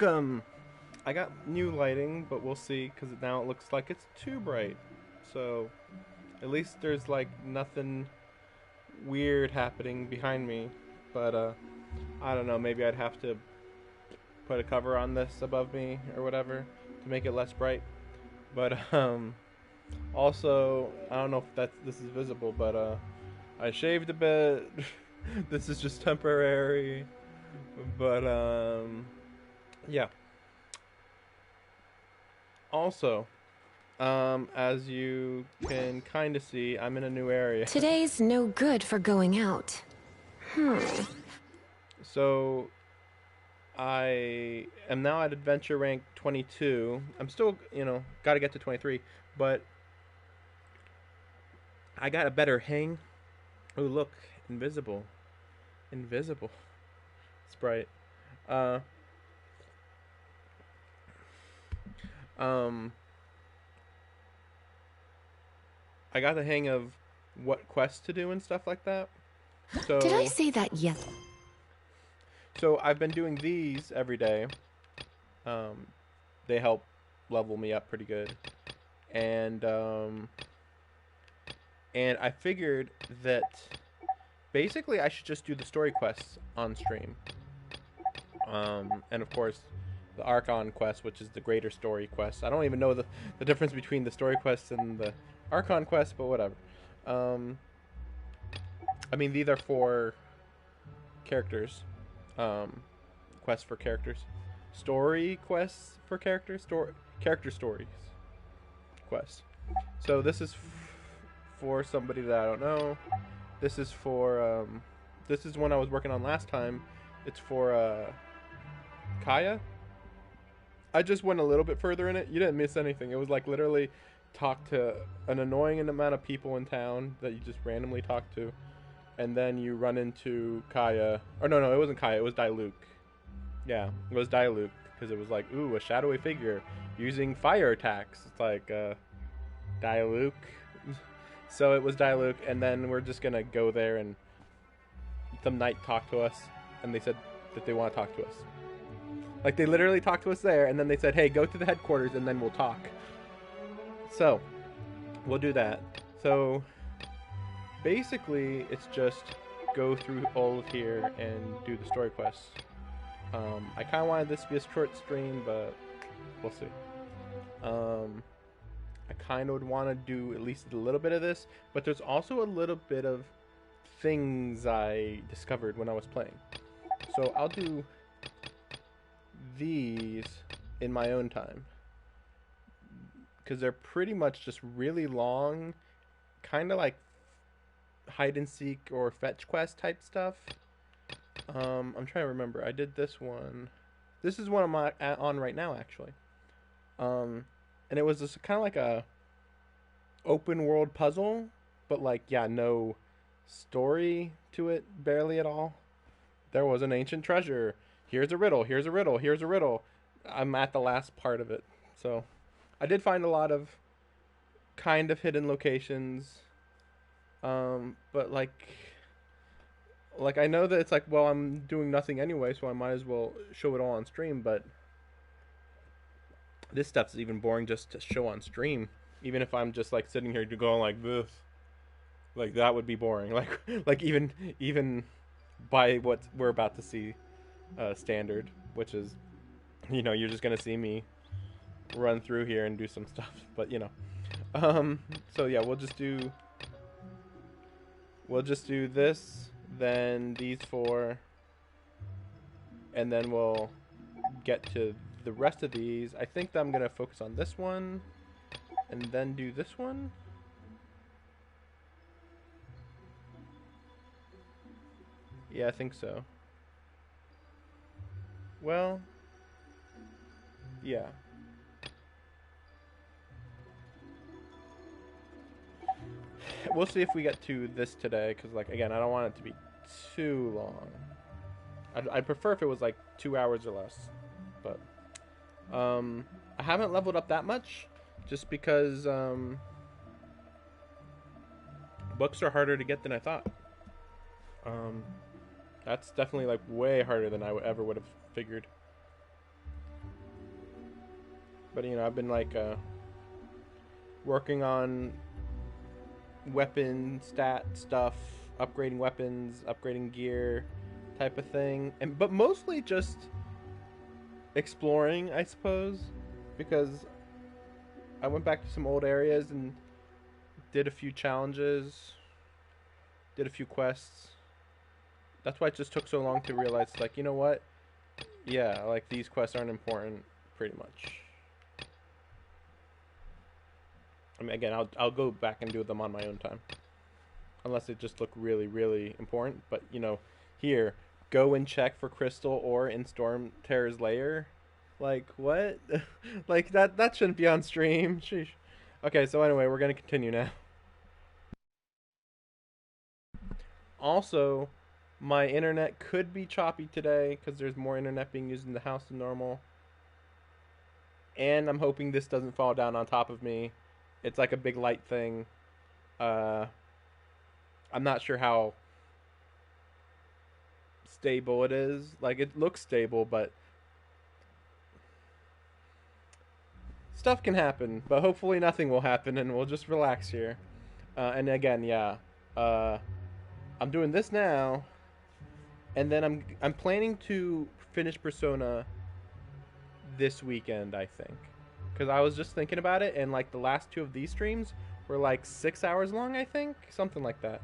Um, I got new lighting, but we'll see because now it looks like it's too bright. So at least there's like nothing weird happening behind me. But I don't know. Maybe I'd have to put a cover on this above me or whatever to make it less bright. But also I don't know if this is visible, but I shaved a bit. This is just temporary. But yeah. Also, as you can kind of see, I'm in a new area. Today's no good for going out. So, I am now at adventure rank 22. I'm still, got to get to 23, but I got a better hang. Oh, look, invisible. Invisible. It's bright. Uh, um, I got the hang of what quests to do and stuff like that. So, Did I say that yet? So I've been doing these every day. Um, they help level me up pretty good, and I figured that basically I should just do the story quests on stream. And of course, the Archon quest, which is the greater story quest. I don't even know the difference between the story quests and the Archon quest, but whatever. I mean, these are for characters. Quests for characters. Story quests for characters. Character stories quests. So this is for somebody that I don't know. This is for, this is one I was working on last time. It's for, Kaya. I just went a little bit further in it. You didn't miss anything. It was like literally talk to an annoying amount of people in town that you just randomly talk to. And then you run into Kaya. Or no, it wasn't Kaya. It was Diluc. Yeah, it was Diluc. Because it was like, ooh, a shadowy figure using fire attacks. It's like, Diluc. So it was Diluc. And then we're just going to go there and some knight talked to us. And they said that they want to talk to us. Like, they literally talked to us there. And then they said, hey, go to the headquarters and then we'll talk. So, we'll do that. So, basically, it's just go through all of here and do the story quests. I kind of wanted this to be a short stream, but we'll see. I kind of would want to do at least a little bit of this, but there's also a little bit of things I discovered when I was playing. So I'll do these in my own time. Because they're pretty much just really long, kind of like hide and seek or fetch quest type stuff. I'm trying to remember. I did this one. This is one I'm on right now, actually. And it was just kind of like a open world puzzle, but like, yeah, no story to it, barely at all. There was an ancient treasure. Here's a riddle. Here's a riddle. Here's a riddle. I'm at the last part of it, so I did find a lot of kind of hidden locations. But like I know that it's like, well, I'm doing nothing anyway, so I might as well show it all on stream, but this stuff's even boring just to show on stream. Even if I'm just like sitting here going like this, like that would be boring. Like even by what we're about to see, standard, which is, you're just gonna see me run through here and do some stuff, but so yeah, we'll just do this, then these four, and then we'll get to the rest of these. I think that I'm gonna focus on this one and then do this one. Yeah, I think so. Well, yeah. We'll see if we get to this today, because, like, again, I don't want it to be too long. I'd prefer if it was, like, 2 hours or less. But, I haven't leveled up that much, just because, books are harder to get than I thought. That's definitely, like, way harder than I ever would have figured. But you know, I've been like working on weapon stat stuff, upgrading weapons, upgrading gear, type of thing, but mostly just exploring, I suppose, because I went back to some old areas and did a few challenges, did a few quests. That's why it just took so long to realize, like, you know what? Yeah, like, these quests aren't important, pretty much. I mean, again, I'll go back and do them on my own time. Unless they just look really, really important. But, you know, here, go and check for crystal ore in Storm Terror's lair. Like, what? Like, that shouldn't be on stream. Sheesh. Okay, so anyway, we're going to continue now. Also, my internet could be choppy today because there's more internet being used in the house than normal. And I'm hoping this doesn't fall down on top of me. It's like a big light thing. I'm not sure how stable it is. Like, it looks stable, but stuff can happen. But hopefully nothing will happen, and we'll just relax here. And again, yeah, I'm doing this now, and then I'm planning to finish Persona this weekend, I think. Because I was just thinking about it, and like the last 2 of these streams were like 6 hours long, I think, something like that.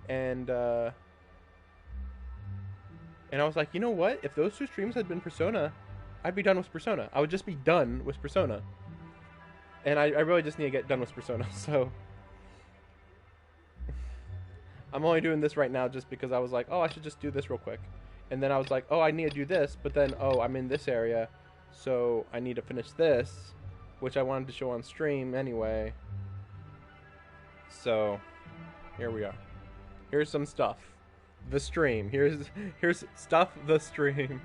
And I was like, you know what? If those 2 streams had been Persona, I'd be done with Persona. I would just be done with Persona. And I really just need to get done with Persona. So I'm only doing this right now just because I was like, oh, I should just do this real quick. And then I was like, oh, I need to do this, but then, oh, I'm in this area, so I need to finish this, which I wanted to show on stream anyway. So here we are. Here's some stuff. The stream. Here's stuff the stream.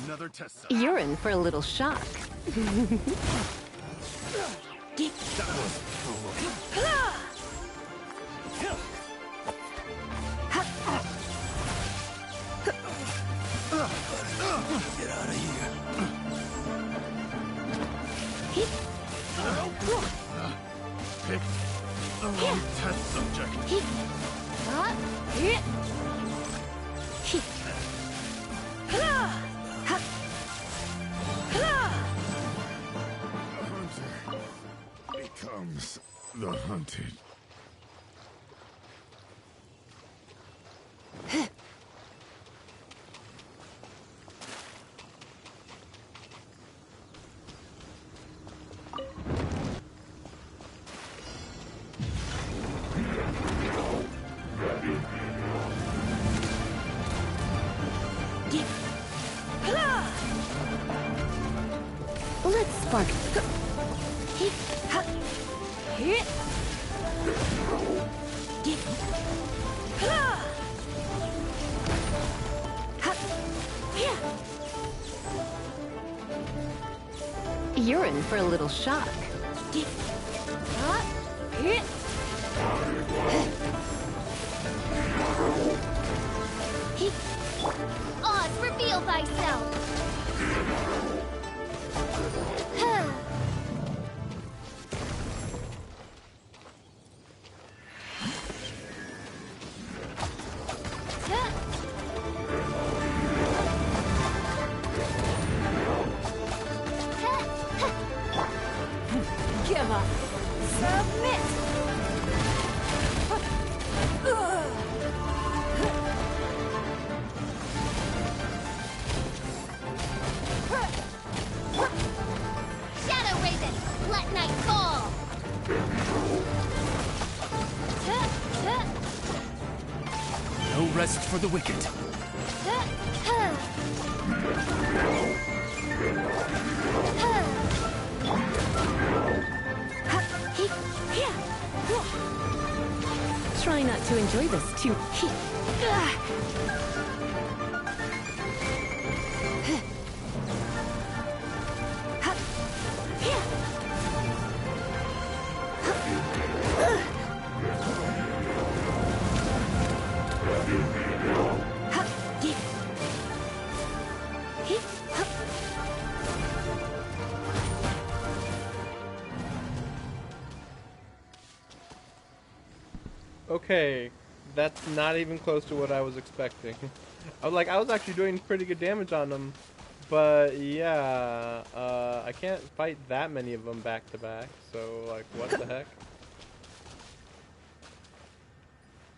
Another test. You're in for a little shock. Get out of here. Pick the wrong test subject. Becomes the hunted. Let's spark. You're in for a little shock. Oz, reveal thyself! Give up. Submit. Shadow Raven, let night fall! No rest for the wicked. Try not to enjoy this too. Okay, that's not even close to what I was expecting. I was actually doing pretty good damage on them, but yeah, I can't fight that many of them back to back. So like, what the heck?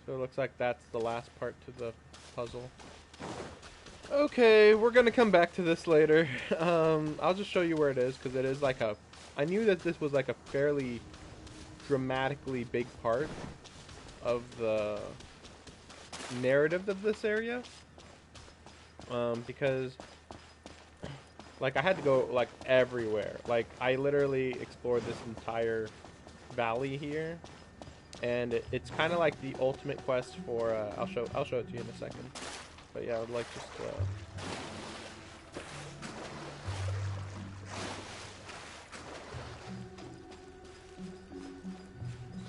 So it looks like that's the last part to the puzzle. Okay, we're gonna come back to this later. I'll just show you where it is because it is like a. I knew that this was like a fairly dramatically big part of the narrative of this area, because like I had to go like everywhere. Like I literally explored this entire valley here, and it's kind of like the ultimate quest for I'll show it to you in a second, but yeah, I would like just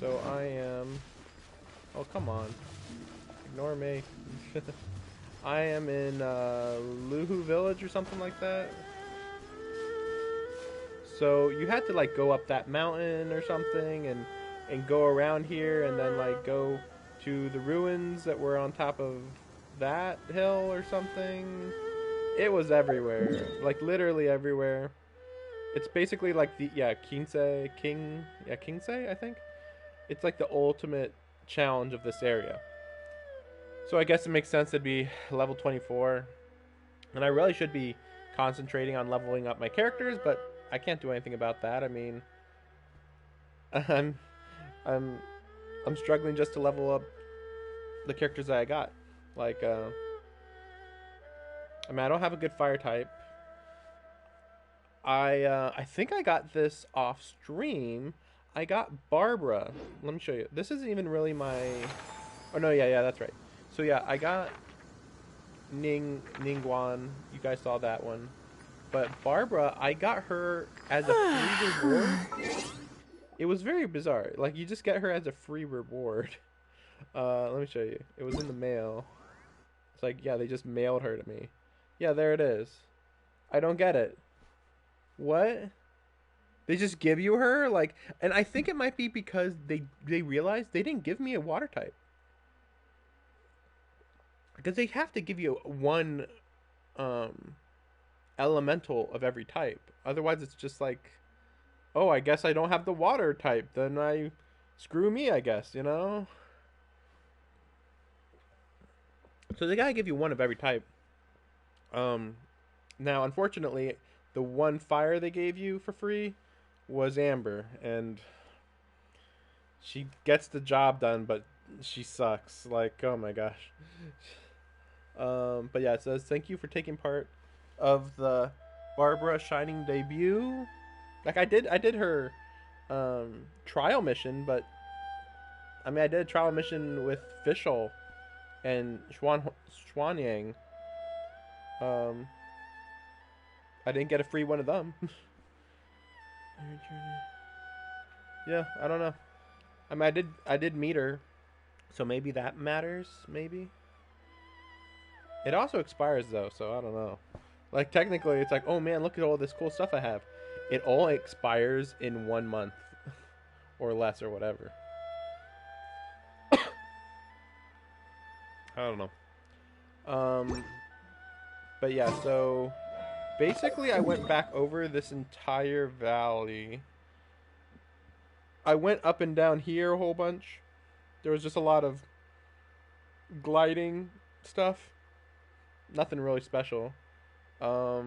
so I am. Oh, come on. Ignore me. I am in Luhu Village or something like that. So you had to like go up that mountain or something and go around here and then like go to the ruins that were on top of that hill or something. It was everywhere. Like literally everywhere. It's basically like the Kinsei, I think. It's like the ultimate challenge of this area. So I guess it makes sense to be level 24. And I really should be concentrating on leveling up my characters, but I can't do anything about that. I mean, I'm struggling just to level up the characters that I got. Like I mean, I don't have a good fire type. I think I got this off stream. I got Barbara. Let me show you. This isn't even really my... Oh, no, yeah, that's right. So, yeah, I got Ningguang. You guys saw that one. But Barbara, I got her as a free reward. It was very bizarre. Like, you just get her as a free reward. Let me show you. It was in the mail. It's like, yeah, they just mailed her to me. Yeah, there it is. I don't get it. What? They just give you her? Like, and I think it might be because they realized they didn't give me a water type. Because they have to give you one elemental of every type. Otherwise it's just like, oh, I guess I don't have the water type. Then screw me, I guess, you know? So they gotta give you one of every type. Now, unfortunately, the one fire they gave you for free was Amber, and she gets the job done, but she sucks. Like, oh my gosh. But yeah, it says, thank you for taking part of the Barbara Shining debut. Like, I did her trial mission, but I mean, I did a trial mission with Fischl and Xuanyang. I didn't get a free one of them. Yeah, I don't know. I mean, I did meet her, so maybe that matters. Maybe it also expires though, so I don't know. Like technically, it's like, oh man, look at all this cool stuff I have. It all expires in 1 month, or less, or whatever. I don't know. But yeah, so basically I went back over this entire valley. I went up and down here a whole bunch. There was just a lot of gliding stuff. Nothing really special. I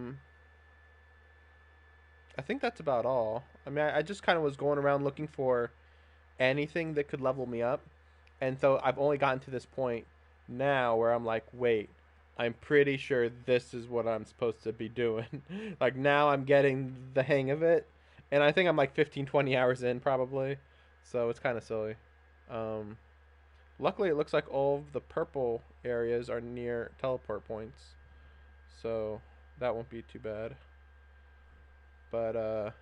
think that's about all. I mean, I just kind of was going around looking for anything that could level me up. And so I've only gotten to this point now where I'm like, wait, I'm pretty sure this is what I'm supposed to be doing. Like, now I'm getting the hang of it. And I think I'm like 15, 20 hours in probably. So it's kind of silly. Luckily, it looks like all of the purple areas are near teleport points. So that won't be too bad. But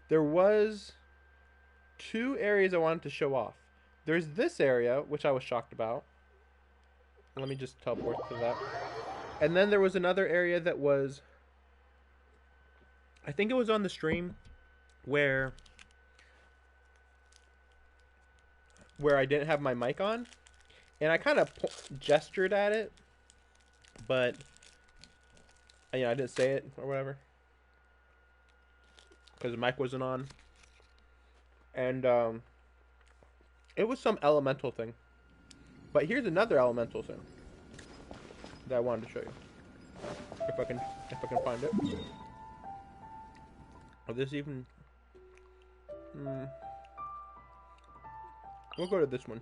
there was 2 areas I wanted to show off. There's this area, which I was shocked about. Let me just teleport to that. And then there was another area that was... I think it was on the stream where I didn't have my mic on. And I kind of gestured at it. But, you know, I didn't say it or whatever. Because the mic wasn't on. And, it was some elemental thing. But here's another elemental thing that I wanted to show you. If I can find it. Oh, this even... We'll go to this one.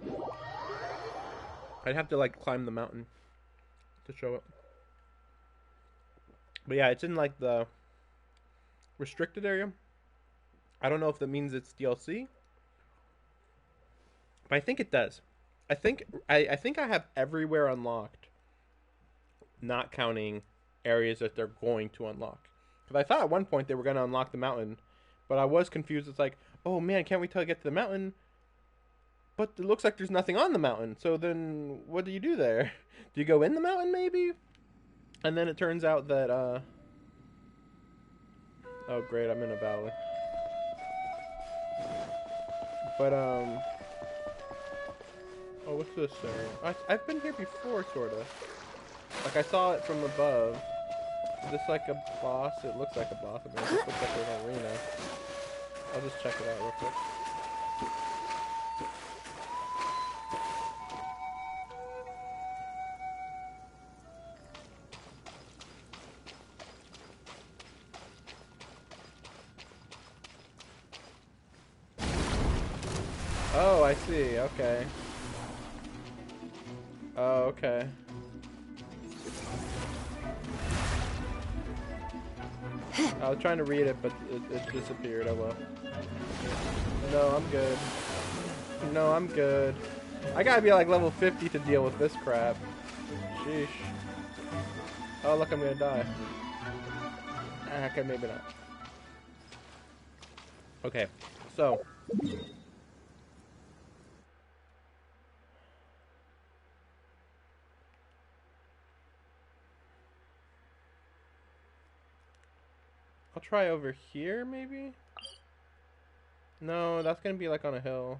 I'd have to, like, climb the mountain to show it. But yeah, it's in, like, the restricted area. I don't know if that means it's DLC. But I think it does. I think I have everywhere unlocked, not counting areas that they're going to unlock. Because I thought at one point they were going to unlock the mountain, but I was confused. It's like, oh man, can't wait till I get to the mountain. But it looks like there's nothing on the mountain. So then what do you do there? Do you go in the mountain maybe? And then it turns out that, oh great, I'm in a valley. But, oh, what's this area? I've been here before, sort of. Like, I saw it from above. Is this like a boss? It looks like a boss. I mean, it looks like an arena. I'll just check it out real quick. Oh, I see. Okay. Oh, okay. I was trying to read it, but it disappeared. Oh well. No, I'm good. No, I'm good. I gotta be like level 50 to deal with this crap. Sheesh. Oh, look, I'm gonna die. Okay, maybe not. Okay, so... I'll try over here, maybe? No, that's gonna be like on a hill.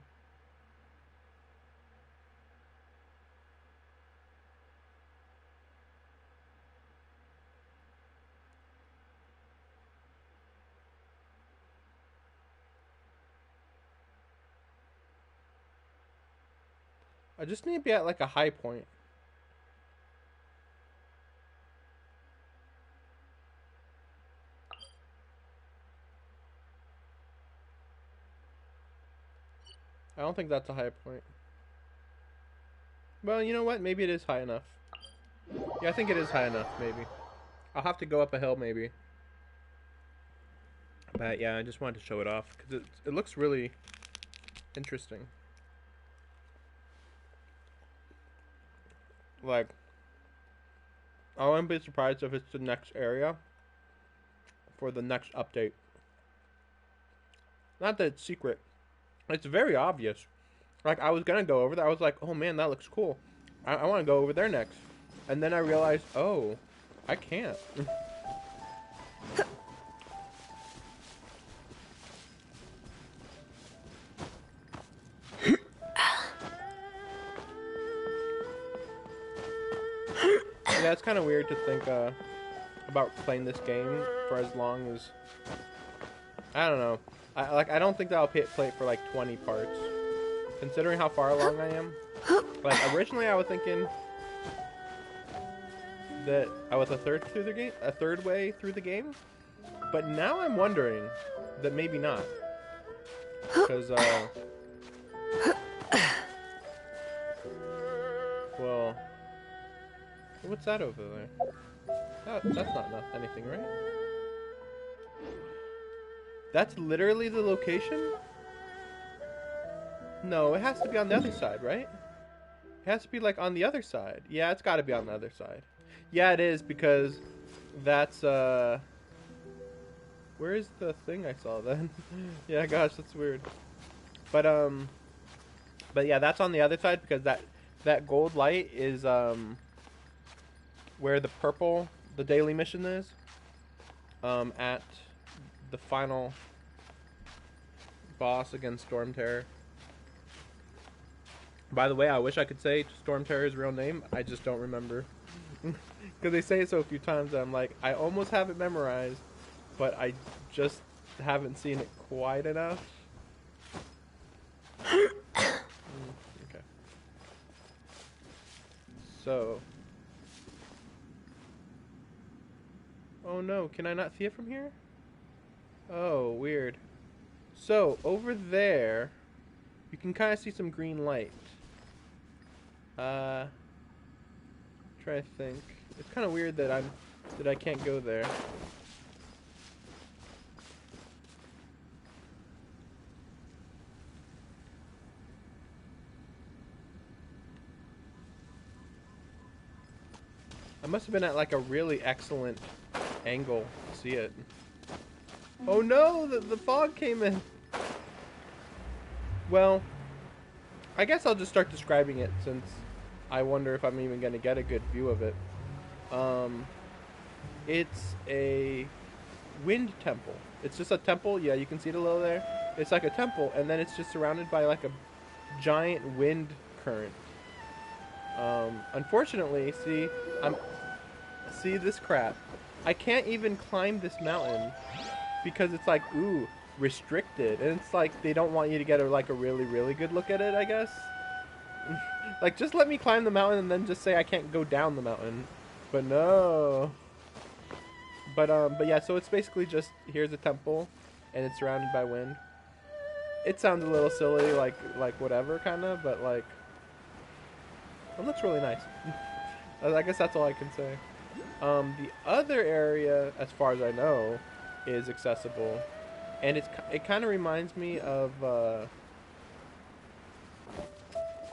I just need to be at like a high point. I don't think that's a high point. Well, you know what? Maybe it is high enough. Yeah, I think it is high enough, maybe. I'll have to go up a hill, maybe. But yeah, I just wanted to show it off, because it looks really interesting. Like, I wouldn't be surprised if it's the next area for the next update. Not that it's secret. It's very obvious. Like, I was gonna go over there. I was like, oh man, that looks cool. I want to go over there next. And then I realized, oh, I can't. Yeah, it's kind of weird to think about playing this game for as long as... I don't know. I don't think that I'll play it for like 20 parts. Considering how far along I am. Like, originally I was thinking that I was a third way through the game. But now I'm wondering that maybe not. Because, Well, what's that over there? That's not anything, right? That's literally the location? No, it has to be on the other side, right? It has to be like on the other side. Yeah, it's got to be on the other side. Yeah, it is, because that's where is the thing I saw then? Yeah, gosh, that's weird. But yeah, that's on the other side, because that gold light is where the daily mission is, at the final boss against Storm Terror. By the way, I wish I could say Storm Terror's real name. I just don't remember. Because they say it so a few times that I'm like, I almost have it memorized, but I just haven't seen it quite enough. Okay. So. Oh no, can I not see it from here? Oh, weird. So, over there, you can kind of see some green light. Try to think. It's kind of weird that I can't go there. I must have been at like a really excellent angle to see it. Oh no, the fog came in. Well, I guess I'll just start describing it, since I wonder if I'm even going to get a good view of it. It's a wind temple. It's just a temple. Yeah, you can see it a little there. It's like a temple, and then it's just surrounded by like a giant wind current. Unfortunately, see this crap. I can't even climb this mountain because it's like, ooh, restricted, and it's like they don't want you to get a really good look at it, I guess. Like, just let me climb the mountain and then just say I can't go down the mountain. But no. But yeah, so it's basically just, here's a temple and it's surrounded by wind. It sounds a little silly, like whatever kind of, but like it looks really nice. I guess that's all I can say. The other area, as far as I know, is accessible, and it kind of reminds me of the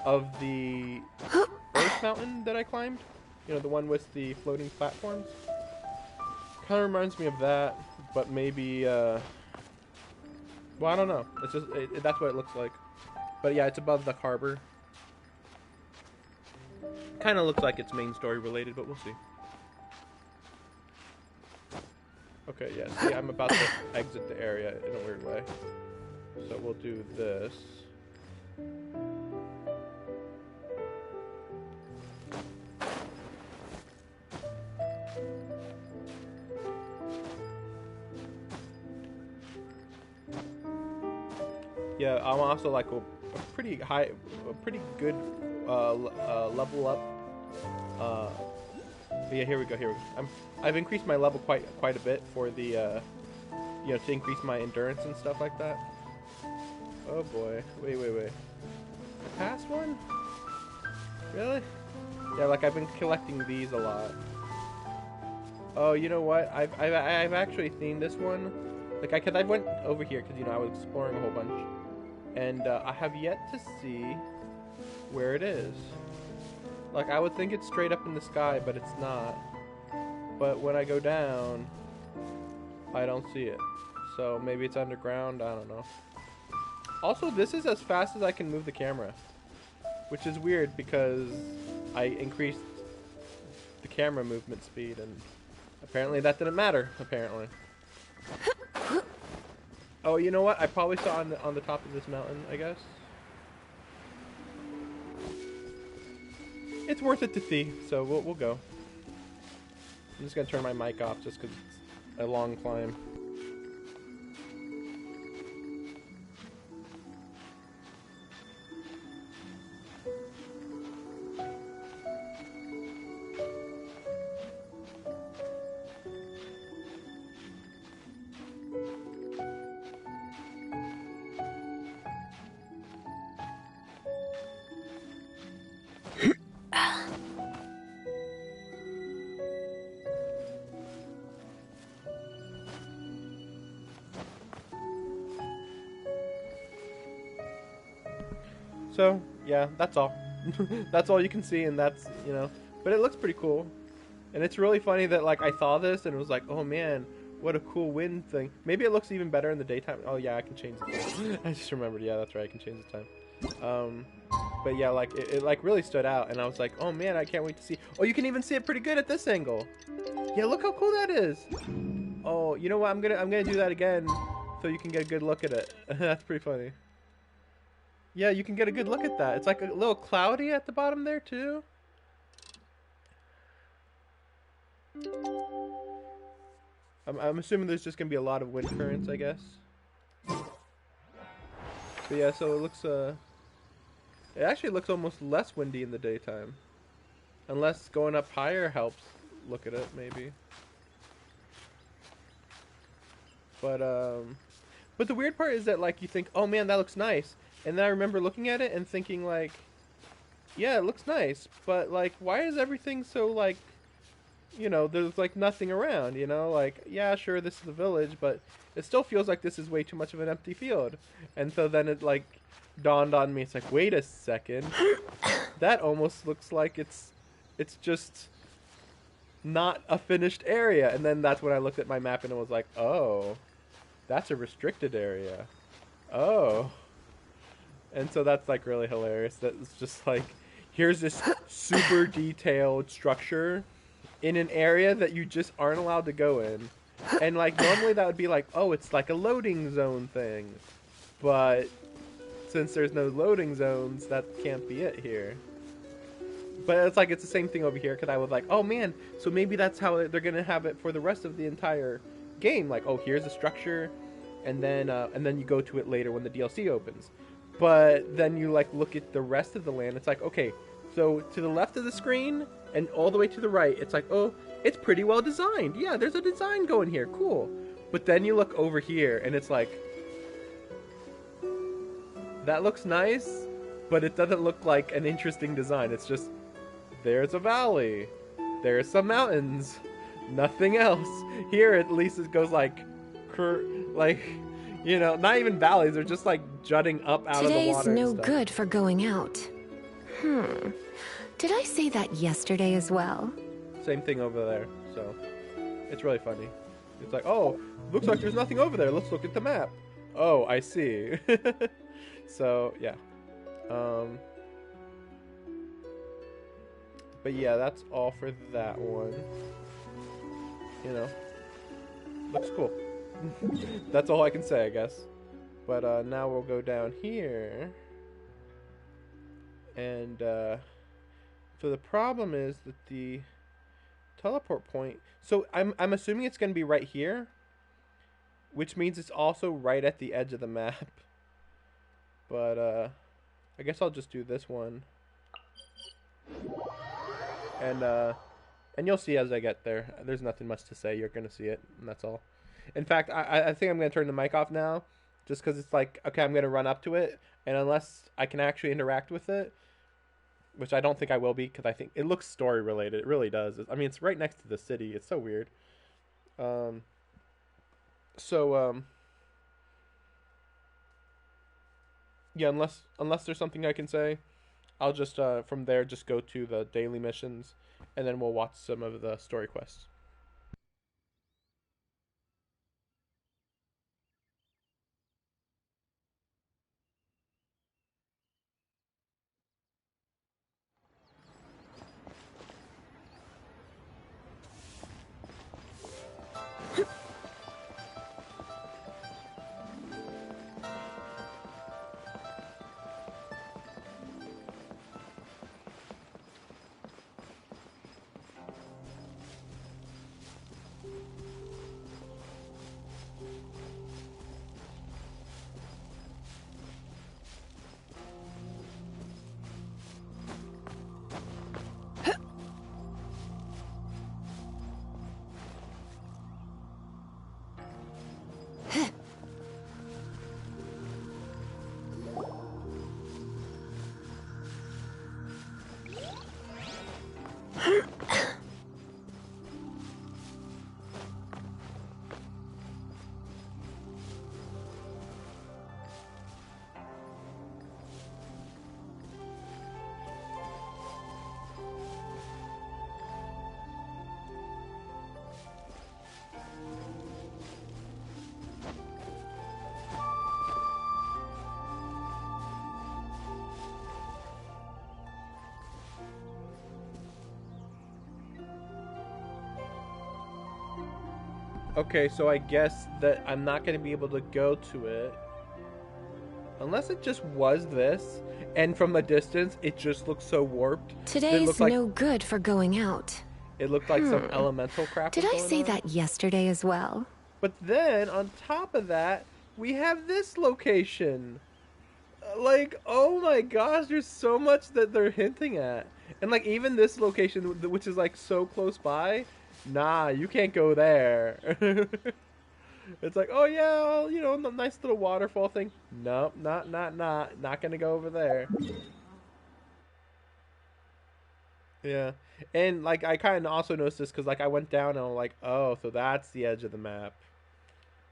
Earth Mountain that I climbed. You know, the one with the floating platforms. Kind of reminds me of that, but maybe well, I don't know. It's just that's what it looks like. But yeah, it's above the harbor. Kind of looks like it's main story related, but we'll see. Okay, yeah, see, I'm about to exit the area in a weird way. So we'll do this. Yeah, I'm also like a pretty good level up. But yeah, here we go. I've increased my level quite a bit for the you know, to increase my endurance and stuff like that. Oh boy, wait. I passed one? Really? Yeah, like I've been collecting these a lot. Oh, you know what? I've actually seen this one. Like I went over here because, you know, I was exploring a whole bunch, and I have yet to see where it is. Like, I would think it's straight up in the sky, but it's not. But when I go down, I don't see it. So maybe it's underground, I don't know. Also, this is as fast as I can move the camera, which is weird because I increased the camera movement speed, and apparently that didn't matter, apparently. Oh, you know what? I probably saw on the top of this mountain, I guess. It's worth it to see, so we'll go. I'm just gonna turn my mic off just because it's a long climb. So yeah, that's all. That's all you can see, and that's, you know. But it looks pretty cool, and it's really funny that like I saw this and it was like, oh man, what a cool wind thing. Maybe it looks even better in the daytime. Oh yeah, I can change the time. I just remembered. Yeah, that's right. I can change the time. But yeah, like it like really stood out, and I was like, oh man, I can't wait to see. Oh, you can even see it pretty good at this angle. Yeah, look how cool that is. Oh, you know what? I'm gonna do that again, so you can get a good look at it. That's pretty funny. Yeah, you can get a good look at that. It's like a little cloudy at the bottom there too. I'm assuming there's just gonna be a lot of wind currents, I guess. But yeah, so it looks it actually looks almost less windy in the daytime, unless going up higher helps. Look at it, maybe. But the weird part is that like you think, oh man, that looks nice, and then I remember looking at it and thinking like, yeah, it looks nice, but like, why is everything so like, you know, there's like nothing around, you know, like, yeah, sure, this is the village, but it still feels like this is way too much of an empty field. And so then it like dawned on me, it's like, wait a second, that almost looks like it's just not a finished area. And then that's when I looked at my map and it was like, oh, that's a restricted area. Oh. And so that's like really hilarious. That's just like, here's this super detailed structure in an area that you just aren't allowed to go in. And like normally that would be like, oh, it's like a loading zone thing. But since there's no loading zones, that can't be it here. But it's like it's the same thing over here, because I was like, oh man, so maybe that's how they're gonna have it for the rest of the entire game. Like, oh, here's a structure, and then you go to it later when the DLC opens. But then you like look at the rest of the land. It's like, okay, so to the left of the screen and all the way to the right, it's like, oh, it's pretty well designed. Yeah, there's a design going here. Cool. But then you look over here, and it's like, that looks nice, but it doesn't look like an interesting design. It's just, there's a valley, there's some mountains, nothing else. Here, at least it goes like, you know, not even valleys. They're just like jutting up out of the water. Today's no good for going out. Did I say that yesterday as well? Same thing over there. So it's really funny. It's like, oh, looks like there's nothing over there. Let's look at the map. Oh, I see. So yeah. But yeah, that's all for that one. You know, looks cool. That's all I can say, I guess. But now we'll go down here. And so the problem is that the teleport point. So I'm assuming it's going to be right here, which means it's also right at the edge of the map. But I guess I'll just do this one. And you'll see as I get there. There's nothing much to say. You're going to see it, and that's all. In fact, I think I'm going to turn the mic off now, just because it's like, okay, I'm going to run up to it, and unless I can actually interact with it, which I don't think I will be, because I think it looks story-related. It really does. I mean, it's right next to the city. It's so weird. Yeah, unless there's something I can say, I'll just, from there, just go to the daily missions, and then we'll watch some of the story quests. Okay, so I guess that I'm not going to be able to go to it. Unless it just was this, and from a distance, it just looks so warped. Today's no good for going out. It looked like some elemental crap Did was I going say on. that yesterday as well? But then, on top of that, we have this location. Like, oh my gosh, there's so much that they're hinting at. And, like, even this location, which is, like, so close by, nah, you can't go there. It's like, oh yeah, well, you know, nice little waterfall thing. Nope, not gonna go over there. Yeah, and like I kind of also noticed this because like I went down and I'm like, oh, so that's the edge of the map,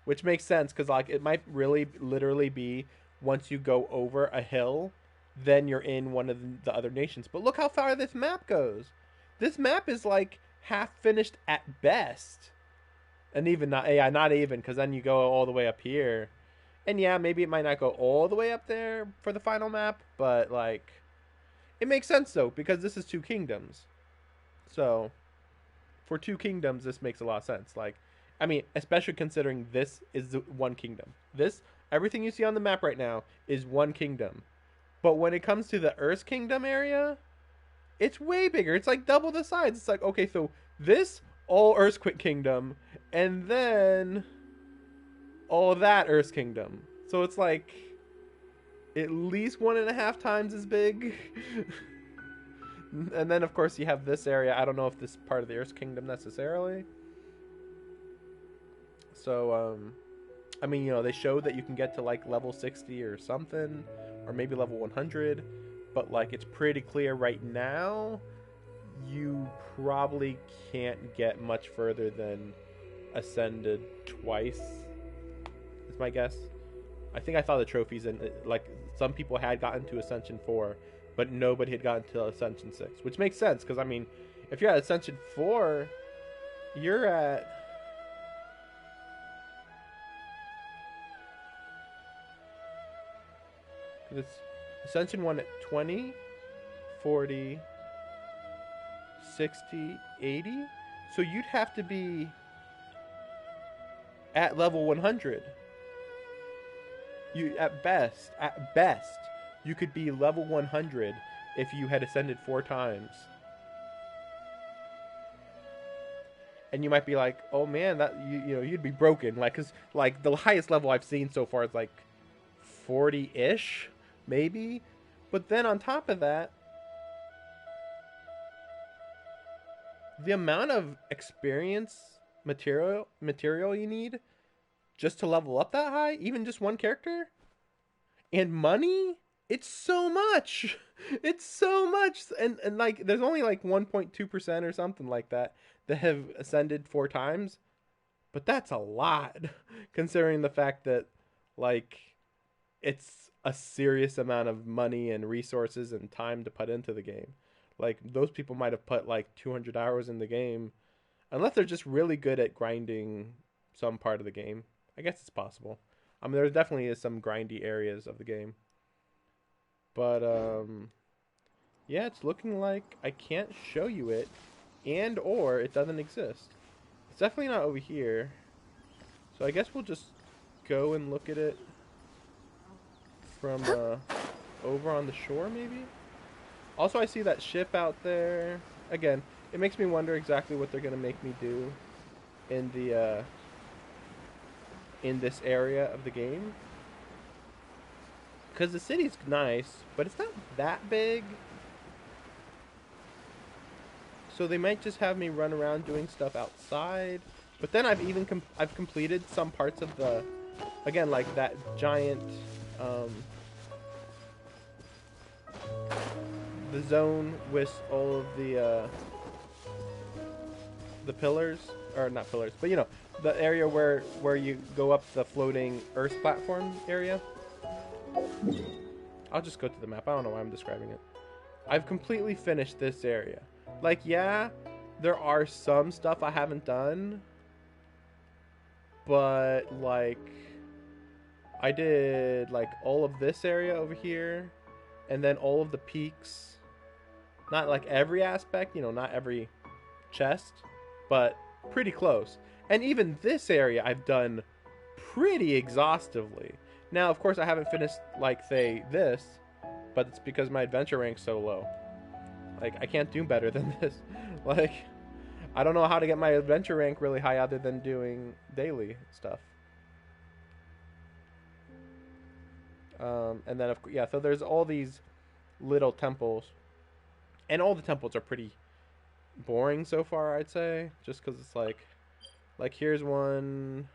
which makes sense because like it might really literally be once you go over a hill, then you're in one of the other nations. But look how far this map goes. This map is like half finished at best. And even not, yeah, not even, because then you go all the way up here. And yeah, maybe it might not go all the way up there for the final map, but like, it makes sense though, because this is Two Kingdoms. So, for Two Kingdoms, this makes a lot of sense. Like, I mean, especially considering this is the one kingdom. This, everything you see on the map right now is one kingdom. But when it comes to the Earth Kingdom area, it's way bigger. It's like double the size. It's like, okay, so this, all Earthquake Kingdom, and then all that Earth Kingdom. So it's like at least 1.5 times as big. And then of course you have this area. I don't know if this is part of the Earth Kingdom necessarily. So I mean, you know, they showed that you can get to like level 60 or something, or maybe level 100, but like it's pretty clear right now you probably can't get much further than Ascended twice, is my guess. I think I saw the trophies and like some people had gotten to Ascension 4, but nobody had gotten to Ascension 6, which makes sense because I mean, if you're at Ascension 4, you're at it's Ascension 1 at 20, 40, 60, 80. So you'd have to be at level 100. You at best, you could be level 100 if you had ascended 4 times. And you might be like, "Oh man, that you know, you'd be broken." Like cuz like the highest level I've seen so far is like 40-ish, maybe. But then on top of that, the amount of experience material you need just to level up that high, even just one character, and money, it's so much. It's so much. And like there's only like 1.2% or something like that have ascended 4 times, but that's a lot considering the fact that like it's a serious amount of money and resources and time to put into the game. Like those people might have put like 200 hours in the game, unless they're just really good at grinding some part of the game. I guess it's possible. I mean, there definitely is some grindy areas of the game. But yeah, it's looking like I can't show you it, and or it doesn't exist. It's definitely not over here. So I guess we'll just go and look at it from over on the shore, maybe? Also, I see that ship out there. Again, it makes me wonder exactly what they're going to make me do in the in this area of the game. Because the city's nice, but it's not that big. So they might just have me run around doing stuff outside. But then I've even I've completed some parts of the, again, like that giant the zone with all of the pillars, or not pillars, but you know, the area where you go up the floating Earth platform area. I'll just go to the map. I don't know why I'm describing it. I've completely finished this area. Like, yeah, there are some stuff I haven't done, but like I did like all of this area over here, and then all of the peaks. Not like every aspect, you know, not every chest, but pretty close. And even this area I've done pretty exhaustively. Now, of course, I haven't finished, like, say, this, but it's because my adventure rank's so low. Like, I can't do better than this. Like, I don't know how to get my adventure rank really high other than doing daily stuff. And then, yeah, so there's all these little temples. And all the temples are pretty boring so far, I'd say. Just because it's like, here's one.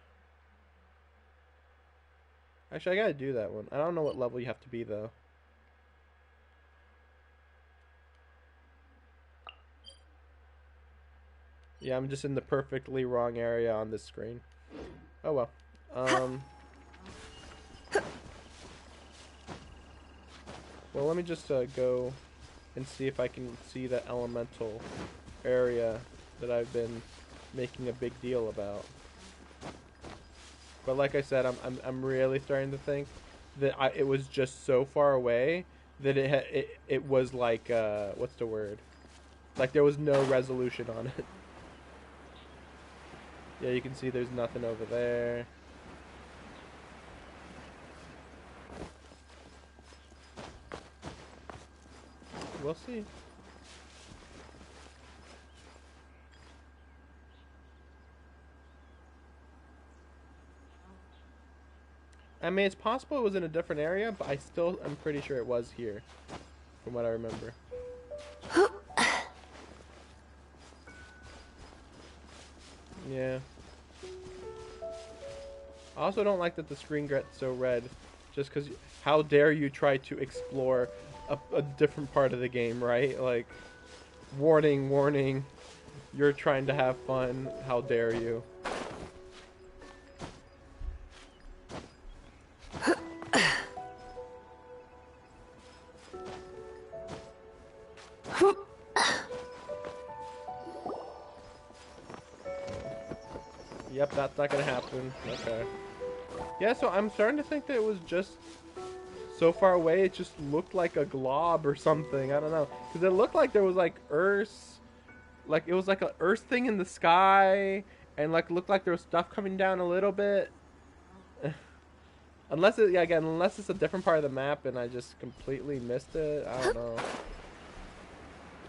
Actually, I gotta do that one. I don't know what level you have to be, though. Yeah, I'm just in the perfectly wrong area on this screen. Oh, well. Well, let me just go and see if I can see the elemental area that I've been making a big deal about. But like I said, I'm really starting to think that it was just so far away that it was like what's the word? Like there was no resolution on it. Yeah, you can see there's nothing over there. We'll see. I mean, it's possible it was in a different area, but I still am pretty sure it was here, from what I remember. Yeah. I also don't like that the screen gets so red, just because how dare you try to explore a different part of the game, right? Like, warning, warning, you're trying to have fun, how dare you. Yep, that's not gonna happen. Okay. Yeah, so I'm starting to think that it was just so far away, it just looked like a glob or something. I don't know. Because it looked like there was like Earth, like it was like a Earth thing in the sky, and like looked like there was stuff coming down a little bit. Unless it, yeah, again, unless it's a different part of the map and I just completely missed it. I don't know.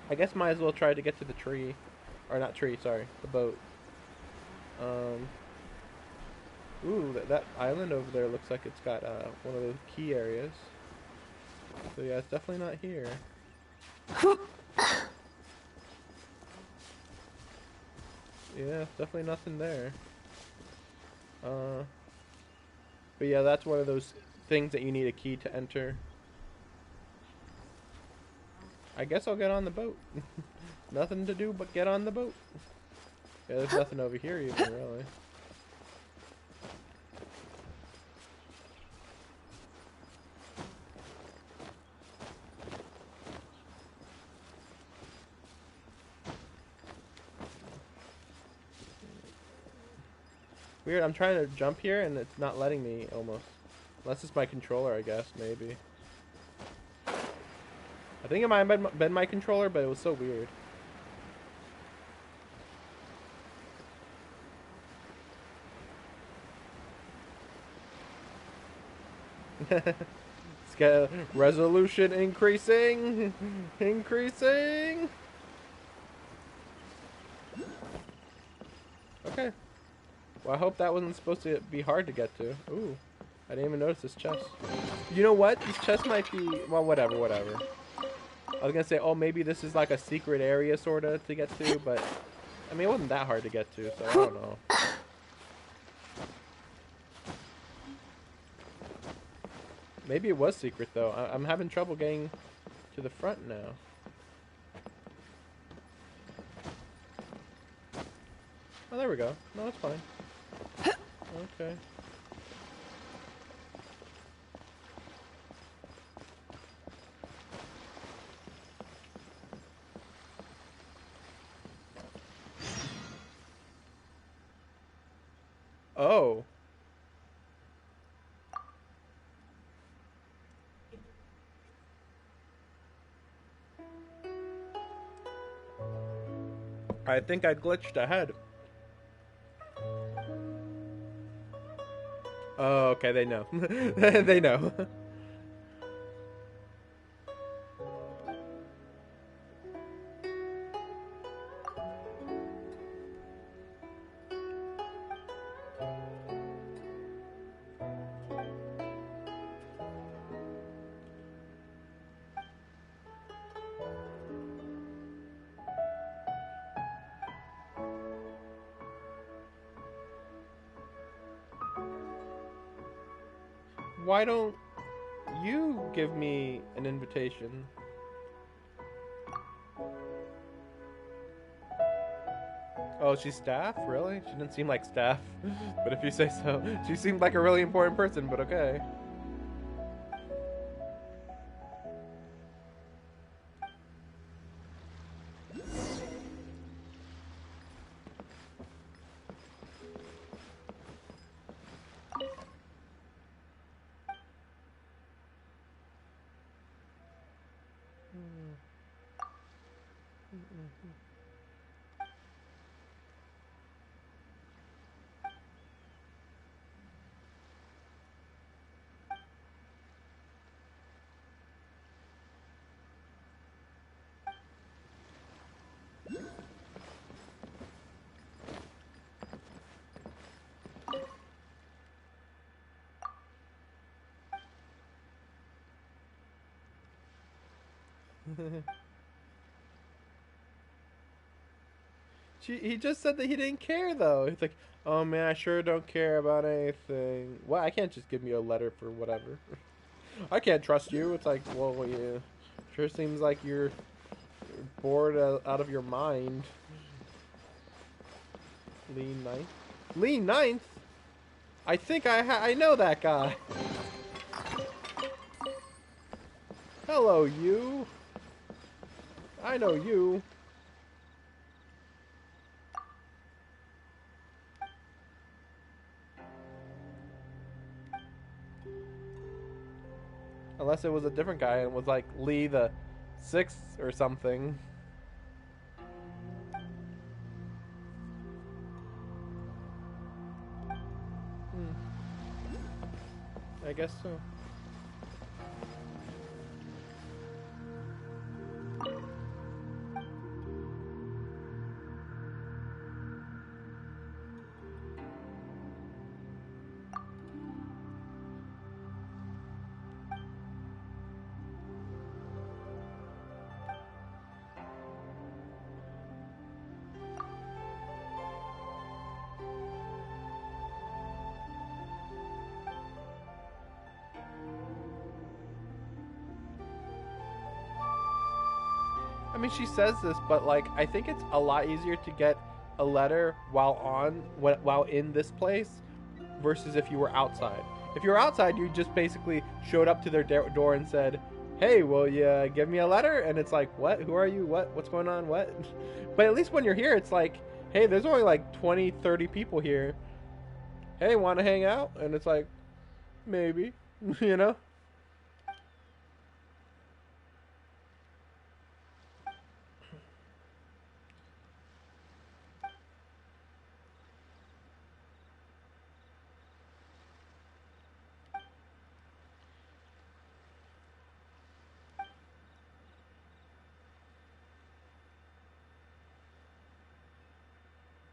I guess might as well try to get to the tree. Or not tree, sorry. The boat. Ooh, that island over there looks like it's got one of those key areas. So yeah, it's definitely not here. Yeah, definitely nothing there. But yeah, that's one of those things that you need a key to enter. I guess I'll get on the boat. Nothing to do but get on the boat. Yeah, there's nothing over here even, really. Weird, I'm trying to jump here and it's not letting me, almost. Unless it's my controller, I guess, maybe. I think it might have been my controller, but it was so weird. Let's get resolution increasing! Increasing! Okay. Well, I hope that wasn't supposed to be hard to get to. Ooh. I didn't even notice this chest. You know what? This chest might be... Well, whatever, whatever. I was gonna say, oh, maybe this is like a secret area, sorta, to get to, but... I mean, it wasn't that hard to get to, so I don't know. Maybe it was secret, though. I'm having trouble getting to the front now. Oh, there we go. No, it's fine. Okay. Oh. I think I glitched ahead. Oh, okay, they know. They know. Why don't you give me an invitation? Oh, she's staff? Really? She didn't seem like staff. But if you say so. She seemed like a really important person, but okay. He just said that he didn't care though. He's like, "Oh man, I sure don't care about anything." Well, I can't just give me a letter for whatever. I can't trust you. It's like, well, yeah, sure seems like you're bored out of your mind. Lee Ninth. Lee Ninth. I think I know that guy. Hello, you. I know you. Unless it was a different guy and was like Lee the Sixth or something. I guess so. I mean, she says this, but like, I think it's a lot easier to get a letter while in this place versus if you were outside. If you were outside, you just basically showed up to their door and said, "Hey, will you give me a letter?" And it's like, "What? Who are you? What? What's going on? What?" But at least when you're here, it's like, "Hey, there's only like 20, 30 people here. Hey, want to hang out?" And it's like, maybe, you know?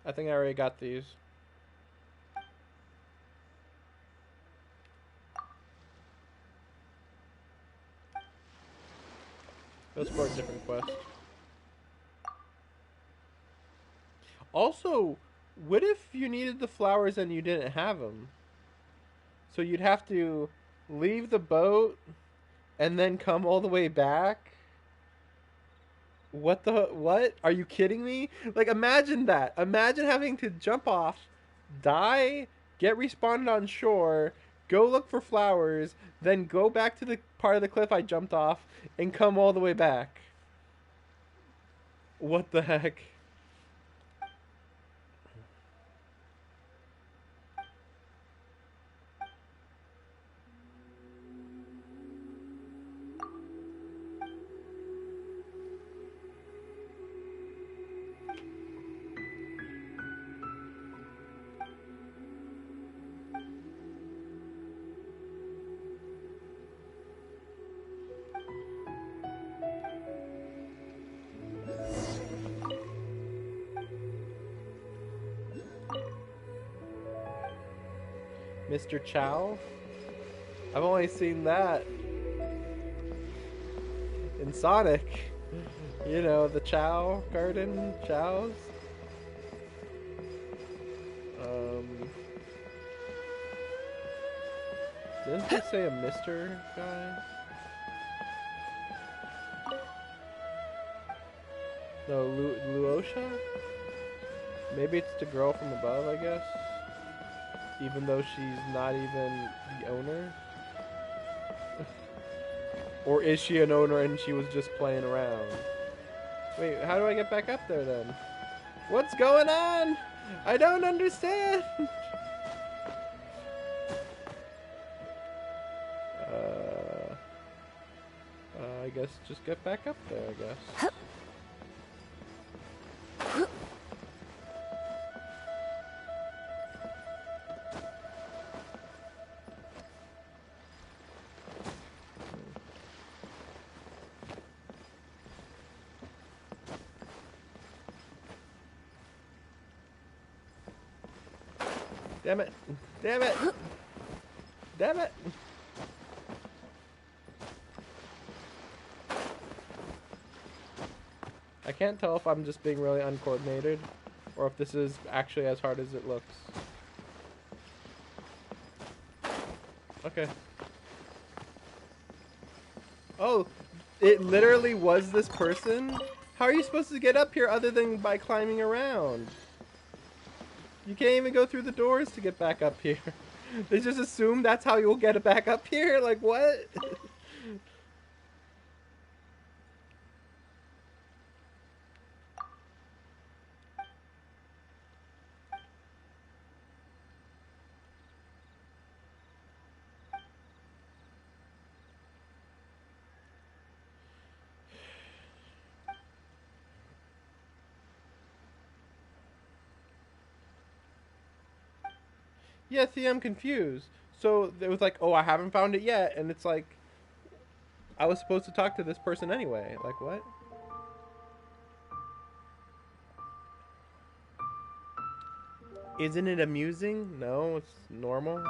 I think I already got these. Those for a different quest. Also, what if you needed the flowers and you didn't have them? So you'd have to leave the boat and then come all the way back? What? Are you kidding me? Like, imagine that. Imagine having to jump off, die, get respawned on shore, go look for flowers, then go back to the part of the cliff I jumped off, and come all the way back. What the heck? Mr. Chow? I've only seen that in Sonic. You know, the Chow Garden, Chows. Didn't they say a Mr. guy? No, Luosha? Maybe it's the girl from above, I guess. Even though she's not even the owner. Or is she an owner and she was just playing around? Wait, how do I get back up there then? What's going on? I don't understand! I guess just get back up there, I guess. Damn it! Damn it! Damn it! I can't tell if I'm just being really uncoordinated or if this is actually as hard as it looks. Okay. Oh, it literally was this person? How are you supposed to get up here other than by climbing around? You can't even go through the doors to get back up here. They just assume that's how you'll get it back up here? Like, what? Yeah, see, I'm confused. So it was like, oh, I haven't found it yet, and it's like, I was supposed to talk to this person anyway. Like, what? Isn't it amusing? No, it's normal.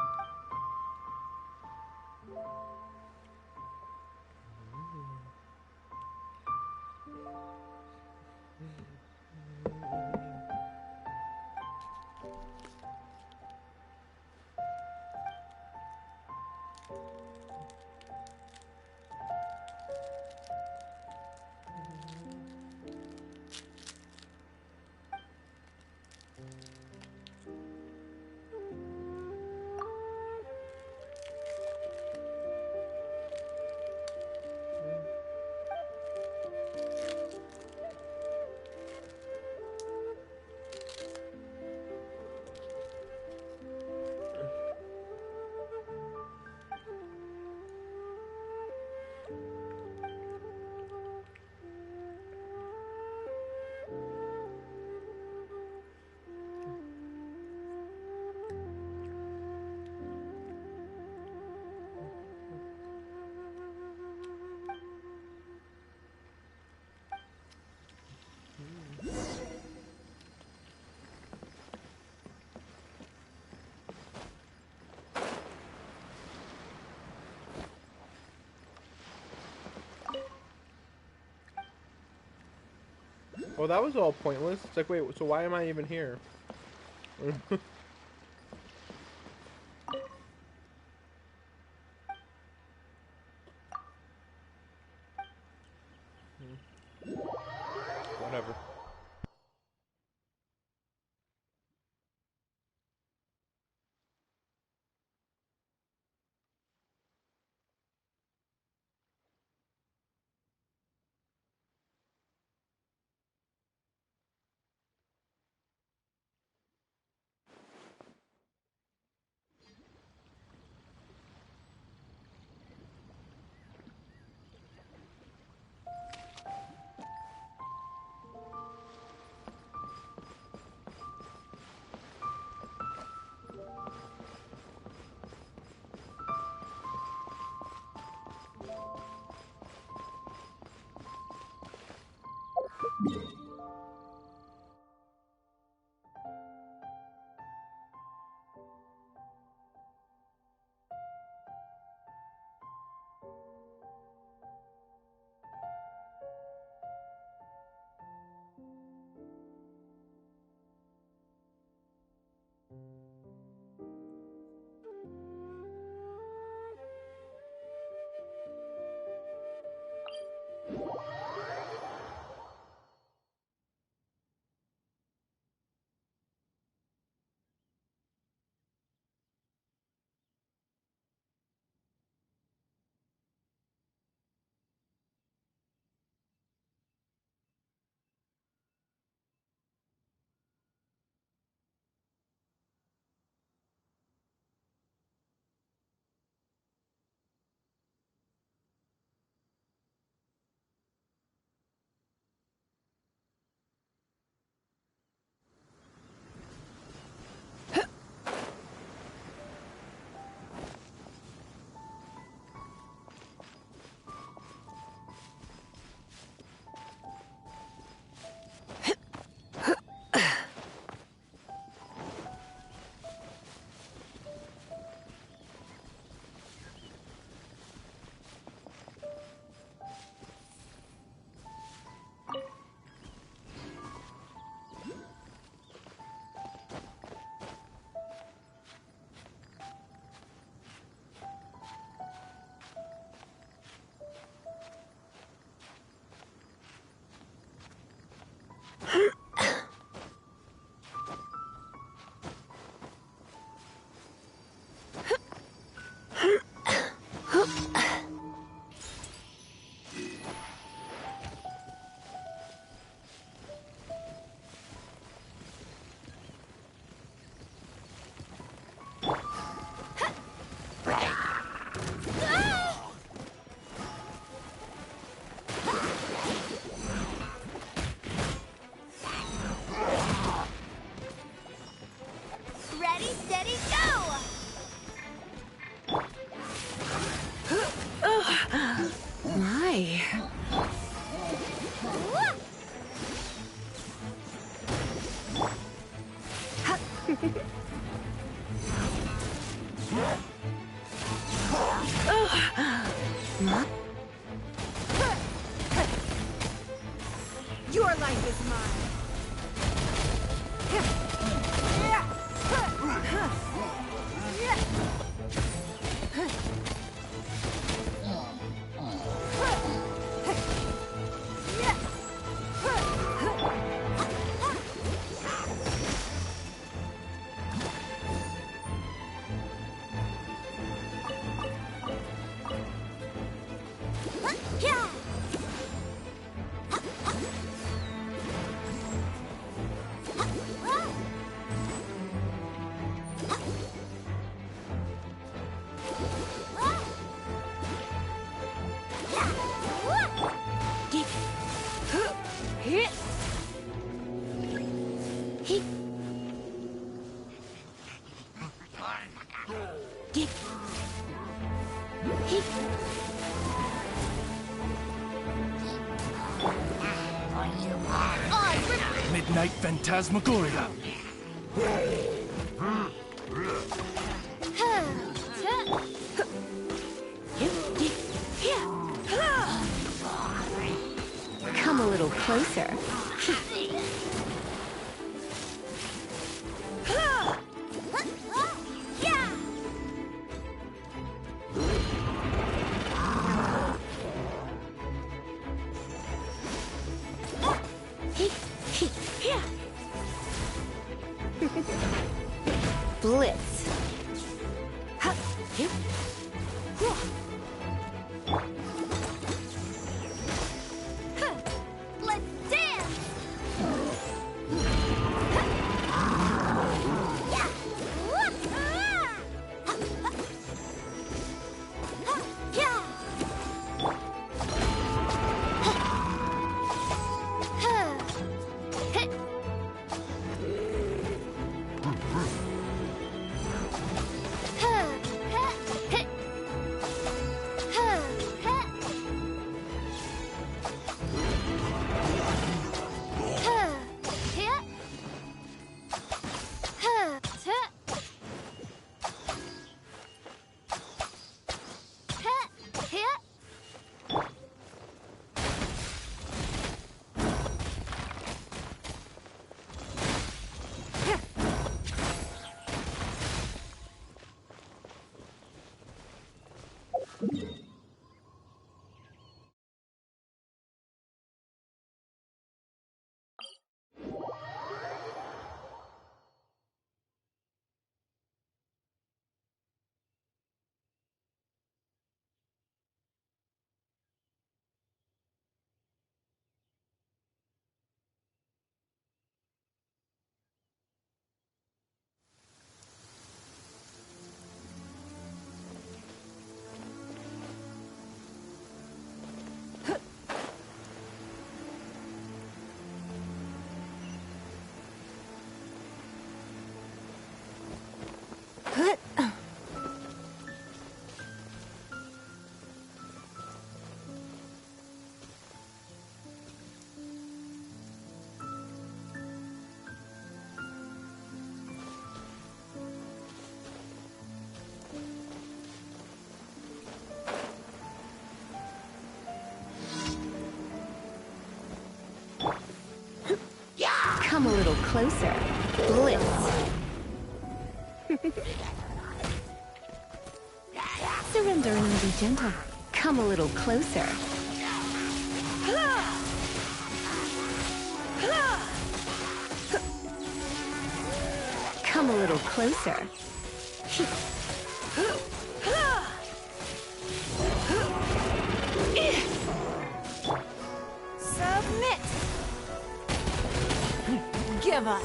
Well, that was all pointless. It's like, wait, so why am I even here? Whatever. Ready, steady, go! My. Your life is mine. Midnight Phantasmagoria. Come a little closer. Blitz. Let's dance! Come a little closer. Blitz. Surrender and be gentle. Come a little closer. Come a little closer. Submit. Give up.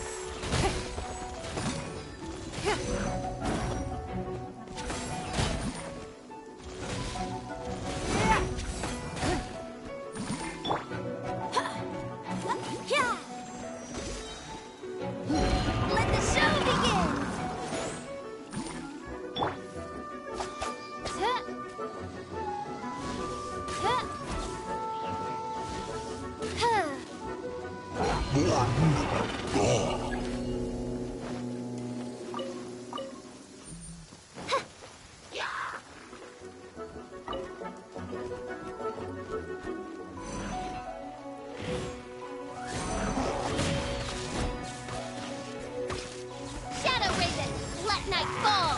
Let the show begin! Shadow Raven, let night fall!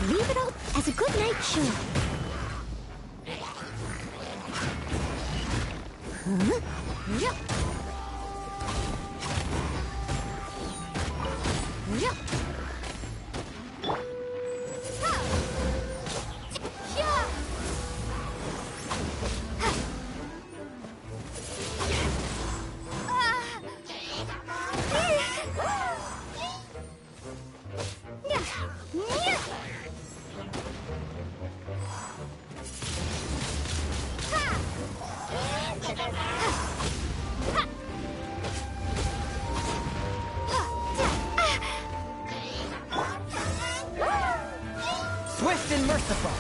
Leave it all as a good night show. Huh? Yep. Yep. Swift and merciful.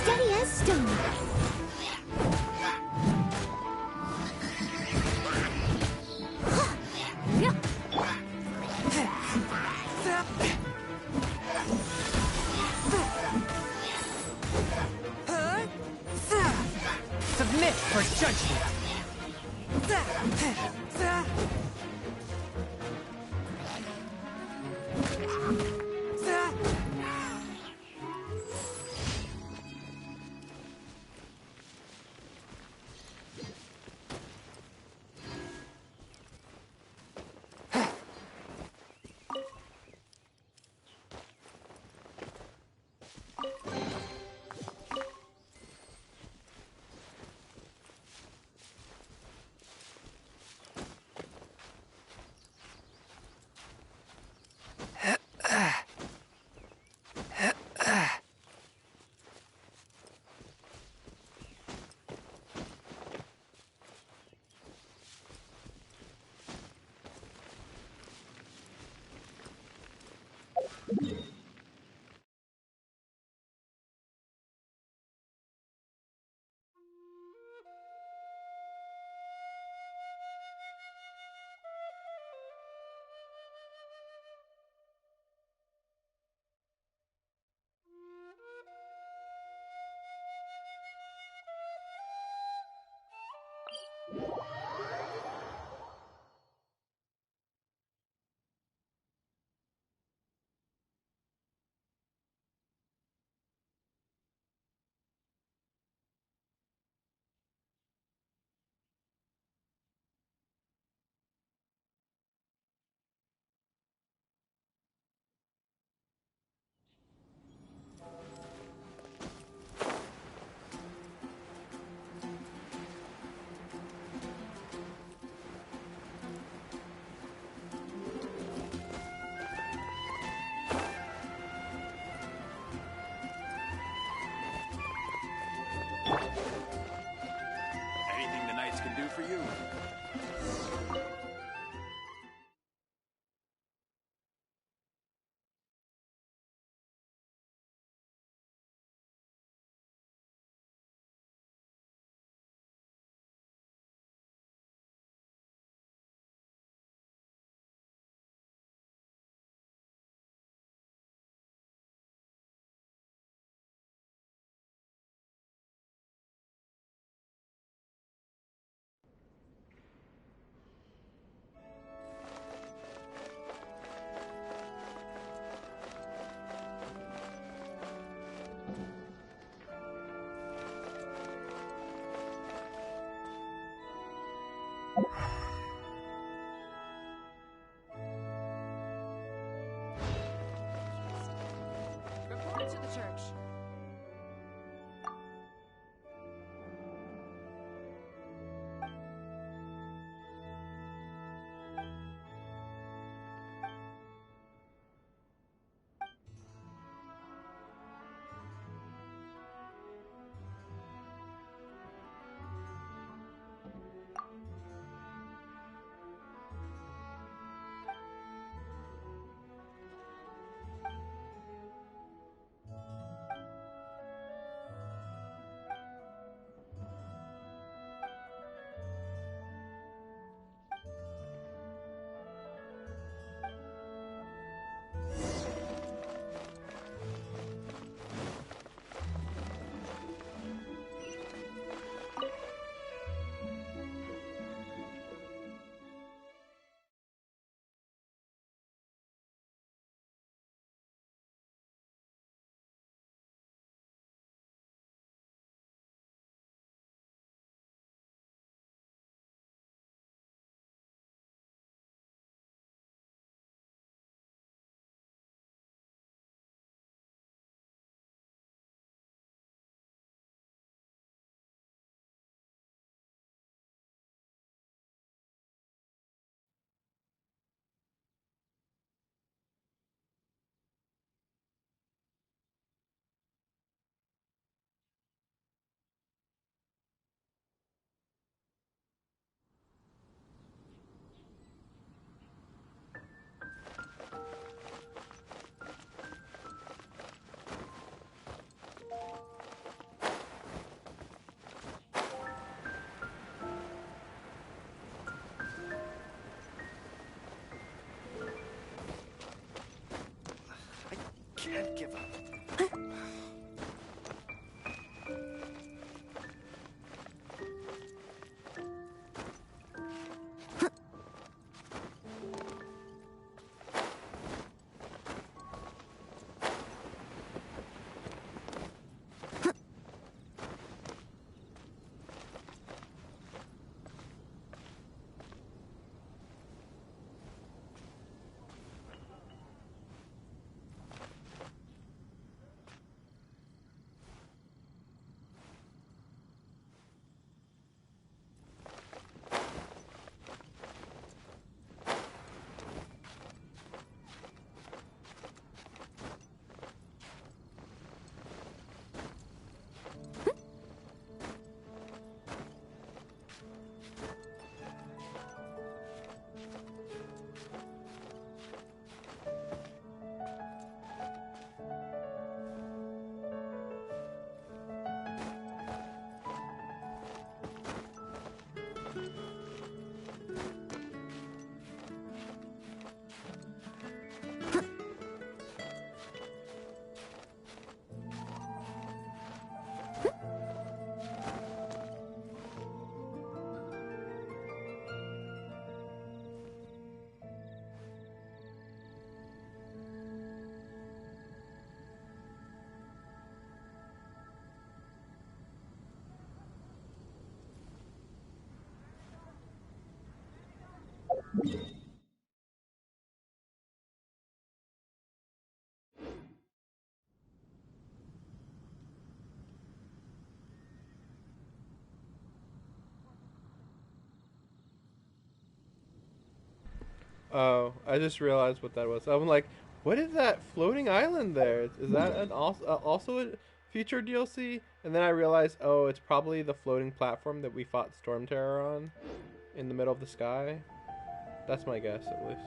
Steady as stone. Submit for judgment. Anything the knights can do for you. Can't give up. Oh, I just realized what that was. I'm like, what is that floating island there? Is that an also a future DLC? And then I realized, oh, it's probably the floating platform that we fought Storm Terror on in the middle of the sky. That's my guess, at least.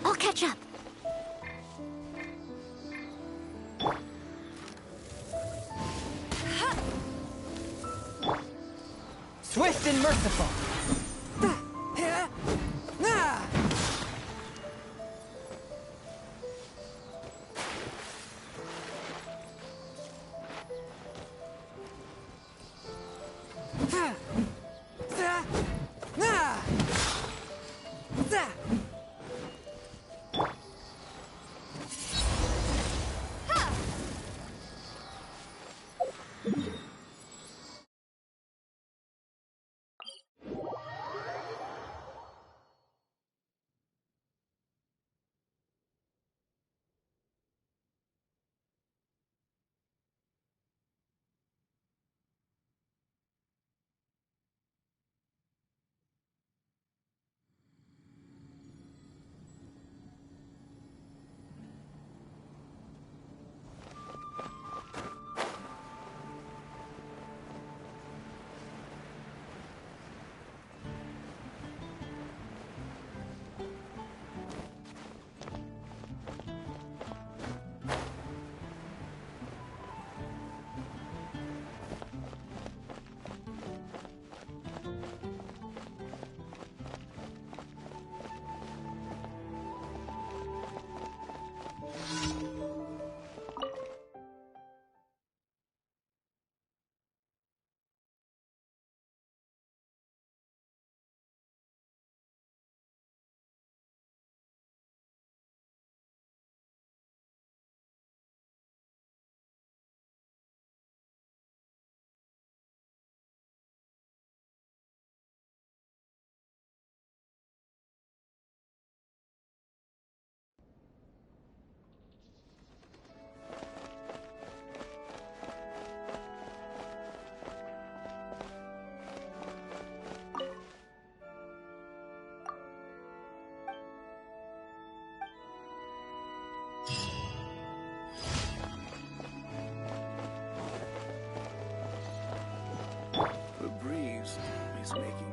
I'll catch up. Swift and merciful. The breeze is making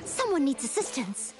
Someone needs assistance.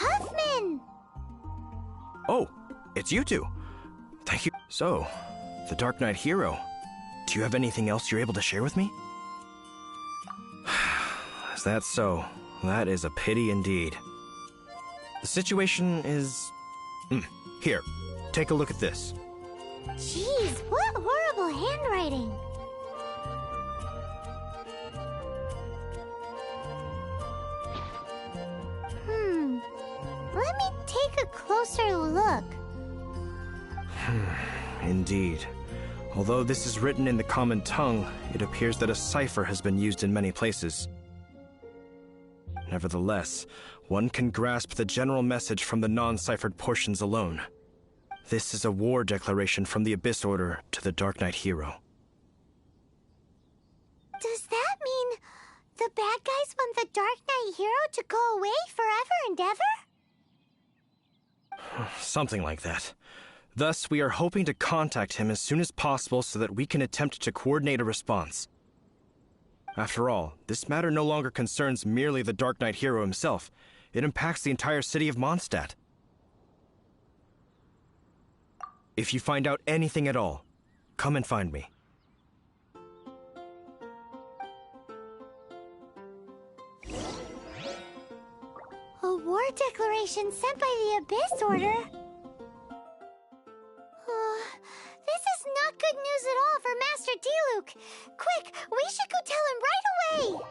Huffman! Oh, it's you two. Thank you. So, the Dark Knight hero. Do you have anything else you're able to share with me? Is that so? That is a pity indeed. The situation is... Here, take a look at this. Jeez, what horrible handwriting. Let me take a closer look. Indeed. Although this is written in the common tongue, it appears that a cipher has been used in many places. Nevertheless, one can grasp the general message from the non-ciphered portions alone. This is a war declaration from the Abyss Order to the Dark Knight hero. Does that mean the bad guys want the Dark Knight hero to go away forever and ever? Something like that. Thus, we are hoping to contact him as soon as possible so that we can attempt to coordinate a response. After all, this matter no longer concerns merely the Dark Knight hero himself. It impacts the entire city of Mondstadt. If you find out anything at all, come and find me. A war declaration sent by the Abyss Order? This is not good news at all for Master Diluc. Quick, we should go tell him right away!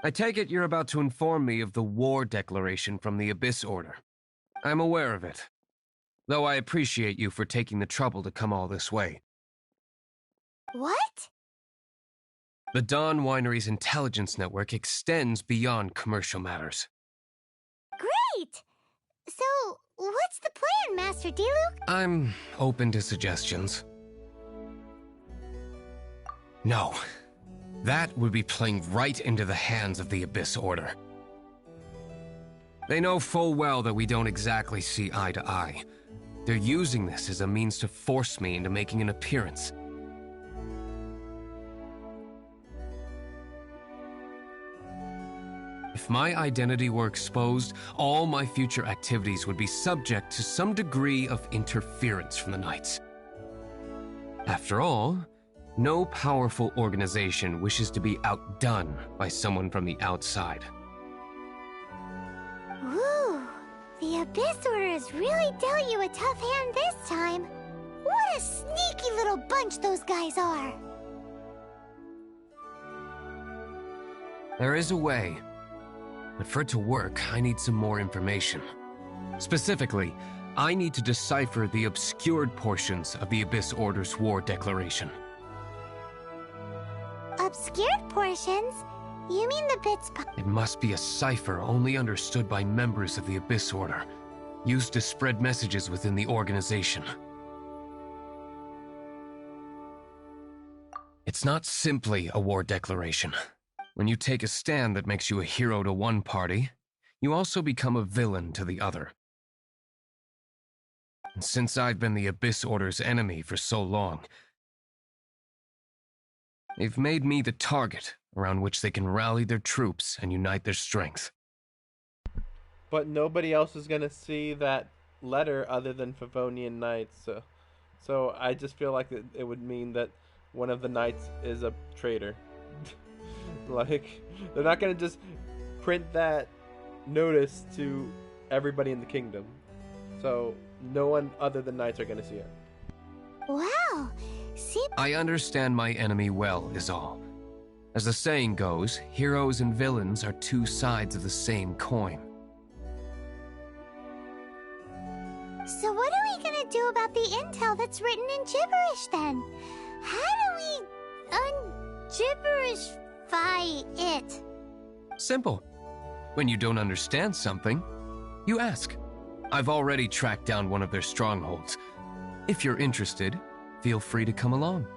I take it you're about to inform me of the war declaration from the Abyss Order. I'm aware of it, though I appreciate you for taking the trouble to come all this way. What? The Dawn Winery's intelligence network extends beyond commercial matters. Great! So, what's the plan, Master Diluc? I'm open to suggestions. No. That would be playing right into the hands of the Abyss Order. They know full well that we don't exactly see eye to eye. They're using this as a means to force me into making an appearance. If my identity were exposed, all my future activities would be subject to some degree of interference from the Knights. After all, no powerful organization wishes to be outdone by someone from the outside. Woo! The Abyss Order has really dealt you a tough hand this time. What a sneaky little bunch those guys are! There is a way. But for it to work, I need some more information. Specifically, I need to decipher the obscured portions of the Abyss Order's war declaration. Obscured portions? You mean the bits... It must be a cipher only understood by members of the Abyss Order, used to spread messages within the organization. It's not simply a war declaration. When you take a stand that makes you a hero to one party, you also become a villain to the other. And since I've been the Abyss Order's enemy for so long, they've made me the target around which they can rally their troops and unite their strength. But nobody else is gonna see that letter other than Favonian Knights. So I just feel like it would mean that one of the knights is a traitor. Like, they're not gonna just print that notice to everybody in the kingdom. So no one other than knights are gonna see it. Wow! See... I understand my enemy well, is all. As the saying goes, heroes and villains are two sides of the same coin. So what are we gonna do about the intel that's written in gibberish, then? How do we un-gibberishify it? Simple. When you don't understand something, you ask. I've already tracked down one of their strongholds. If you're interested, feel free to come along.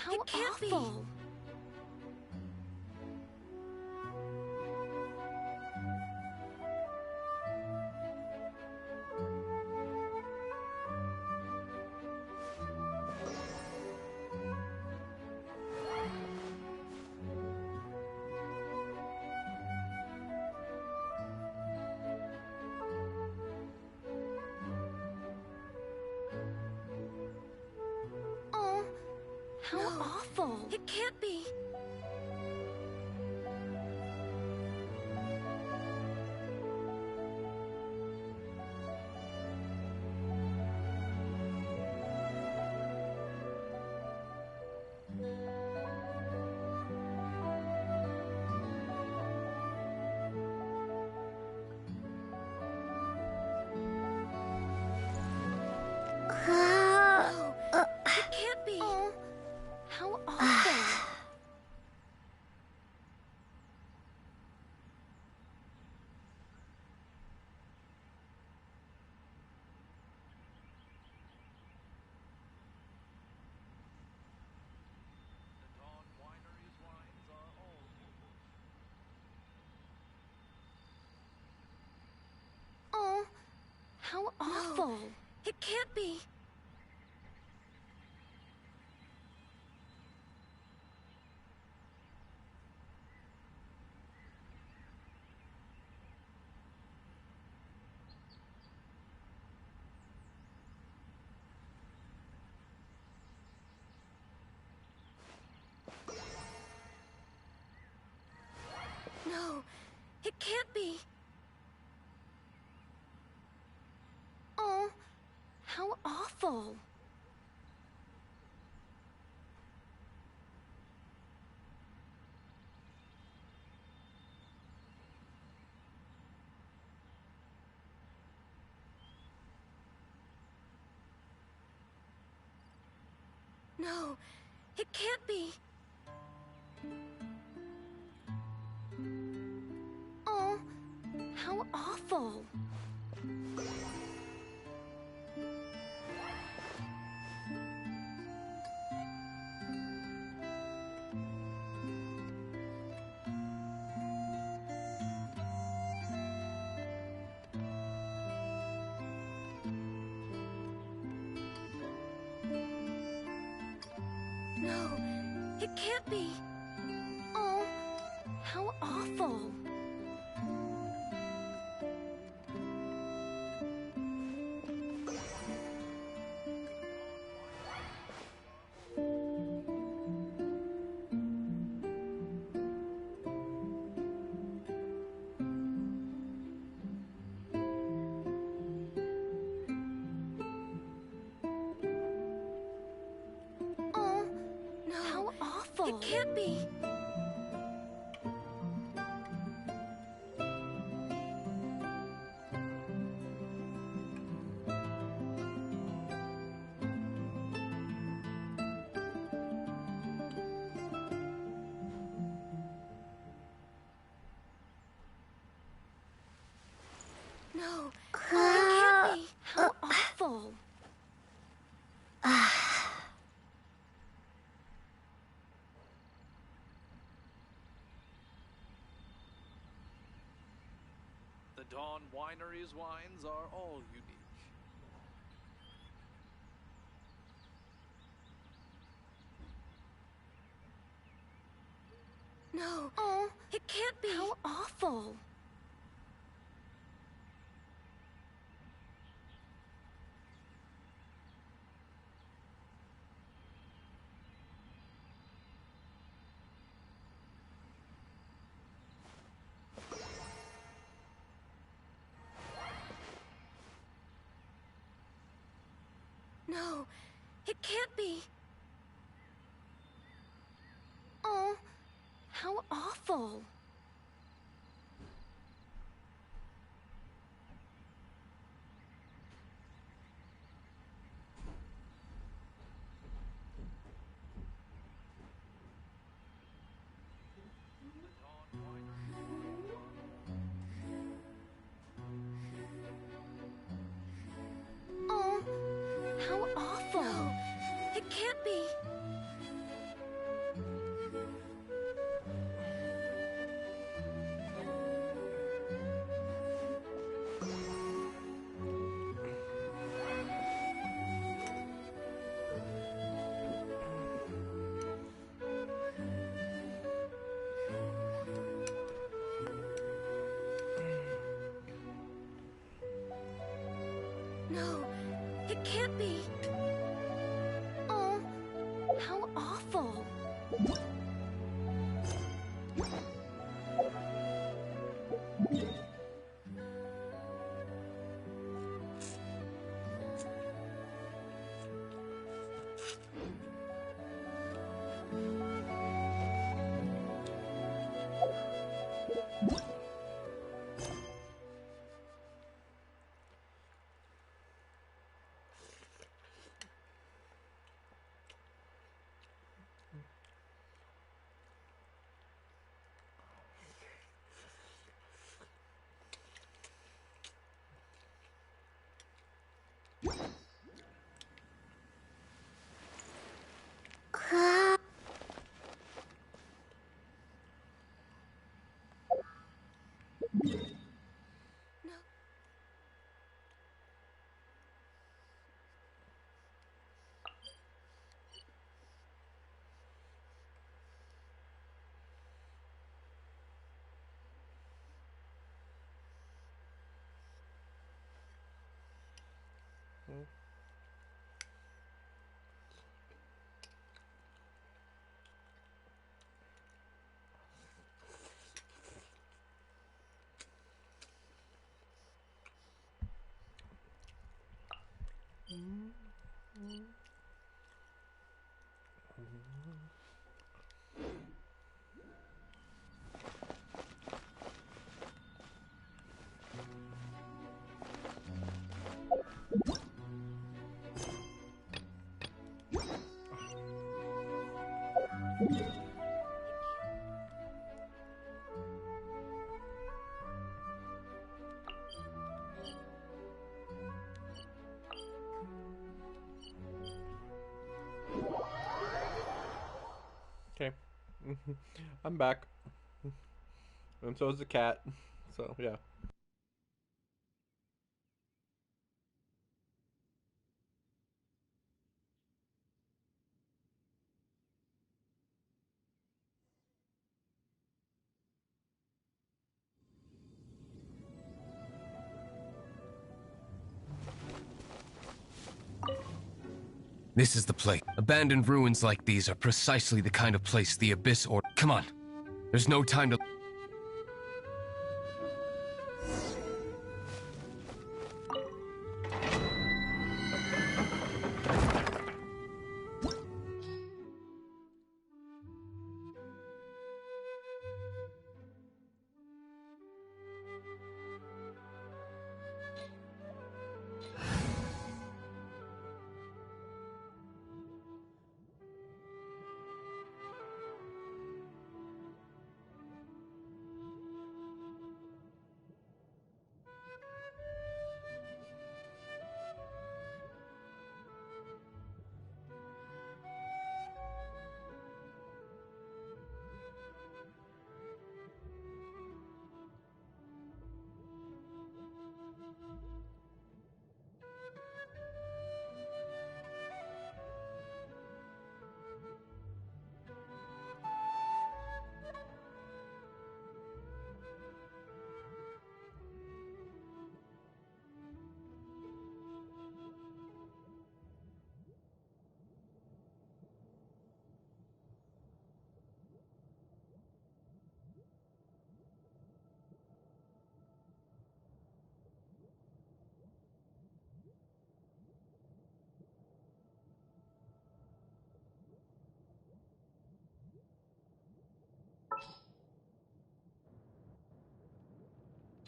How It can't be. awful. Oh, How awful. it can't be. It can't be. Oh, how awful. Oh, How awful. it can't be. No, it can't be. Oh, how awful. No, it can't be. Oh, how awful. No, it can't be. Oh, how awful. Oh, no, How awful. it can't be. No, it can't be. How awful. The Dawn Winery's wines are all unique. No, Oh, it can't be. how awful. No, it can't be. Oh, how awful. Oh, How awful. no, it can't be. Okay. I'm back. And so is the cat. So, yeah. This is the place. Abandoned ruins like these are precisely the kind of place the Abyss or... Come on. There's no time to...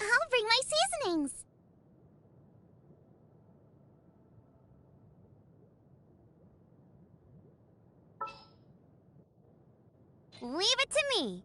I'll bring my seasonings. Leave it to me.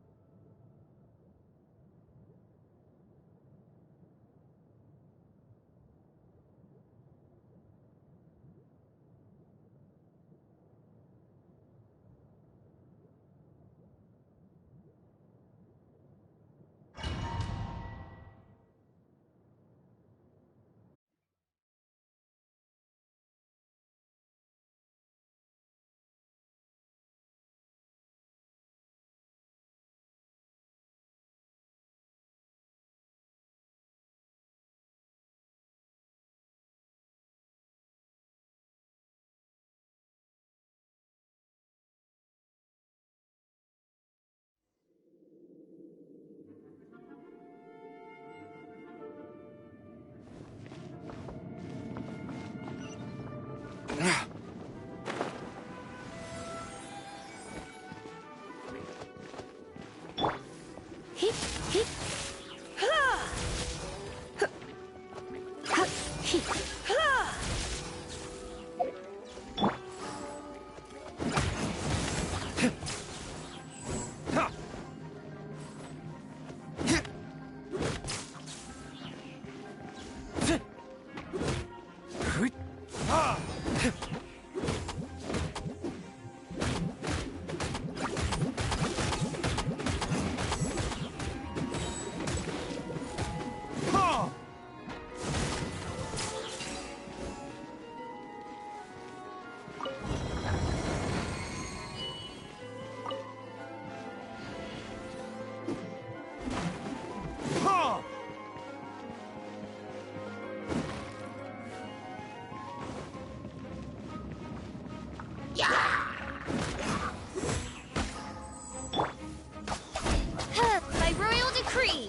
By royal decree.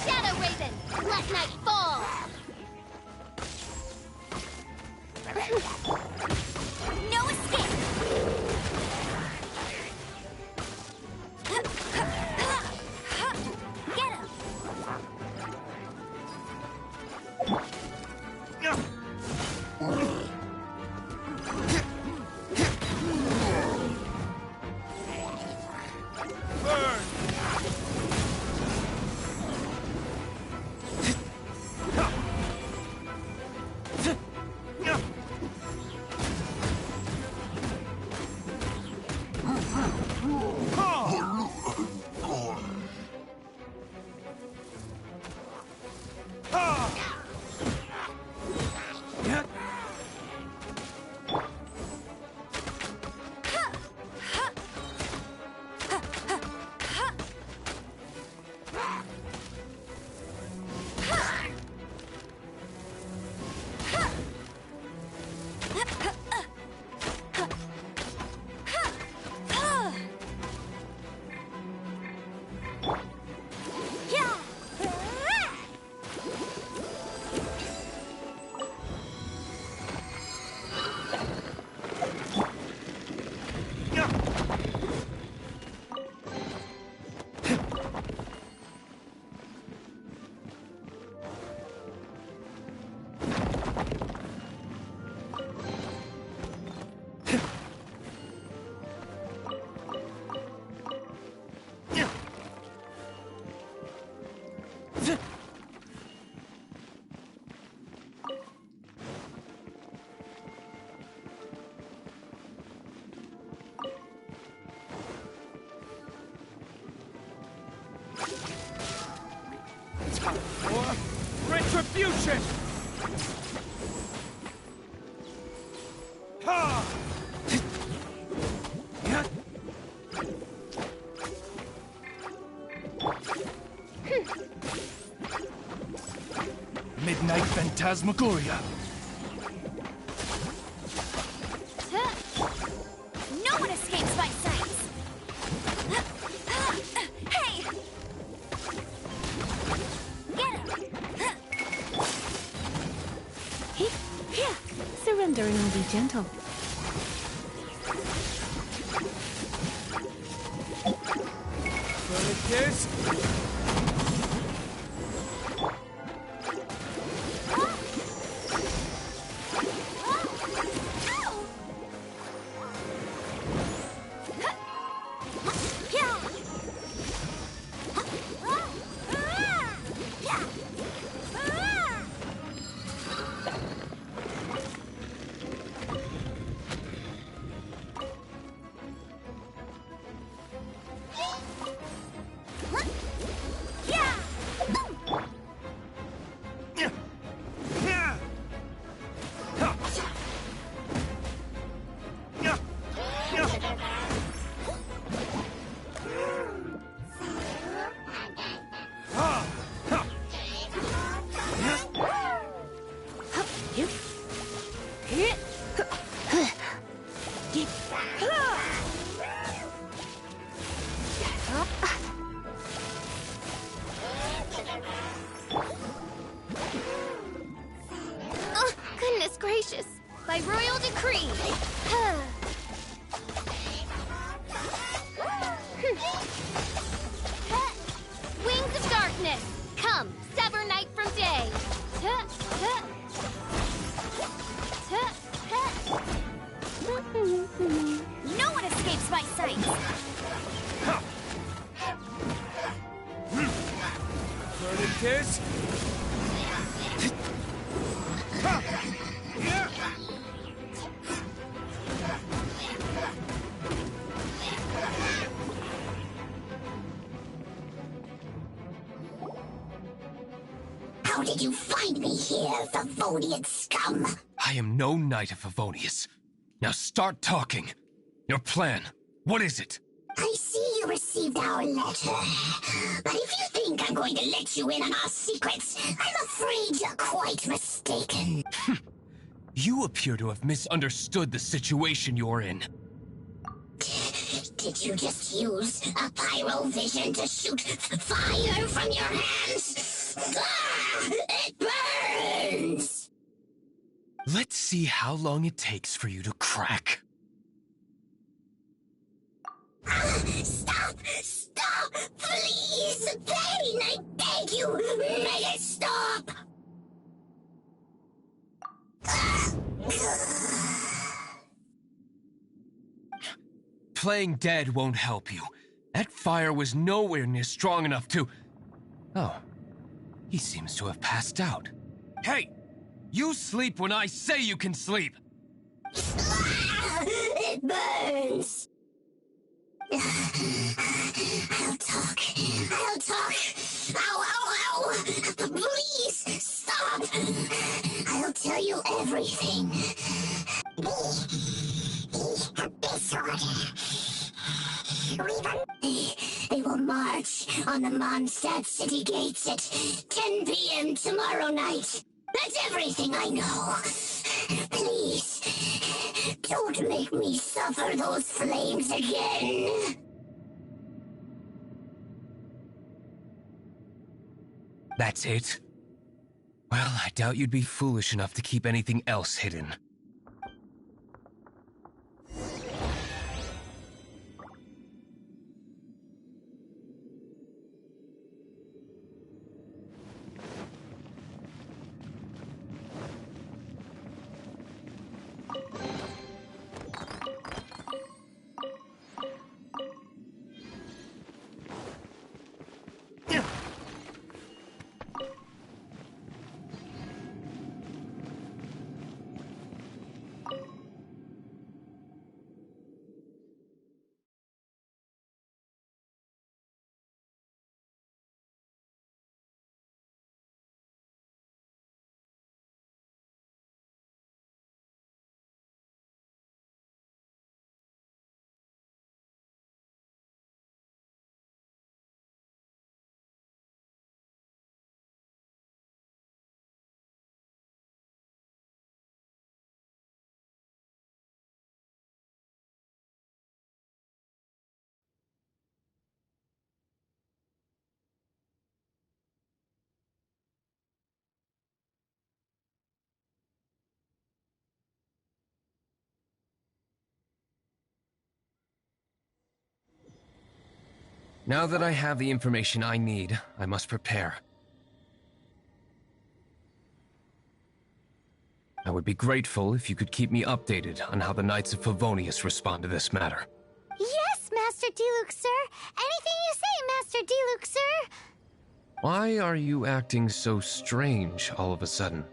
Shadow Raven, let night fall. No escape. Get him. Retribution! Ha! Midnight Phantasmagoria. No one escapes my sight. Hey! Get him! Here, surrender and I'll be gentle. Kiss? sight. Burning kiss. How did you find me here, Favonian scum? I am no knight of Favonius. Now start talking. Your plan. What is it? I see you received our letter. But if you think I'm going to let you in on our secrets, I'm afraid you're quite mistaken. You appear to have misunderstood the situation you're in. Did you just use a pyrovision to shoot fire from your hands? Ah, it burns! Let's see how long it takes for you to crack. Stop! Stop! Please! Pain, I beg you! Make it stop! Playing dead won't help you. That fire was nowhere near strong enough to... Oh. He seems to have passed out. Hey! You sleep when I say you can sleep! It burns! I'll talk. I'll talk. Ow, ow, ow! Please, stop! I'll tell you everything. They will march on the Mondstadt city gates at 10 p.m. tomorrow night. That's everything I know. Please, don't make me suffer those flames again. That's it? Well, I doubt you'd be foolish enough to keep anything else hidden. Now that I have the information I need, I must prepare. I would be grateful if you could keep me updated on how the Knights of Favonius respond to this matter. Yes, Master Diluc, sir. Anything you say, Master Diluc, sir. Why are you acting so strange all of a sudden?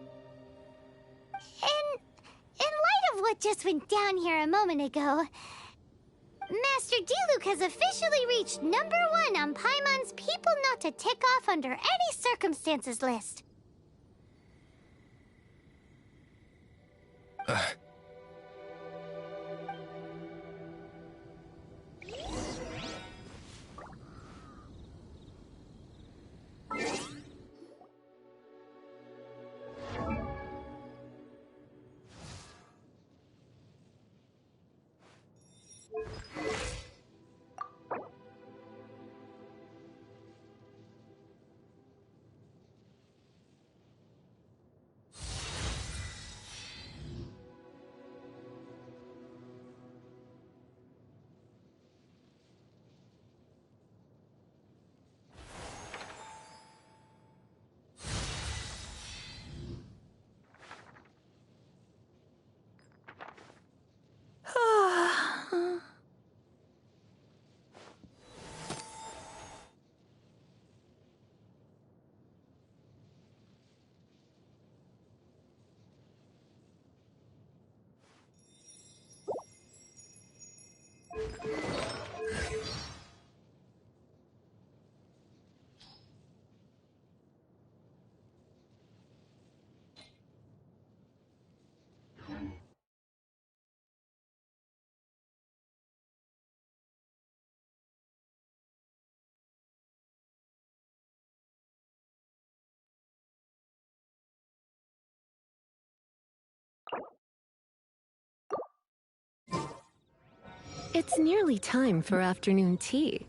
In light of what just went down here a moment ago, Master Diluc has officially reached #1 on Paimon's People Not to Tick Off Under Any Circumstances list. It's nearly time for afternoon tea.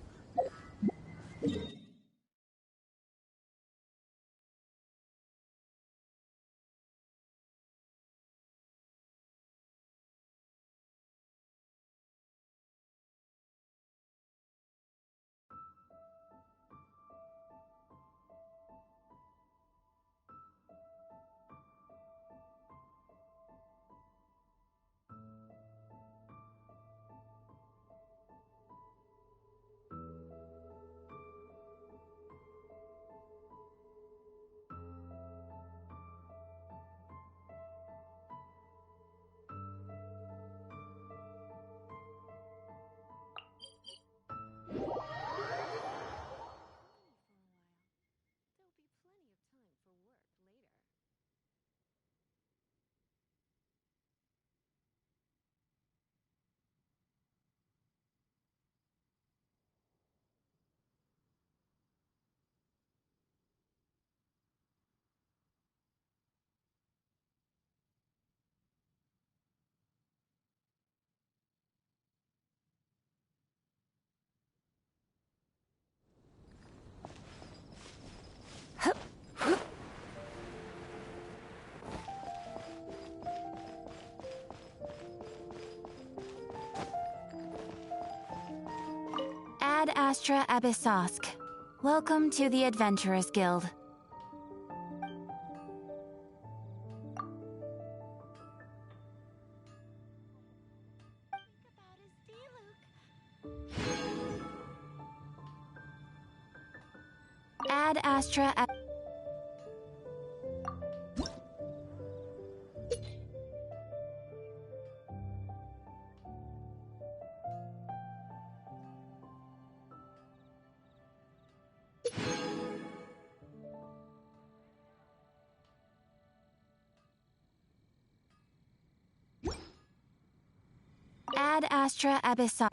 Ad Astra Abyssosk. Welcome to the Adventurers Guild. Ad Astra Ad Astra Abyssosk.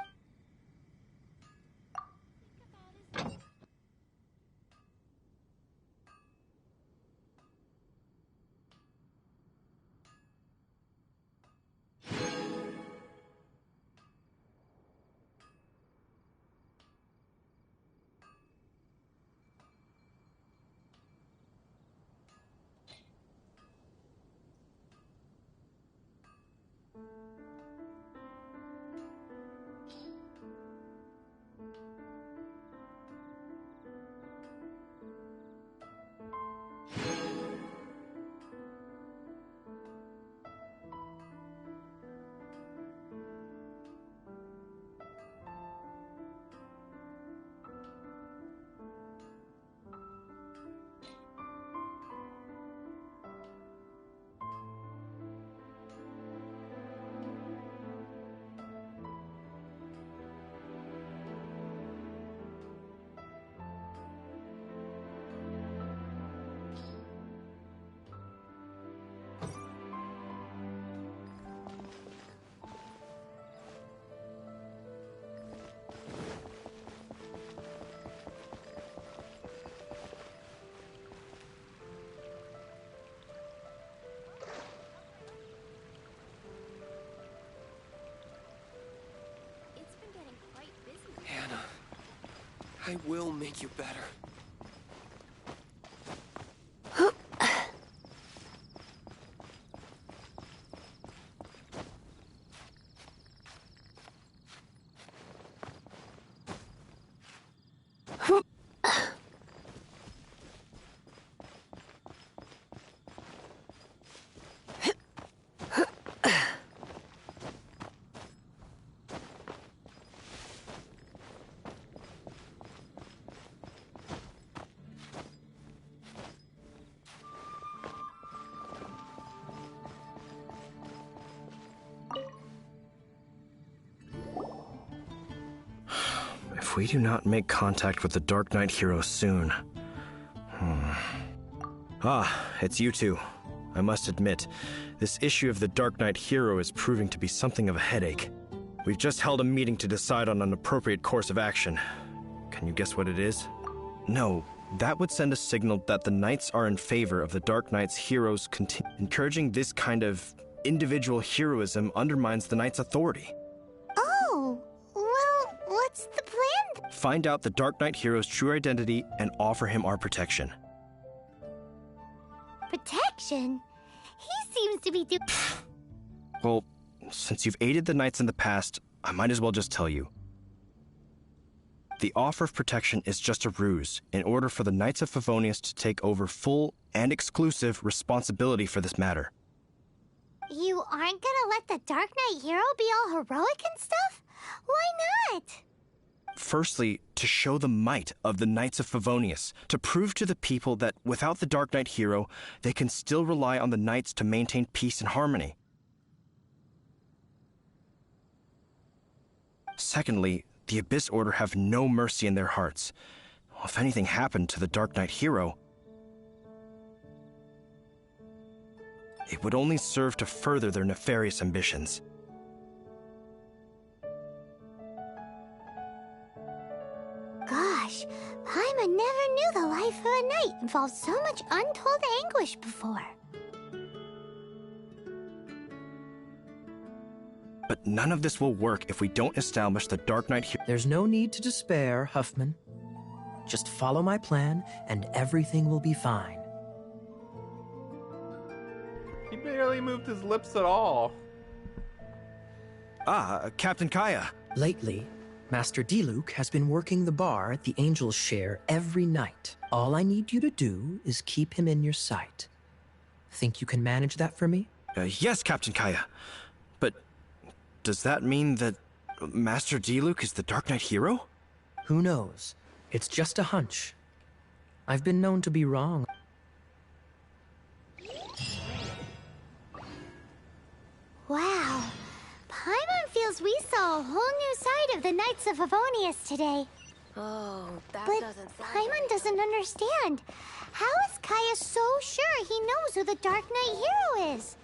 Hannah, I will make you better. If we do not make contact with the Dark Knight hero soon... Ah, it's you two. I must admit, this issue of the Dark Knight hero is proving to be something of a headache. We've just held a meeting to decide on an appropriate course of action. Can you guess what it is? No, that would send a signal that the Knights are in favor of the Dark Knight's heroes. Encouraging this kind of individual heroism undermines the Knights' authority. Oh, what's the plan? Find out the Dark Knight hero's true identity and offer him our protection. Protection? He seems to be doing... Well, since you've aided the Knights in the past, I might as well just tell you. The offer of protection is just a ruse in order for the Knights of Favonius to take over full and exclusive responsibility for this matter. You aren't gonna let the Dark Knight hero be all heroic and stuff? Why not? Firstly, to show the might of the Knights of Favonius, to prove to the people that without the Dark Knight hero, they can still rely on the Knights to maintain peace and harmony. Secondly, the Abyss Order have no mercy in their hearts. If anything happened to the Dark Knight hero, it would only serve to further their nefarious ambitions. Gosh, Paimon never knew the life of a knight involved so much untold anguish before. But none of this will work if we don't establish the Dark Knight hero. There's no need to despair, Huffman. Just follow my plan, and everything will be fine. He barely moved his lips at all. Captain Kaya. Lately, Master Diluc has been working the bar at the Angel's Share every night. All I need you to do is keep him in your sight. Think you can manage that for me? Yes, Captain Kaya. But does that mean that Master Diluc is the Dark Knight hero? Who knows? It's just a hunch. I've been known to be wrong. Wow. Paimon feels we saw a whole new side of the Knights of Favonius today. Oh, that But doesn't sound Paimon doesn't understand. How is Kaya so sure he knows who the Dark Knight hero is?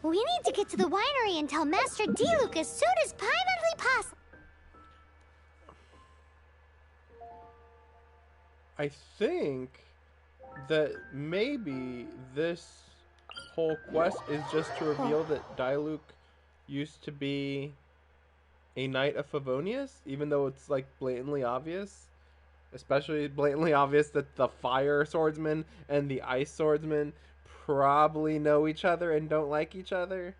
We need to get to the winery and tell Master Diluc as soon as Paimonly possible. I think that maybe this whole quest is just to reveal that Diluc used to be a Knight of Favonius, even though it's like blatantly obvious. Especially blatantly obvious that the Fire Swordsman and the Ice Swordsman probably know each other and don't like each other.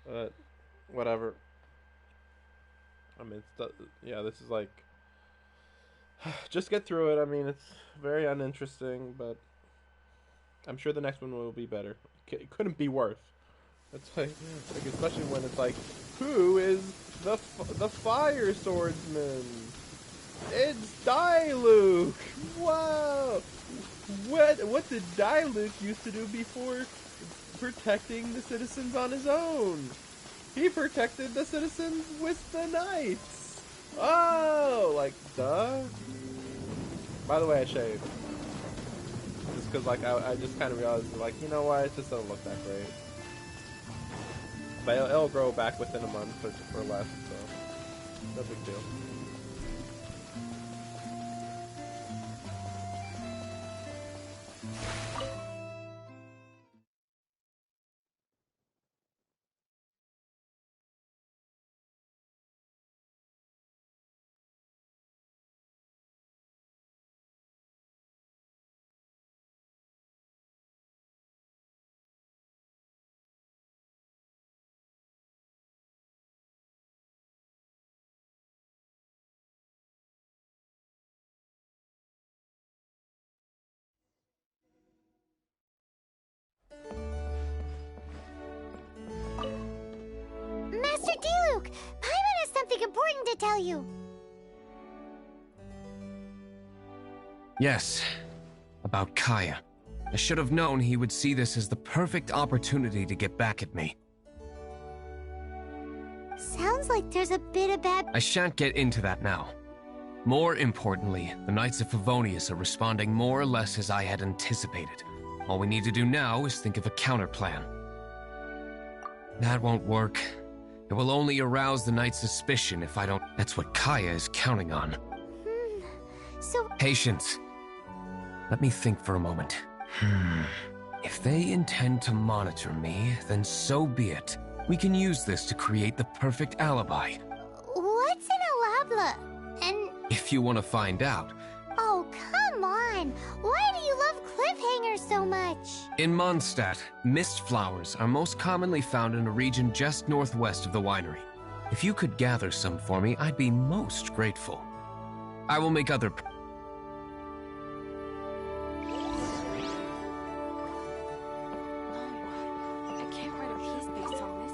But whatever. I mean, yeah, this is like, just get through it. I mean, it's very uninteresting, but I'm sure the next one will be better. It couldn't be worse. It's like especially when it's like, who is the Fire Swordsman? It's Diluc. Whoa! What did Diluc used to do before protecting the citizens on his own? He protected the citizens with the knights. Oh, like duh. By the way, I shaved. Just because, like, I just kind of realized, like, you know what, it just doesn't look that great. But it'll grow back within a month or less, so no big deal. Master Diluc, Paimon has something important to tell you. Yes, about Kaya. I should have known he would see this as the perfect opportunity to get back at me. Sounds like there's a bit of bad... I shan't get into that now. More importantly, the Knights of Favonius are responding more or less as I had anticipated. All we need to do now is think of a counterplan. That won't work. It will only arouse the Knight's suspicion if I don't... That's what Kaya is counting on. So... Patience. Let me think for a moment. If they intend to monitor me, then so be it. We can use this to create the perfect alibi. What's an alabla? And... If you want to find out. Oh, come on! Why do you love cliffhangers so much? In Mondstadt, mist flowers are most commonly found in a region just northwest of the winery. If you could gather some for me, I'd be most grateful. I will make other... I can't write a piece based on this.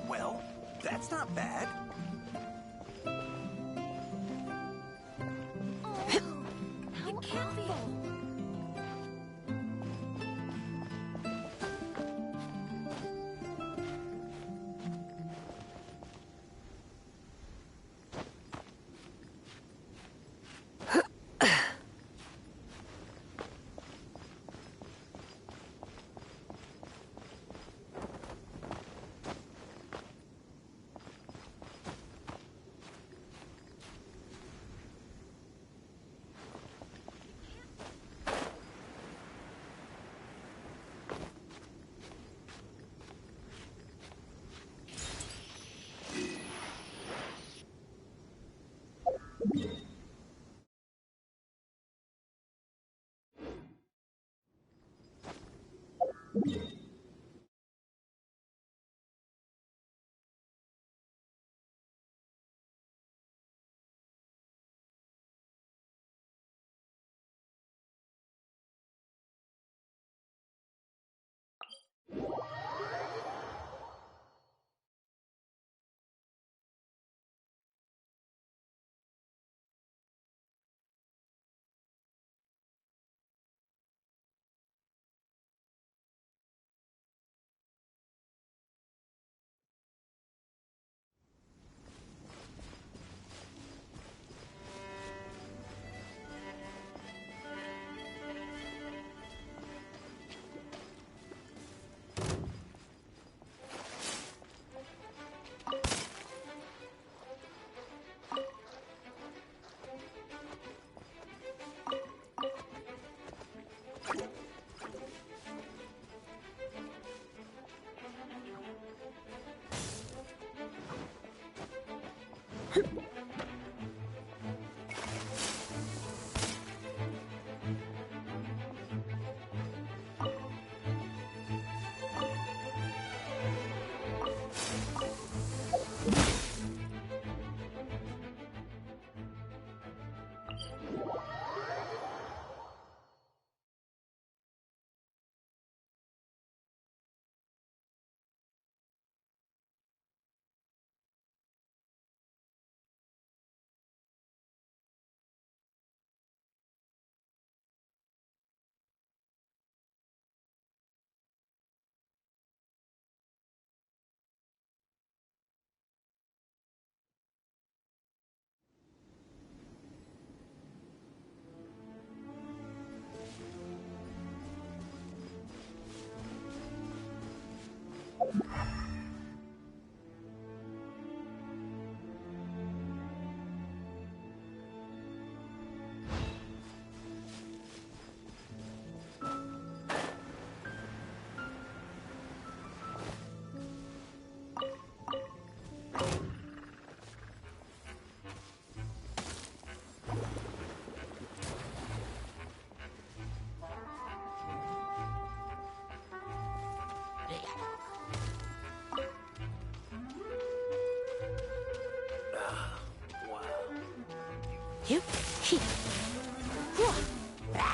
Well, that's not bad. Be careful.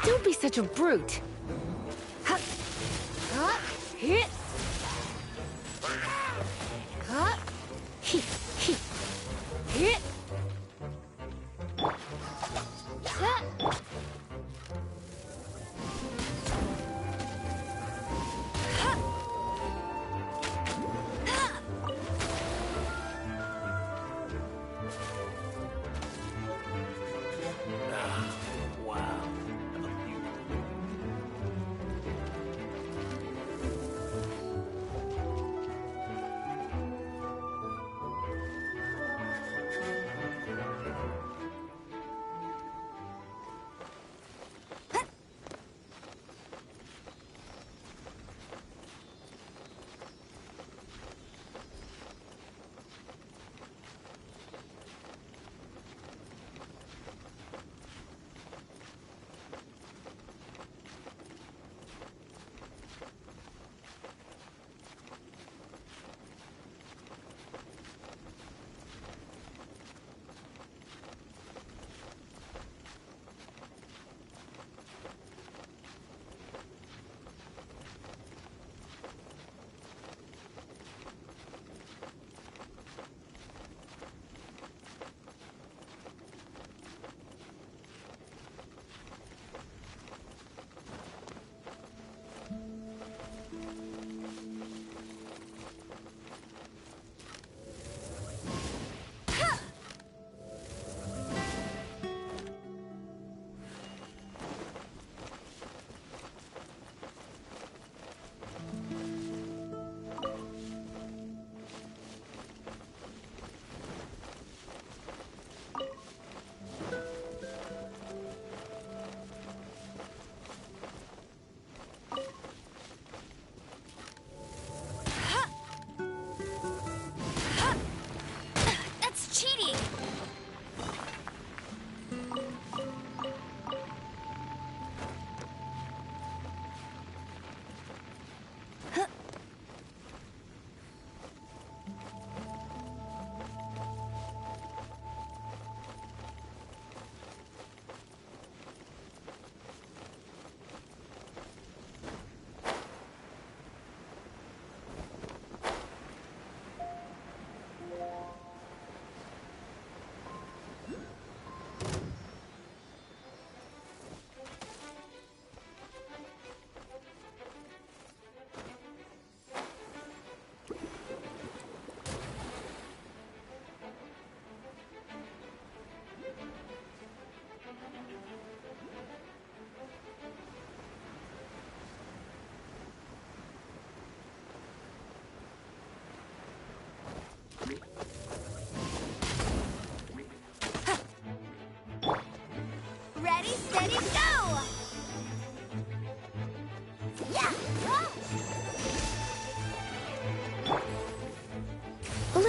Don't be such a brute.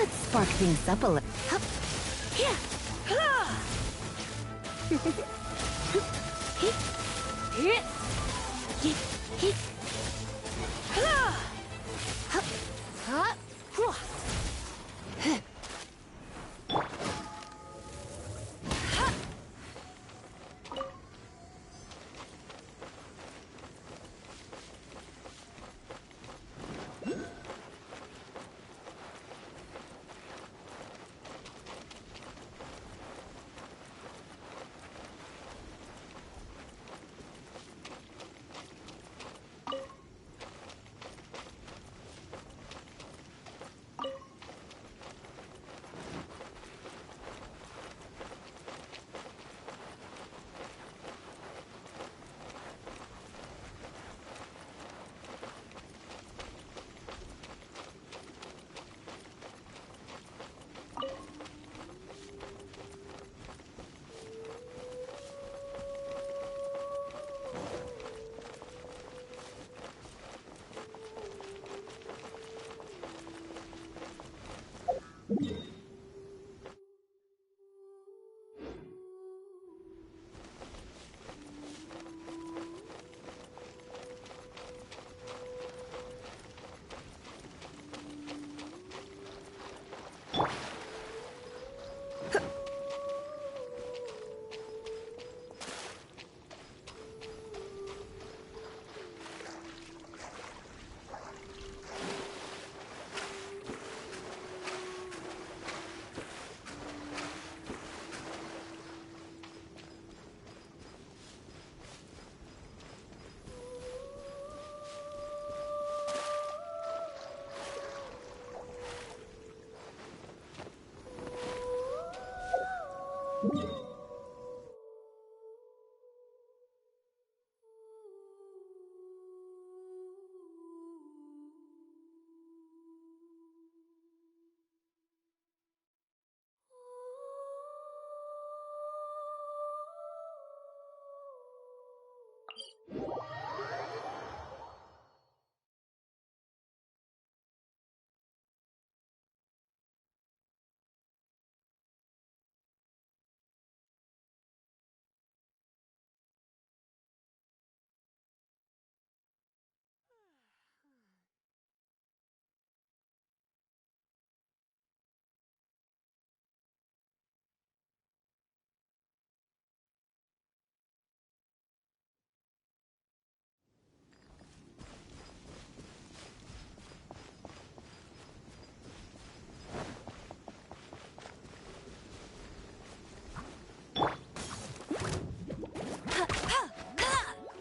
Let's spark things up a little. Hup. Yeah. Ha. Hit. Hit. Hit. Hit. Ha. Hup. Hup. Hua. Huh.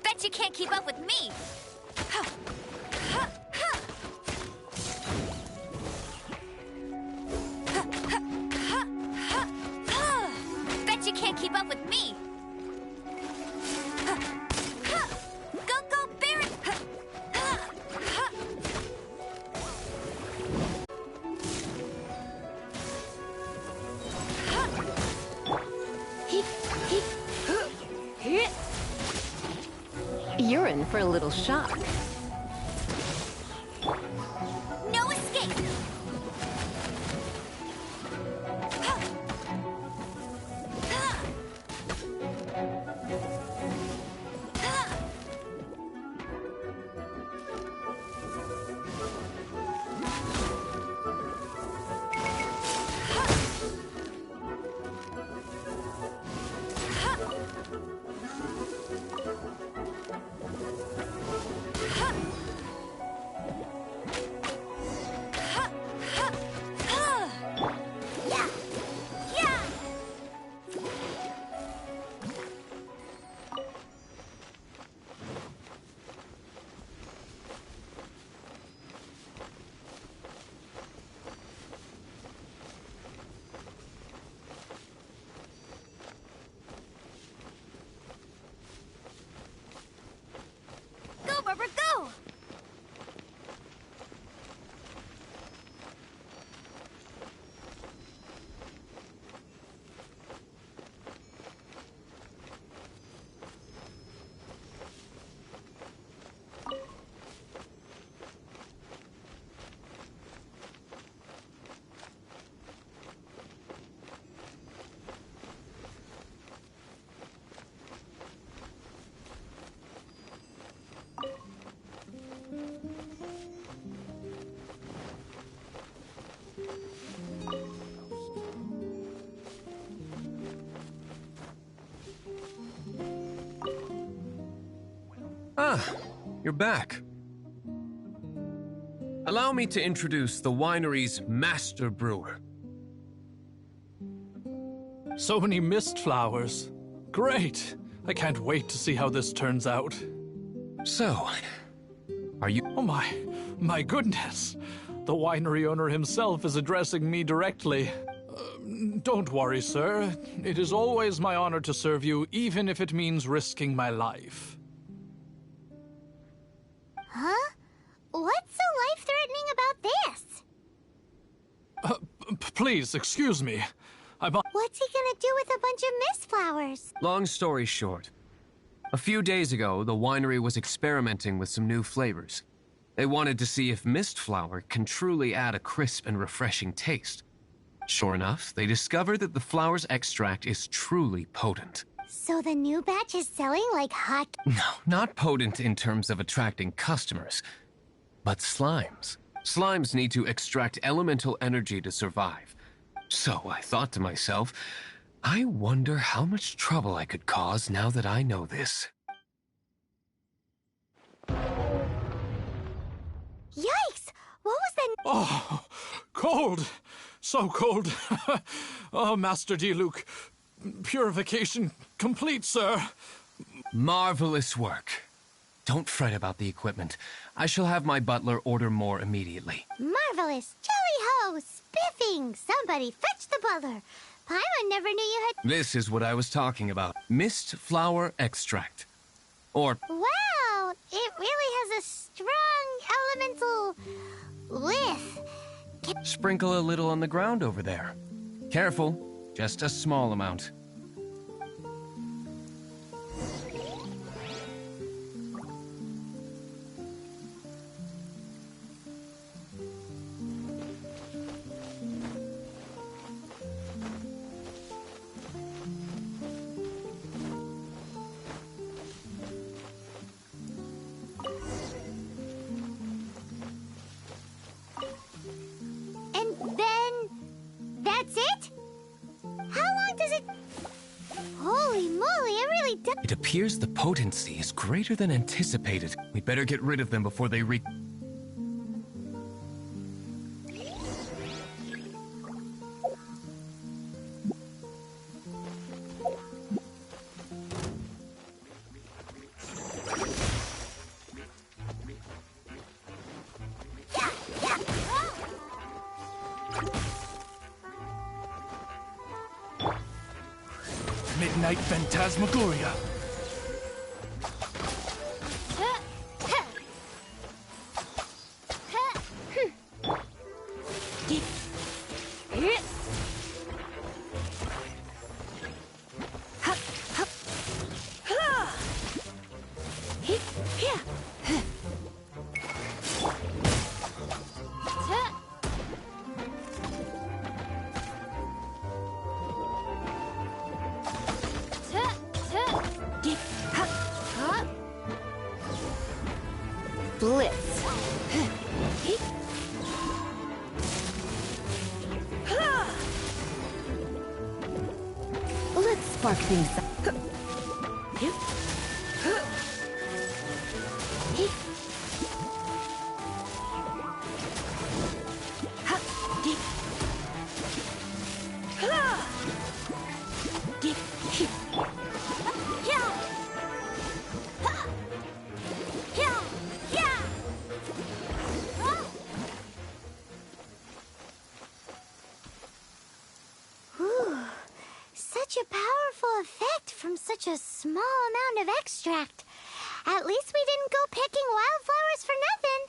Bet you can't keep up with me! Bet you can't keep up with me! Go, go, Baron! You're in for a little shock. No escape! you're back. Allow me to introduce the winery's master brewer. So many mist flowers. Great. I can't wait to see how this turns out. So, are you... Oh my goodness. The winery owner himself is addressing me directly. Don't worry, sir. It is always my honor to serve you, even if it means risking my life. Huh? What's so life-threatening about this? Please, excuse me. What's he gonna do with a bunch of mist flowers? Long story short, a few days ago, the winery was experimenting with some new flavors. They wanted to see if mist flower can truly add a crisp and refreshing taste. Sure enough, they discovered that the flower's extract is truly potent. So the new batch is selling like hot... No, not potent in terms of attracting customers, but slimes. Slimes need to extract elemental energy to survive. So I thought to myself, I wonder how much trouble I could cause now that I know this. Yikes! What was that? Oh, cold! So cold. Oh, Master Diluc. Purification complete, sir. Marvelous work. Don't fret about the equipment. I shall have my butler order more immediately. Marvelous! Jolly-ho! Spiffing! Somebody fetch the butler! Paimon never knew you had... This is what I was talking about. Mist flower extract. Or... Wow! It really has a strong elemental... whiff. Sprinkle a little on the ground over there. Careful. Just a small amount. It appears the potency is greater than anticipated. We'd better get rid of them before they reach... Midnight Phantasmagoria. Blitz. Let's spark things up. Such a powerful effect from such a small amount of extract. At least we didn't go picking wildflowers for nothing.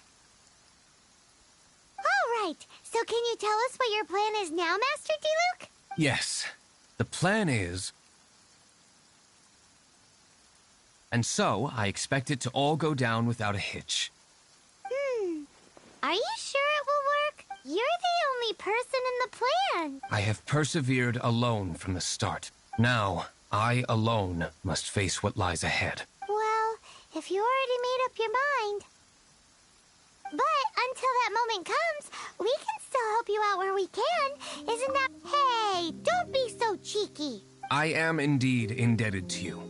All right, so can you tell us what your plan is now, Master Diluc? Yes. The plan is... And so, I expect it to all go down without a hitch. Are you sure it will work? You're the only person in the plan. I have persevered alone from the start. Now, I alone must face what lies ahead. Well, if you already made up your mind. But until that moment comes, we can still help you out where we can. Isn't that... Hey, don't be so cheeky. I am indeed indebted to you.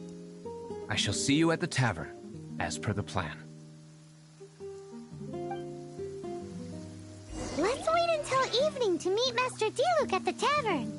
I shall see you at the tavern. as per the plan. Let's wait until evening to meet Master Diluc at the tavern.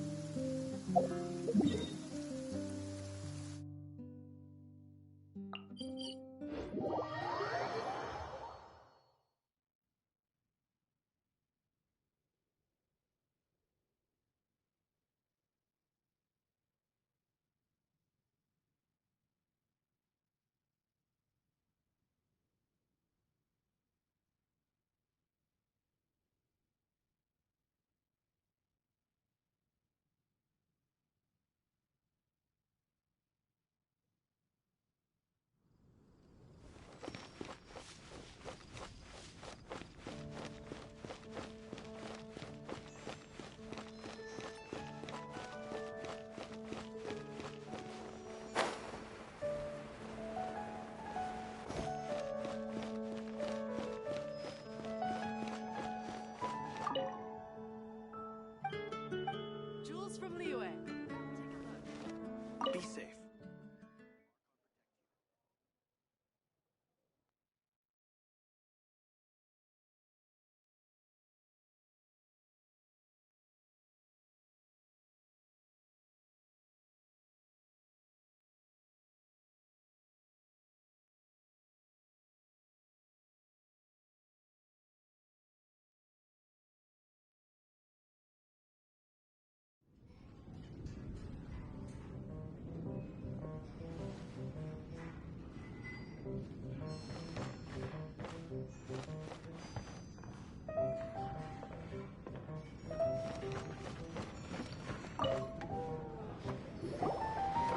Be safe.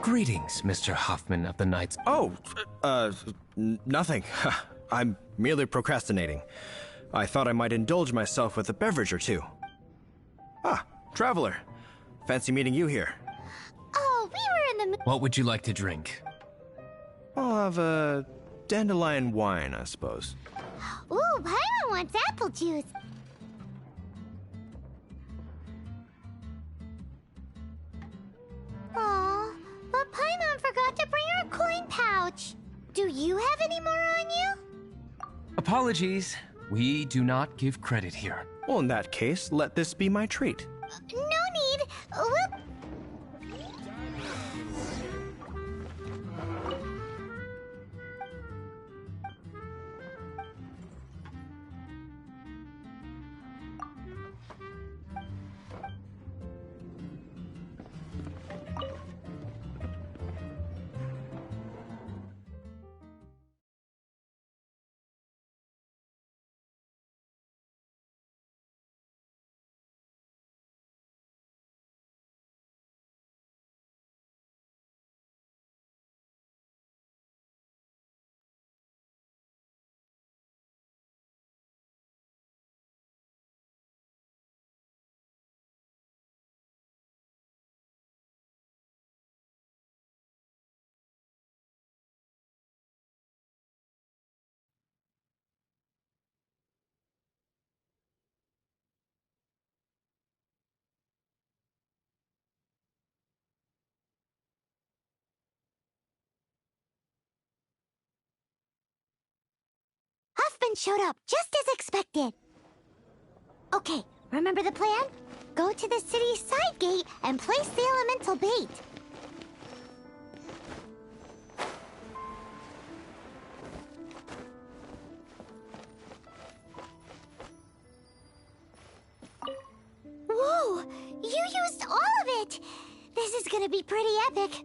Greetings, Mr. Hoffman of the Knights. Oh, nothing. I'm merely procrastinating. I thought I might indulge myself with a beverage or two. Ah, Traveler. Fancy meeting you here. Oh, we were in the... What would you like to drink? I'll have a dandelion wine, I suppose. Ooh, Paimon wants apple juice. Aw, but Paimon forgot to bring her coin pouch. Do you have any more on you? Apologies. We do not give credit here. Well, in that case, let this be my treat. No need. We'll... Huffman showed up, just as expected. Okay, remember the plan? Go to the city's side gate and place the elemental bait. Whoa! You used all of it! This is gonna be pretty epic.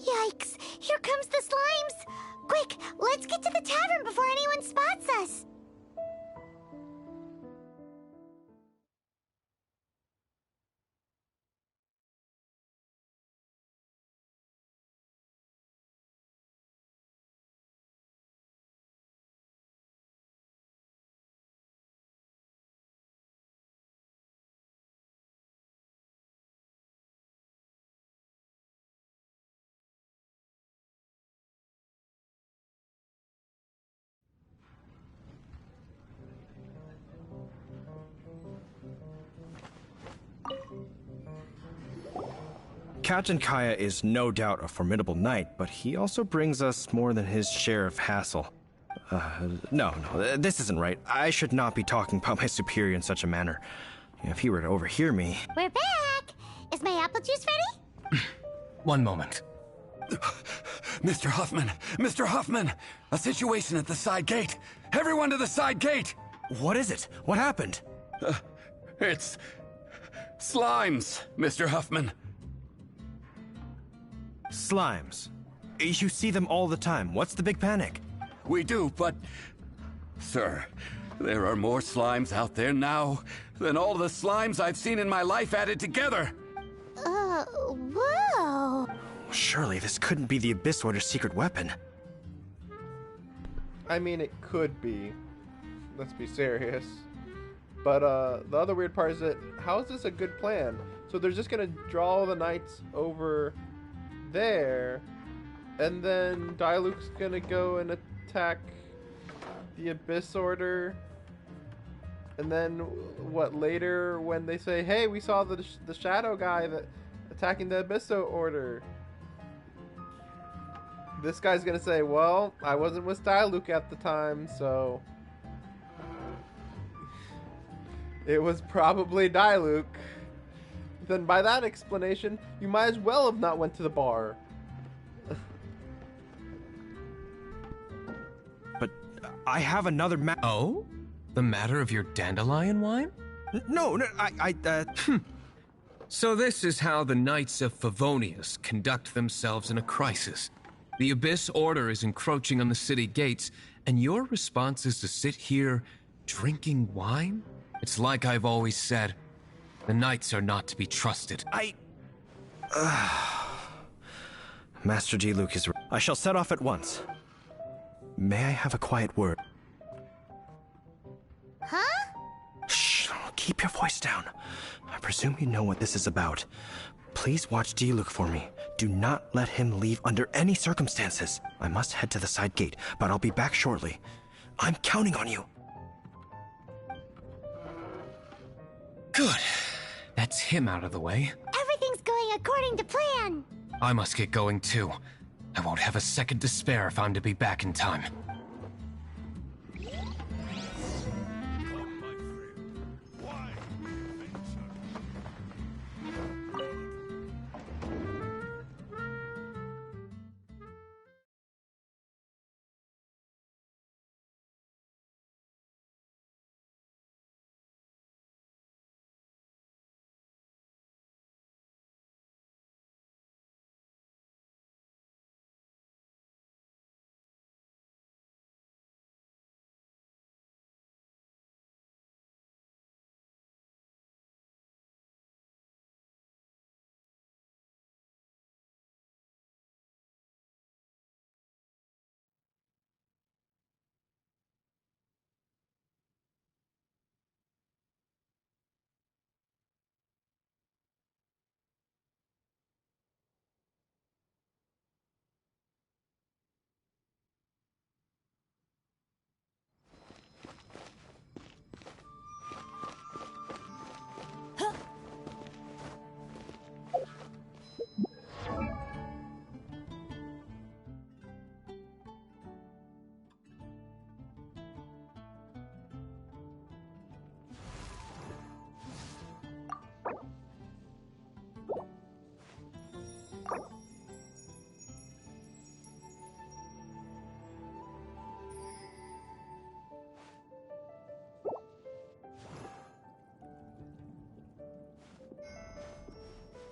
Yikes! Here comes the slimes! Quick, let's get to the tavern before anyone spots us! Captain Kaya is no doubt a formidable knight, but he also brings us more than his share of hassle. No, this isn't right. I should not be talking about my superior in such a manner. If he were to overhear me... We're back! Is my apple juice ready? One moment. Mr. Huffman! Mr. Huffman! A situation at the side gate! Everyone to the side gate! What is it? What happened? It's... slimes, Mr. Huffman. Slimes. You see them all the time. What's the big panic? We do, but... Sir, there are more slimes out there now than all the slimes I've seen in my life added together! Whoa! Surely this couldn't be the Abyss Order's secret weapon. I mean, it could be. Let's be serious. But the other weird part is that how is this a good plan? So they're just gonna draw all the knights over there, and then Diluc's gonna go and attack the Abyss Order, and then what later when they say, "Hey, we saw the shadow guy that attacking the Abyss Order." This guy's gonna say, "Well, I wasn't with Diluc at the time, so it was probably Diluc." Then by that explanation, you might as well have not went to the bar. But I have another Oh? The matter of your dandelion wine? No, So this is how the Knights of Favonius conduct themselves in a crisis. The Abyss Order is encroaching on the city gates, and your response is to sit here drinking wine? It's like I've always said, the Knights are not to be trusted. Master Diluc is... I shall set off at once. May I have a quiet word? Huh? Shh, keep your voice down. I presume you know what this is about. Please watch Diluc for me. Do not let him leave under any circumstances. I must head to the side gate, but I'll be back shortly. I'm counting on you. Good. That's him out of the way. Everything's going according to plan. I must get going too. I won't have a second to spare if I'm to be back in time.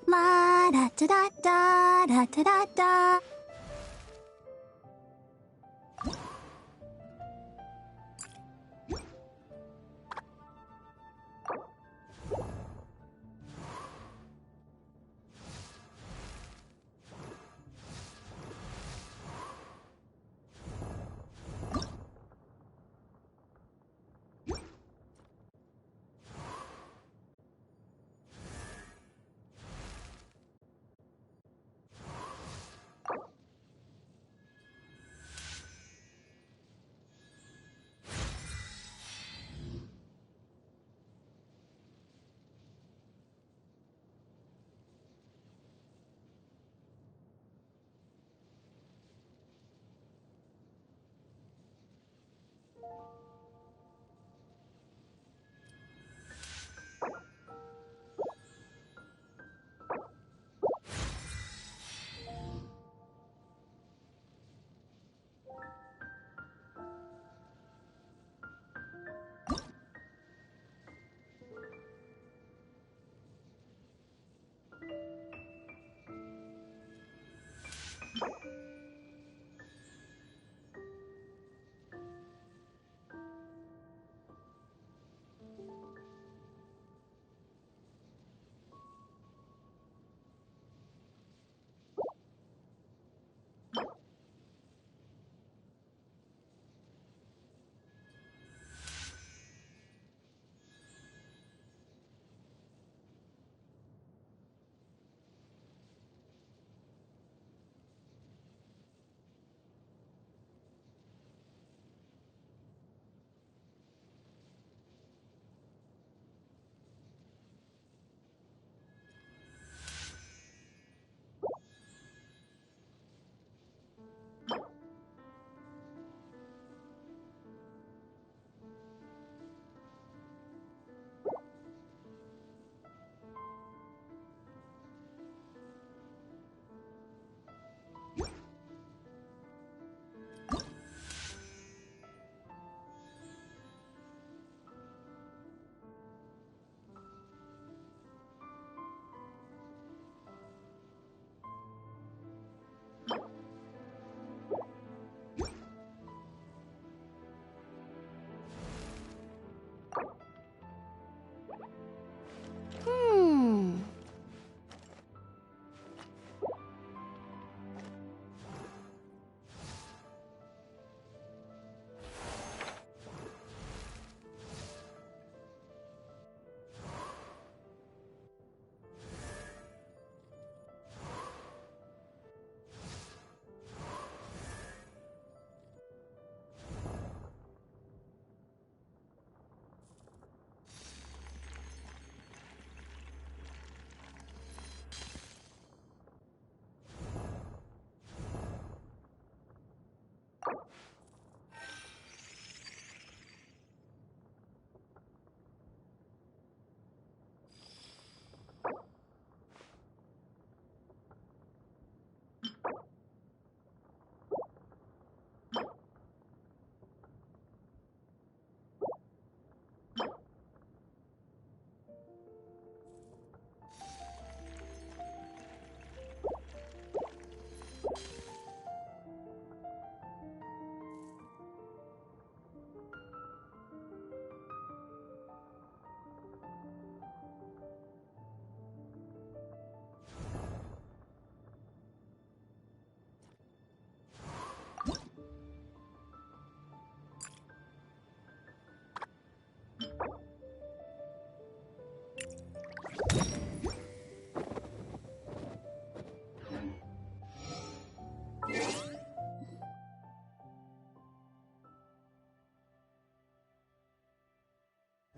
La da da da da da da da da.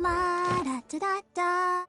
La da da da da.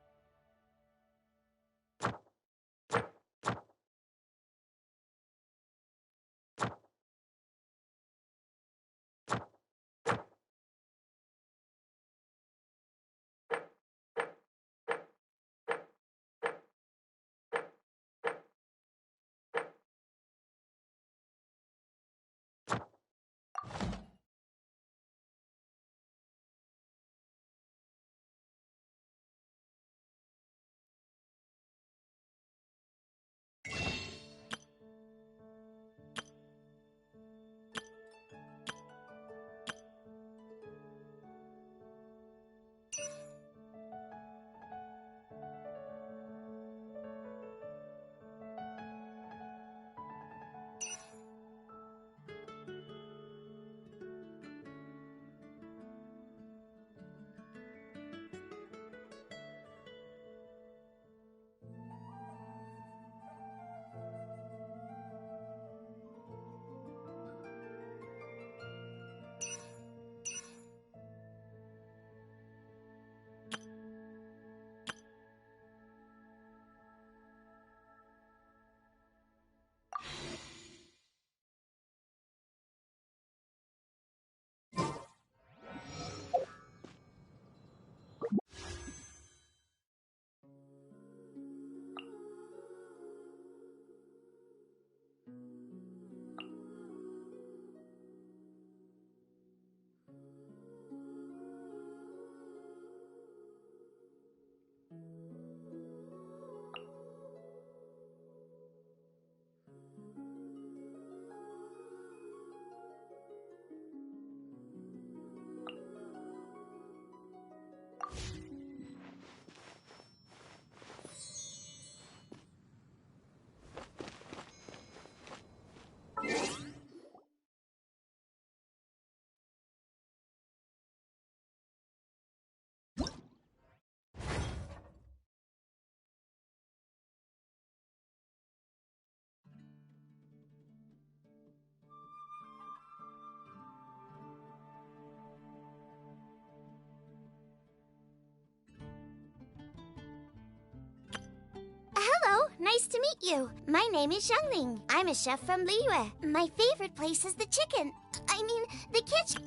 Nice to meet you. My name is Xiangling. I'm a chef from Liyue. My favorite place is the chicken. I mean, the kitchen.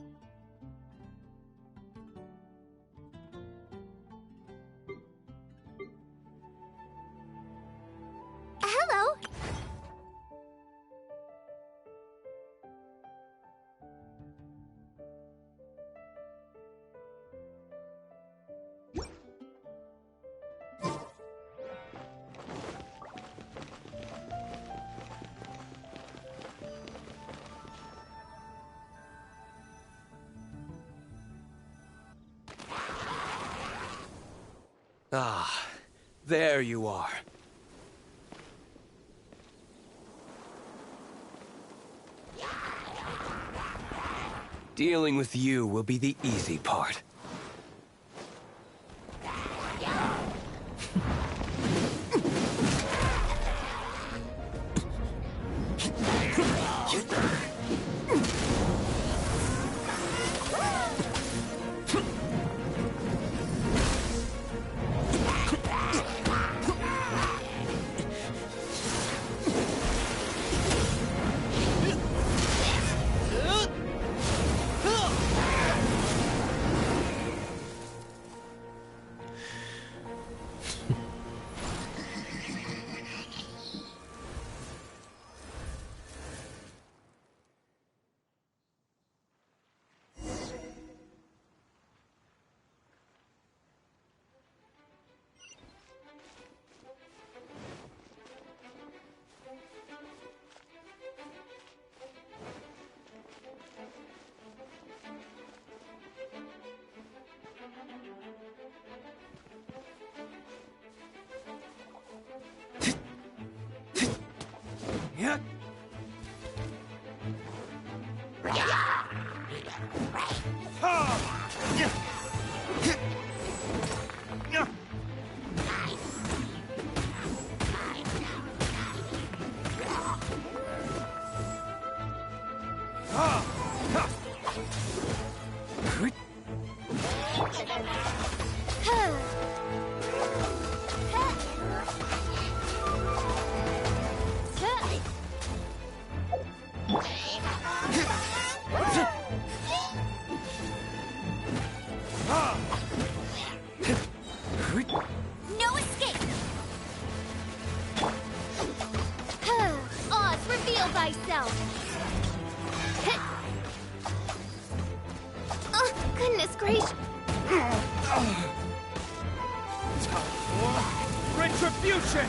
Hello. Ah, there you are. Dealing with you will be the easy part. No escape! Oz, reveal thyself! Oh, goodness gracious. Retribution!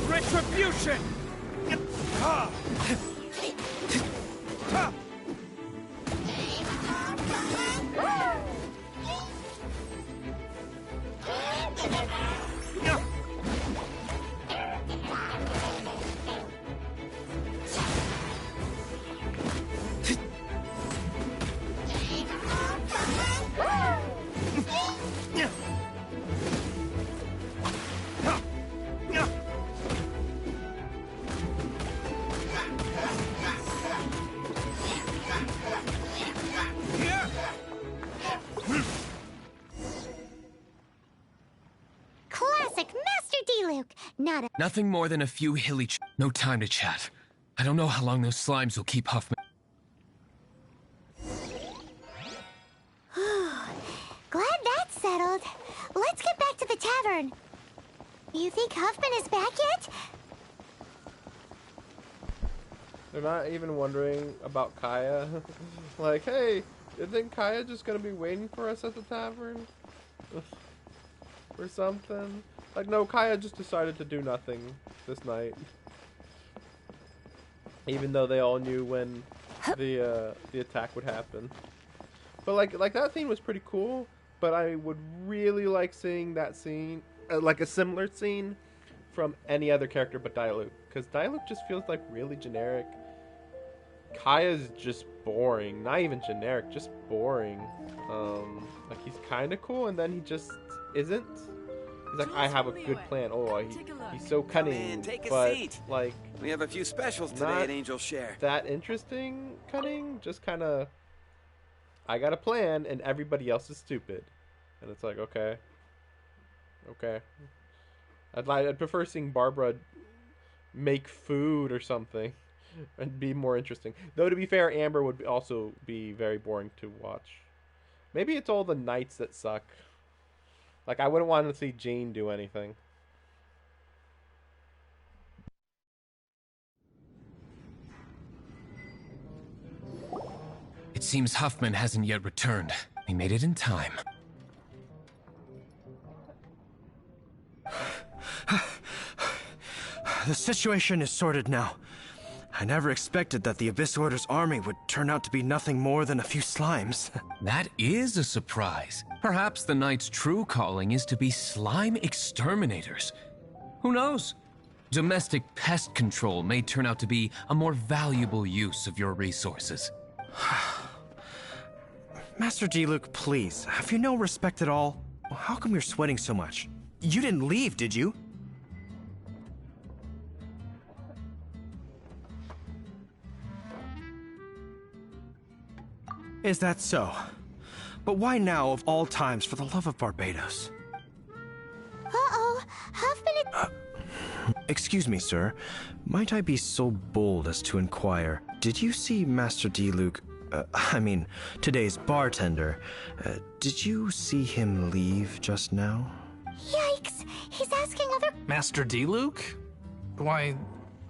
Retribution! Classic Master D-Luke. Not a... Nothing more than a few hilly No time to chat. I don't know how long those slimes will keep Huffman. Glad that's settled. Let's get back to the tavern. You think Huffman is back yet? They're not even wondering about Kaya. Like, hey, isn't Kaya just gonna be waiting for us at the tavern? Or something? Like, no, Kaya just decided to do nothing this night. Even though they all knew when the attack would happen. But like that scene was pretty cool. But I would really like seeing that scene, like a similar scene, from any other character but Diluc, because Diluc just feels like really generic. Kaya's just boring. Not even generic, just boring. Like he's kind of cool, and then he just isn't. He's like, I have a good plan. Oh, he's so cunning, but like, we have a few specials today at Angel Share. That interesting cunning, just kind of. I got a plan, and everybody else is stupid, and it's like, okay. I'd prefer seeing Barbara make food or something, and be more interesting. Though to be fair, Amber would also be very boring to watch. Maybe it's all the knights that suck. Like, I wouldn't want to see Jane do anything. It seems Huffman hasn't yet returned. We made it in time. The situation is sorted now. I never expected that the Abyss Order's army would turn out to be nothing more than a few slimes. That is a surprise. Perhaps the Knight's true calling is to be slime exterminators. Who knows? Domestic pest control may turn out to be a more valuable use of your resources. Master Diluc, please, have you no respect at all? How come you're sweating so much? You didn't leave, did you? Is that so? But why now, of all times, for the love of Barbados? Uh-oh, Huffman Excuse me, sir. Might I be so bold as to inquire, did you see Master Diluc, today's bartender, did you see him leave just now? Yikes! He's asking other... Master Diluc? Why,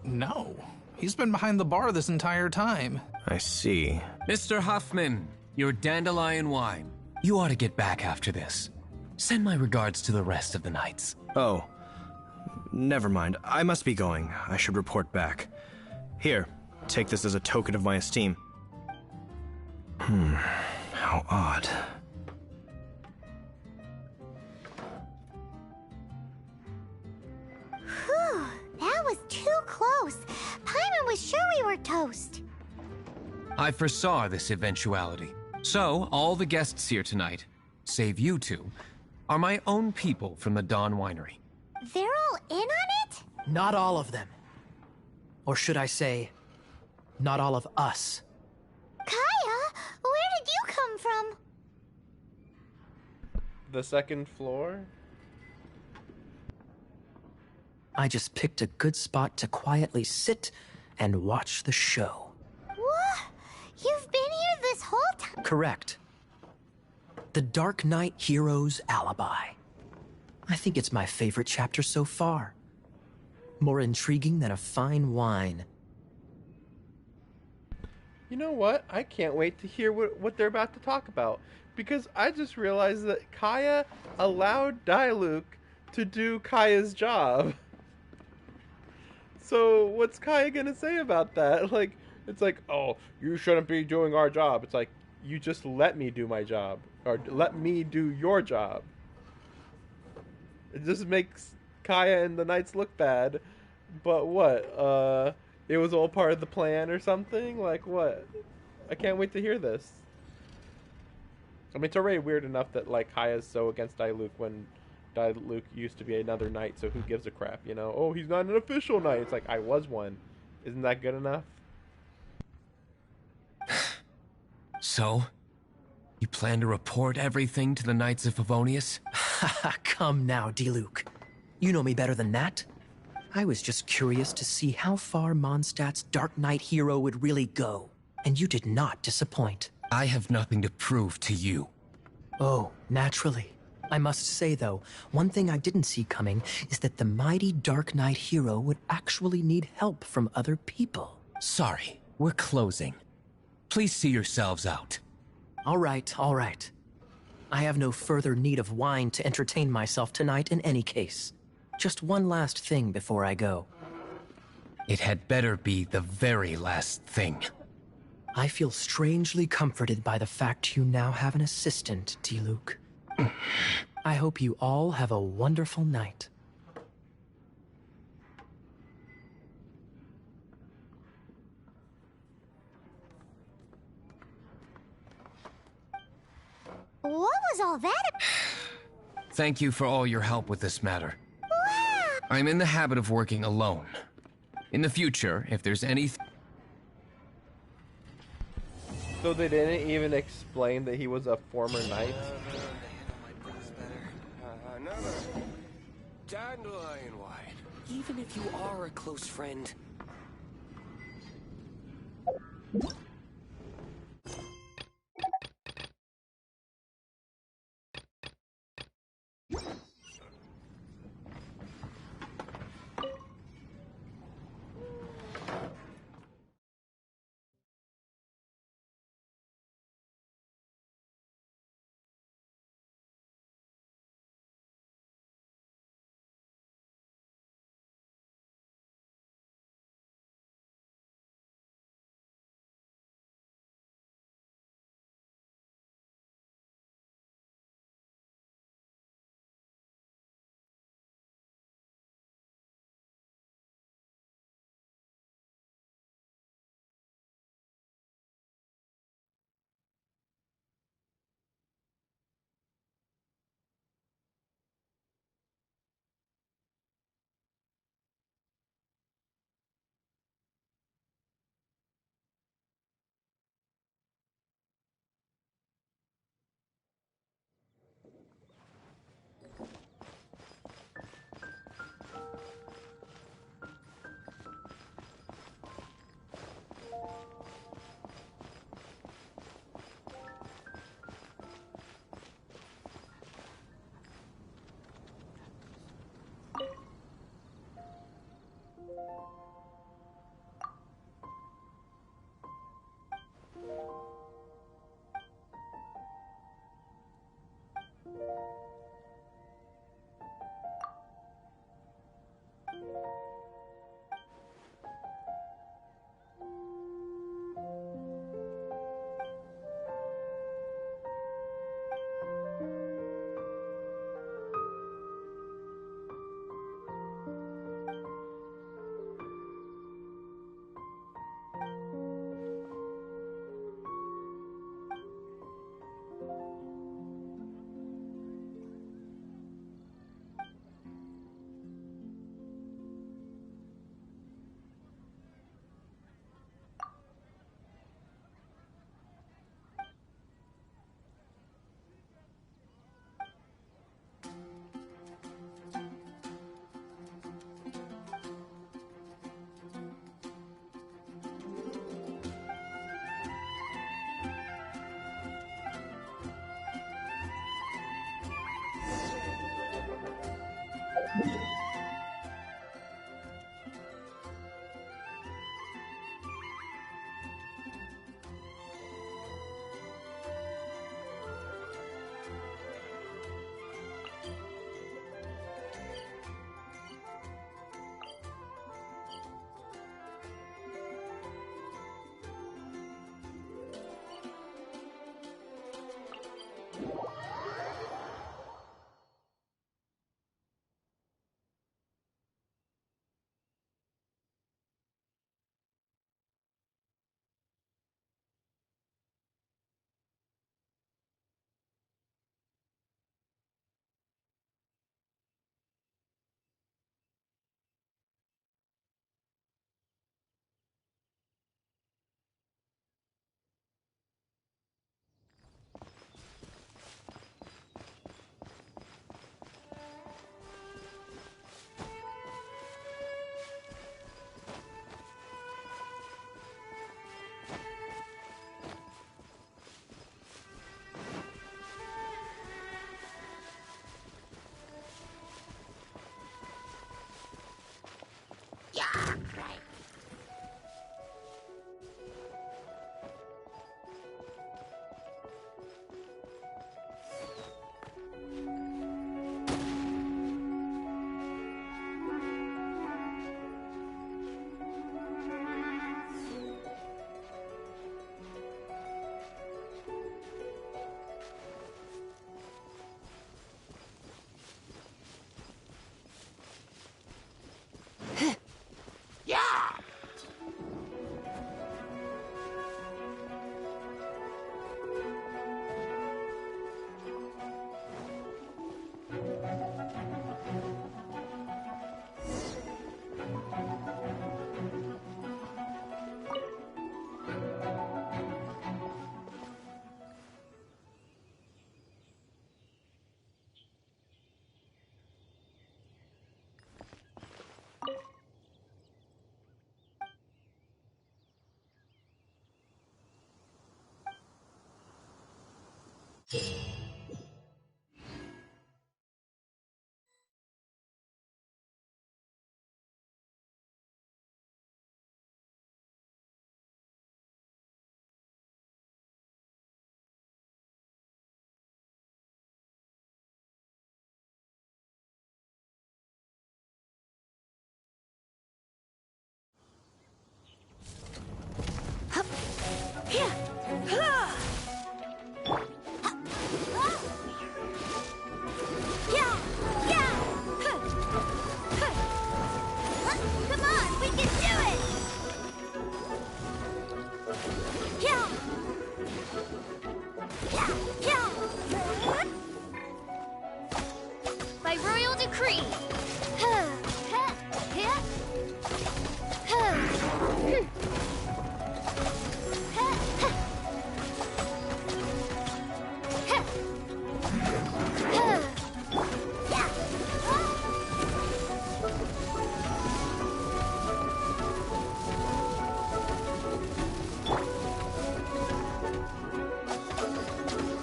no. He's been behind the bar this entire time. I see. Mr. Huffman, your dandelion wine. You ought to get back after this. Send my regards to the rest of the knights. Oh. Never mind. I must be going. I should report back. Here, take this as a token of my esteem. How odd. Whew, that was too close. Paimon was sure we were toast. I foresaw this eventuality. So, all the guests here tonight, save you two, are my own people from the Dawn Winery. They're all in on it? Not all of them. Or should I say, not all of us. Kaya, where did you come from? The second floor? I just picked a good spot to quietly sit and watch the show. What? You've been here this whole time? Correct. The Dark Knight Hero's Alibi. I think it's my favorite chapter so far. More intriguing than a fine wine. You know what? I can't wait to hear what they're about to talk about. Because I just realized that Kaya allowed Diluc to do Kaya's job. So what's Kaya gonna say about that? Like, it's like, oh, you shouldn't be doing our job. It's like, you just let me do my job. Or let me do your job. It just makes Kaya and the Knights look bad. But what? It was all part of the plan or something? Like, what? I can't wait to hear this. I mean, it's already weird enough that, like, Kaya's so against Diluc when Diluc used to be another knight, so who gives a crap, you know? Oh, he's not an official knight. It's like, I was one. Isn't that good enough? So, you plan to report everything to the Knights of Favonius? Come now, Diluc. You know me better than that. I was just curious to see how far Mondstadt's Dark Knight hero would really go. And you did not disappoint. I have nothing to prove to you. Oh, naturally. I must say, though, one thing I didn't see coming is that the mighty Dark Knight hero would actually need help from other people. Sorry, we're closing. Please see yourselves out. All right, all right. I have no further need of wine to entertain myself tonight in any case. Just one last thing before I go. It had better be the very last thing. I feel strangely comforted by the fact you now have an assistant, Diluc. I hope you all have a wonderful night. What was all that? Thank you for all your help with this matter. Wow. I'm in the habit of working alone. In the future, if there's anything... So they didn't even explain that he was a former knight? Another dandelion wine. Even if you are a close friend, Come on, we can do it! Yeah! By royal decree!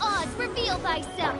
Oz, reveal thyself!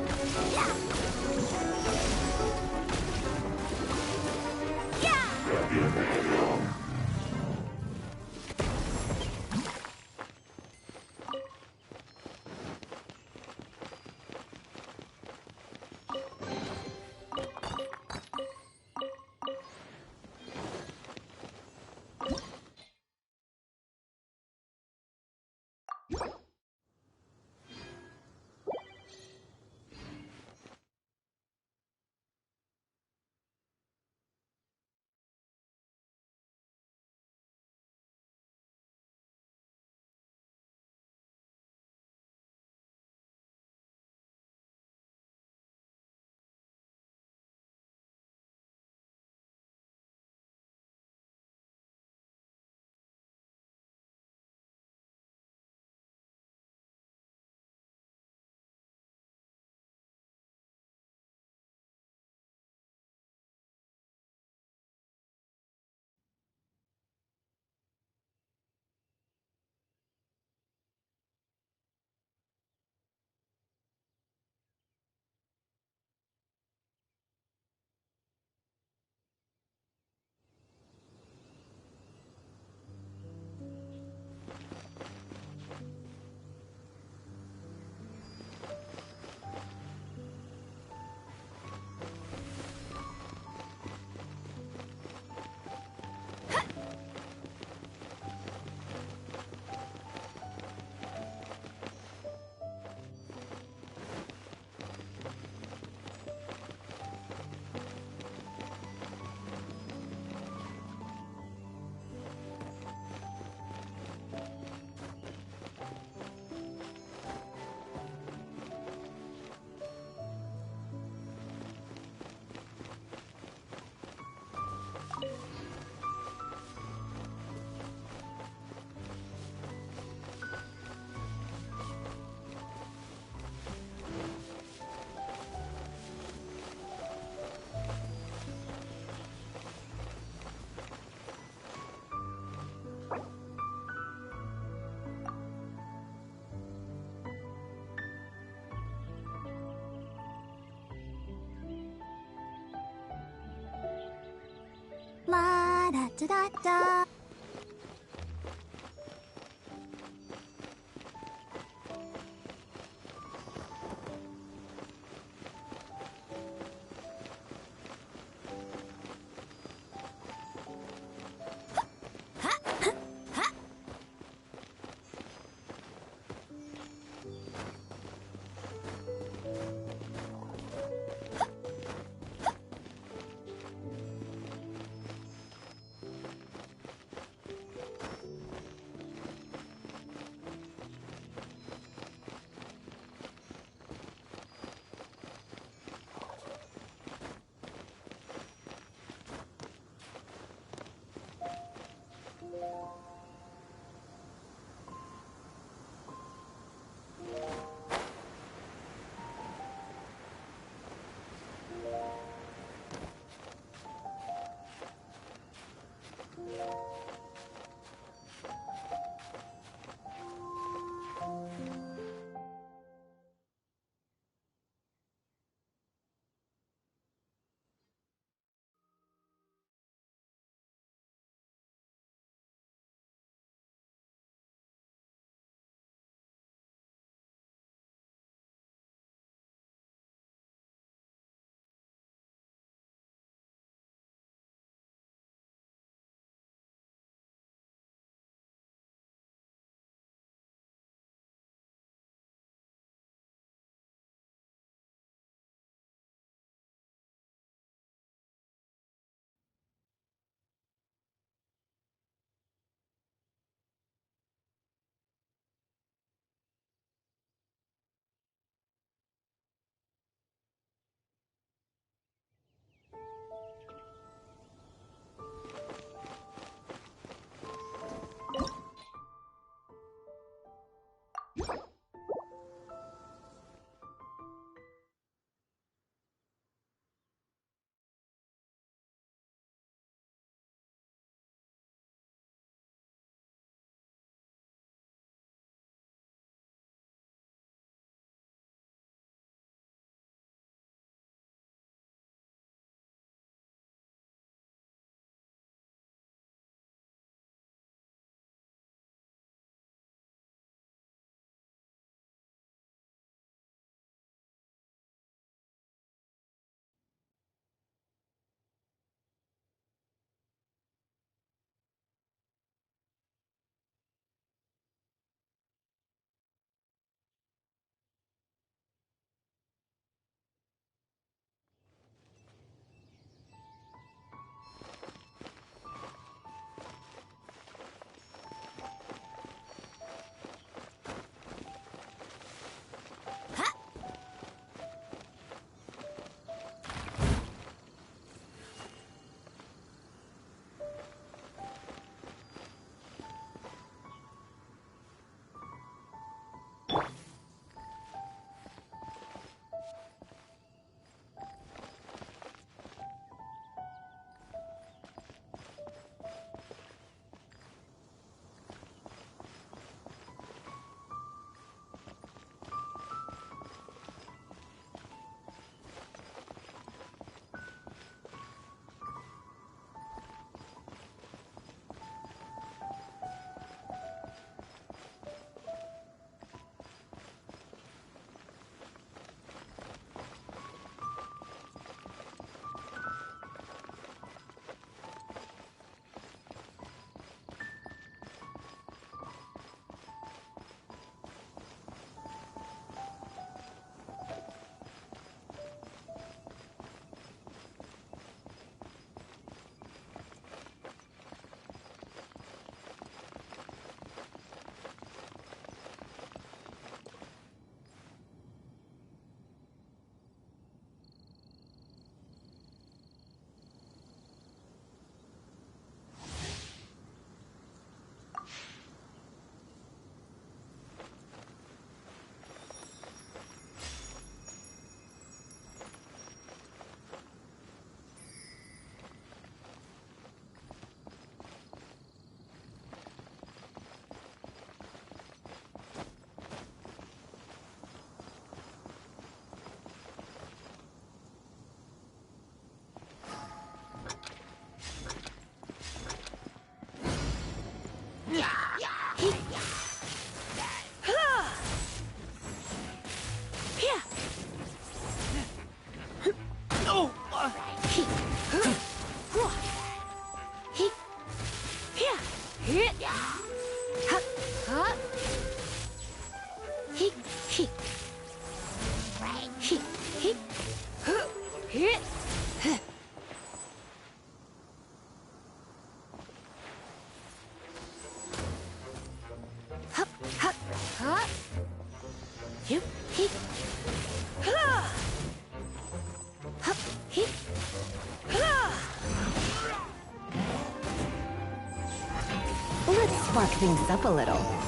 La da da da da. Let's spark things up a little.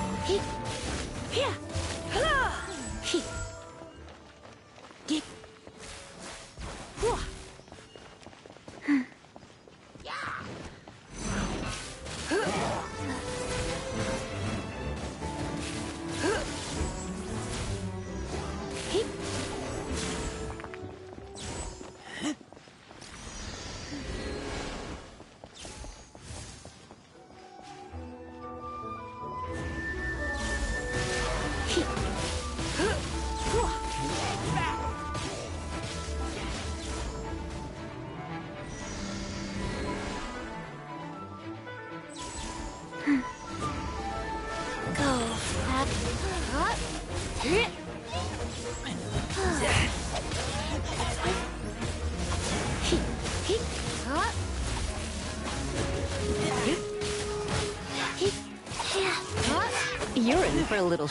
You're in for a little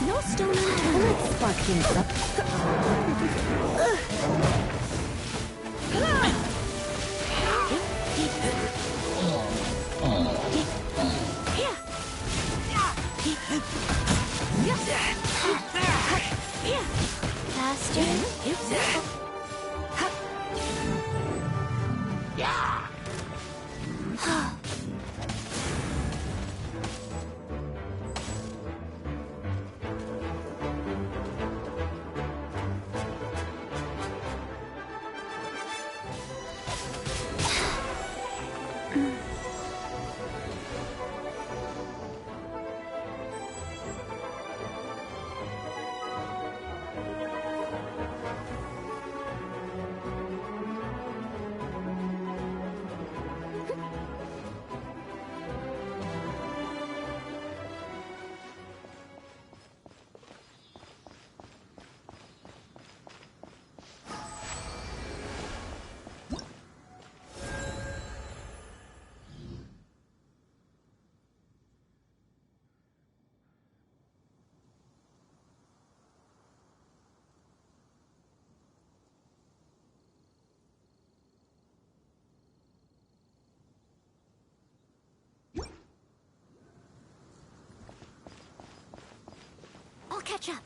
no stone unturned. Let's spark things up. I'll catch up.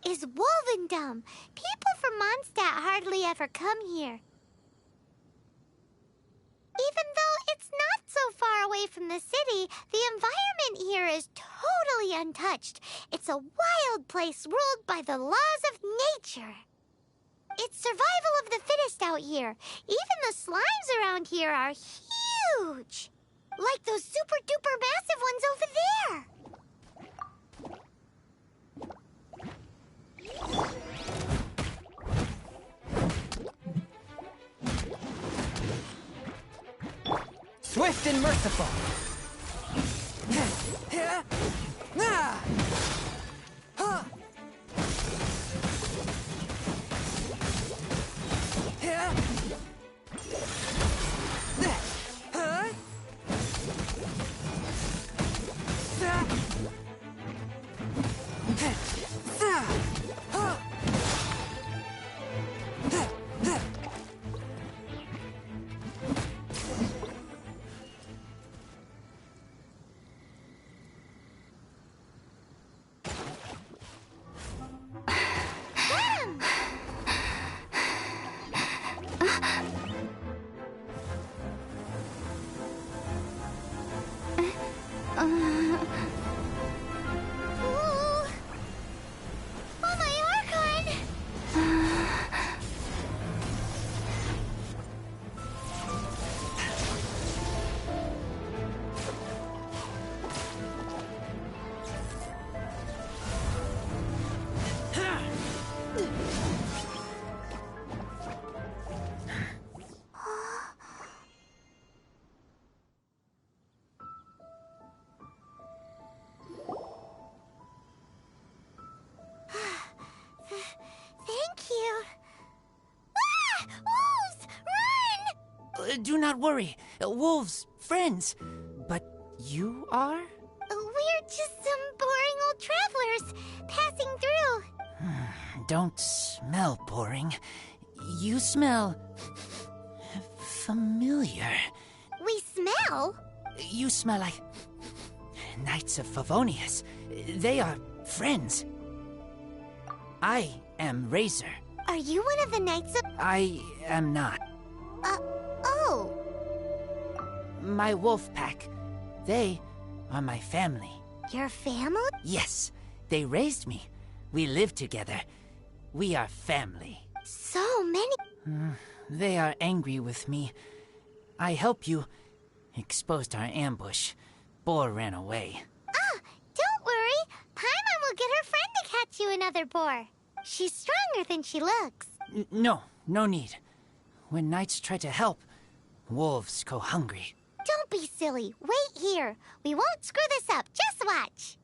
Is Wolvendom. People from Mondstadt hardly ever come here. Even though it's not so far away from the city, the environment here is totally untouched. It's a wild place ruled by the laws of nature. It's survival of the fittest out here. Even the slimes around here are huge. Like those super-duper massive ones over there. Swift and merciful. Do not worry. Wolves, friends. But you are? We're just some boring old travelers passing through. Don't smell boring. You smell familiar. We smell? You smell like Knights of Favonius. They are friends. I am Razor. Are you one of the Knights of... I am not. Oh. My wolf pack. They are my family. Your family? Yes. They raised me. We live together. We are family. So many... They are angry with me. I helped you. Exposed our ambush. Boar ran away. Don't worry. Paimon will get her friend to catch you another boar. She's stronger than she looks. No need. When knights try to help, wolves go hungry. Don't be silly. Wait here. We won't screw this up. Just watch.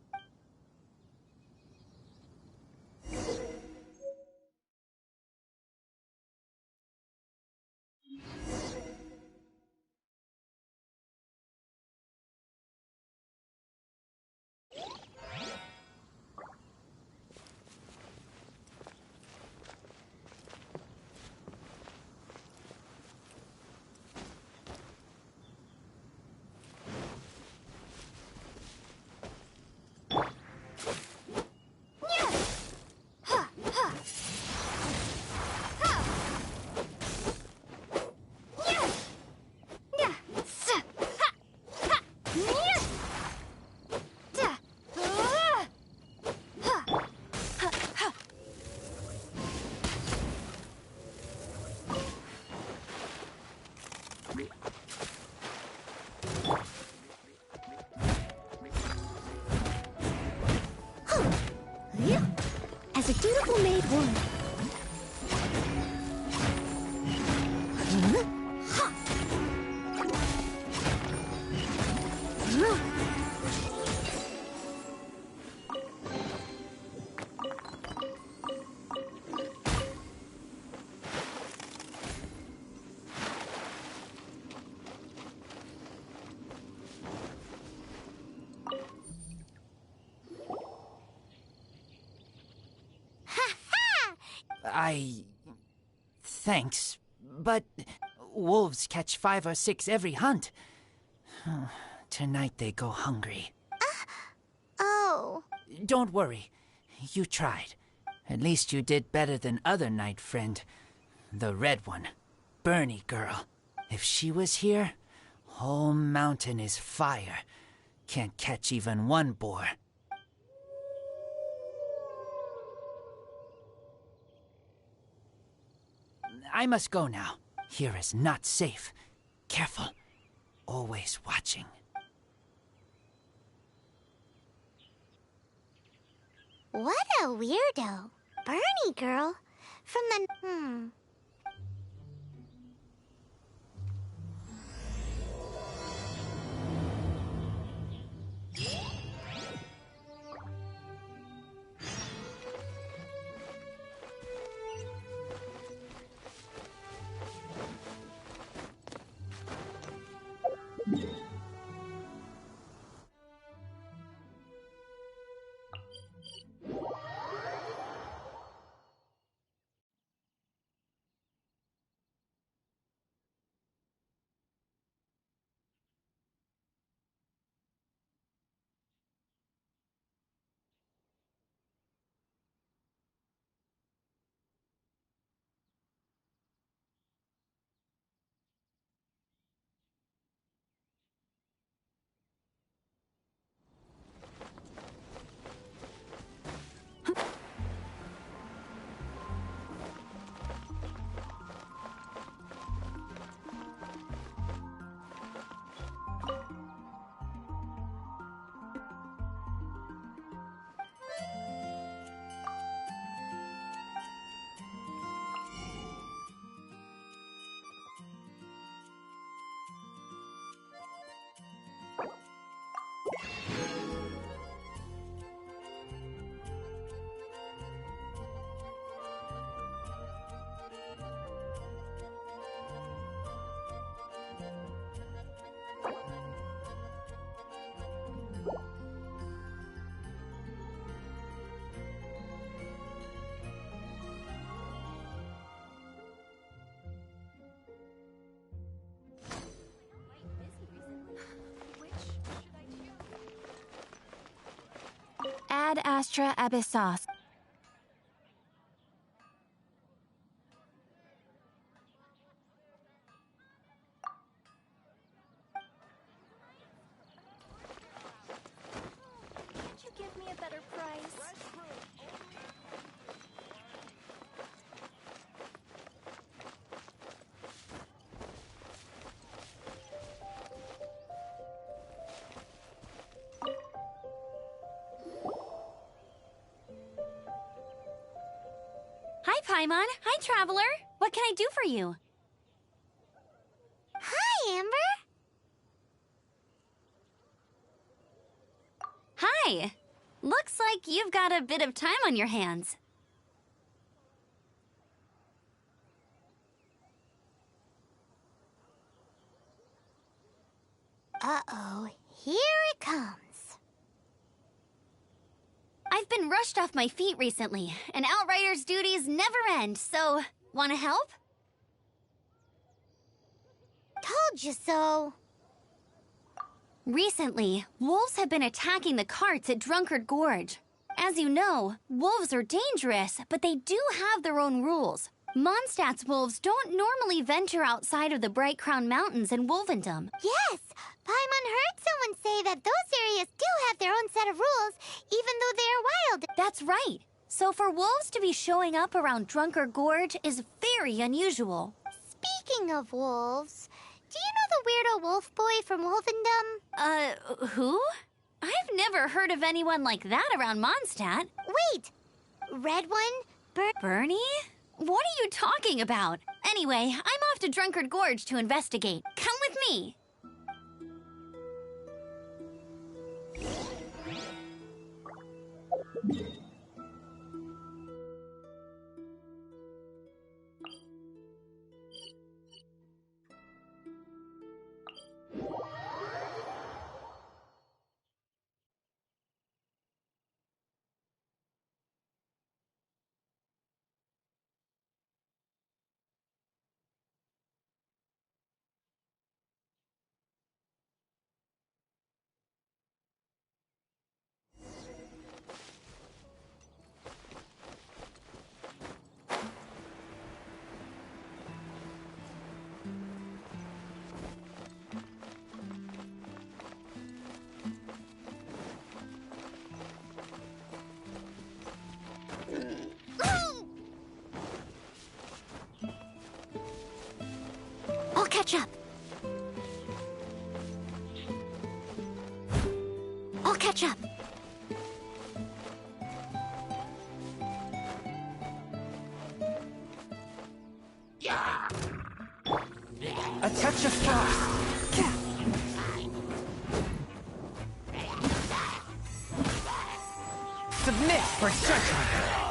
As a dutiful maid would. Thanks, but wolves catch 5 or 6 every hunt. Tonight they go hungry. Oh. Don't worry. You tried. At least you did better than other night friend. The red one. Bernie girl. If she was here, whole mountain is fire. Can't catch even one boar. I must go now. Here is not safe. Careful. Always watching. What a weirdo. Bernie girl. From the... Ad Astra Abyssos. Can't you give me a better price? Hi, Paimon. Hi, Traveler. What can I do for you? Hi, Amber. Hi. Looks like you've got a bit of time on your hands. Uh-oh. Here it comes. I've been rushed off my feet recently, and Outrider's duties never end, so wanna help? Told you so. Recently, wolves have been attacking the carts at Drunkard Gorge. As you know, wolves are dangerous, but they do have their own rules. Mondstadt's wolves don't normally venture outside of the Bright Crown Mountains in Wolvendom. Yes, Paimon heard someone say that those areas do have their own set of rules, even though they are wild. That's right. So for wolves to be showing up around Drunkard Gorge is very unusual. Speaking of wolves, do you know the weirdo wolf boy from Wolvendom? Who? I've never heard of anyone like that around Mondstadt. Wait! Red one? Bernie? What are you talking about? Anyway, I'm off to Drunkard Gorge to investigate. Come with me. catch up. I'll catch up. A touch of frost. Submit for judgment.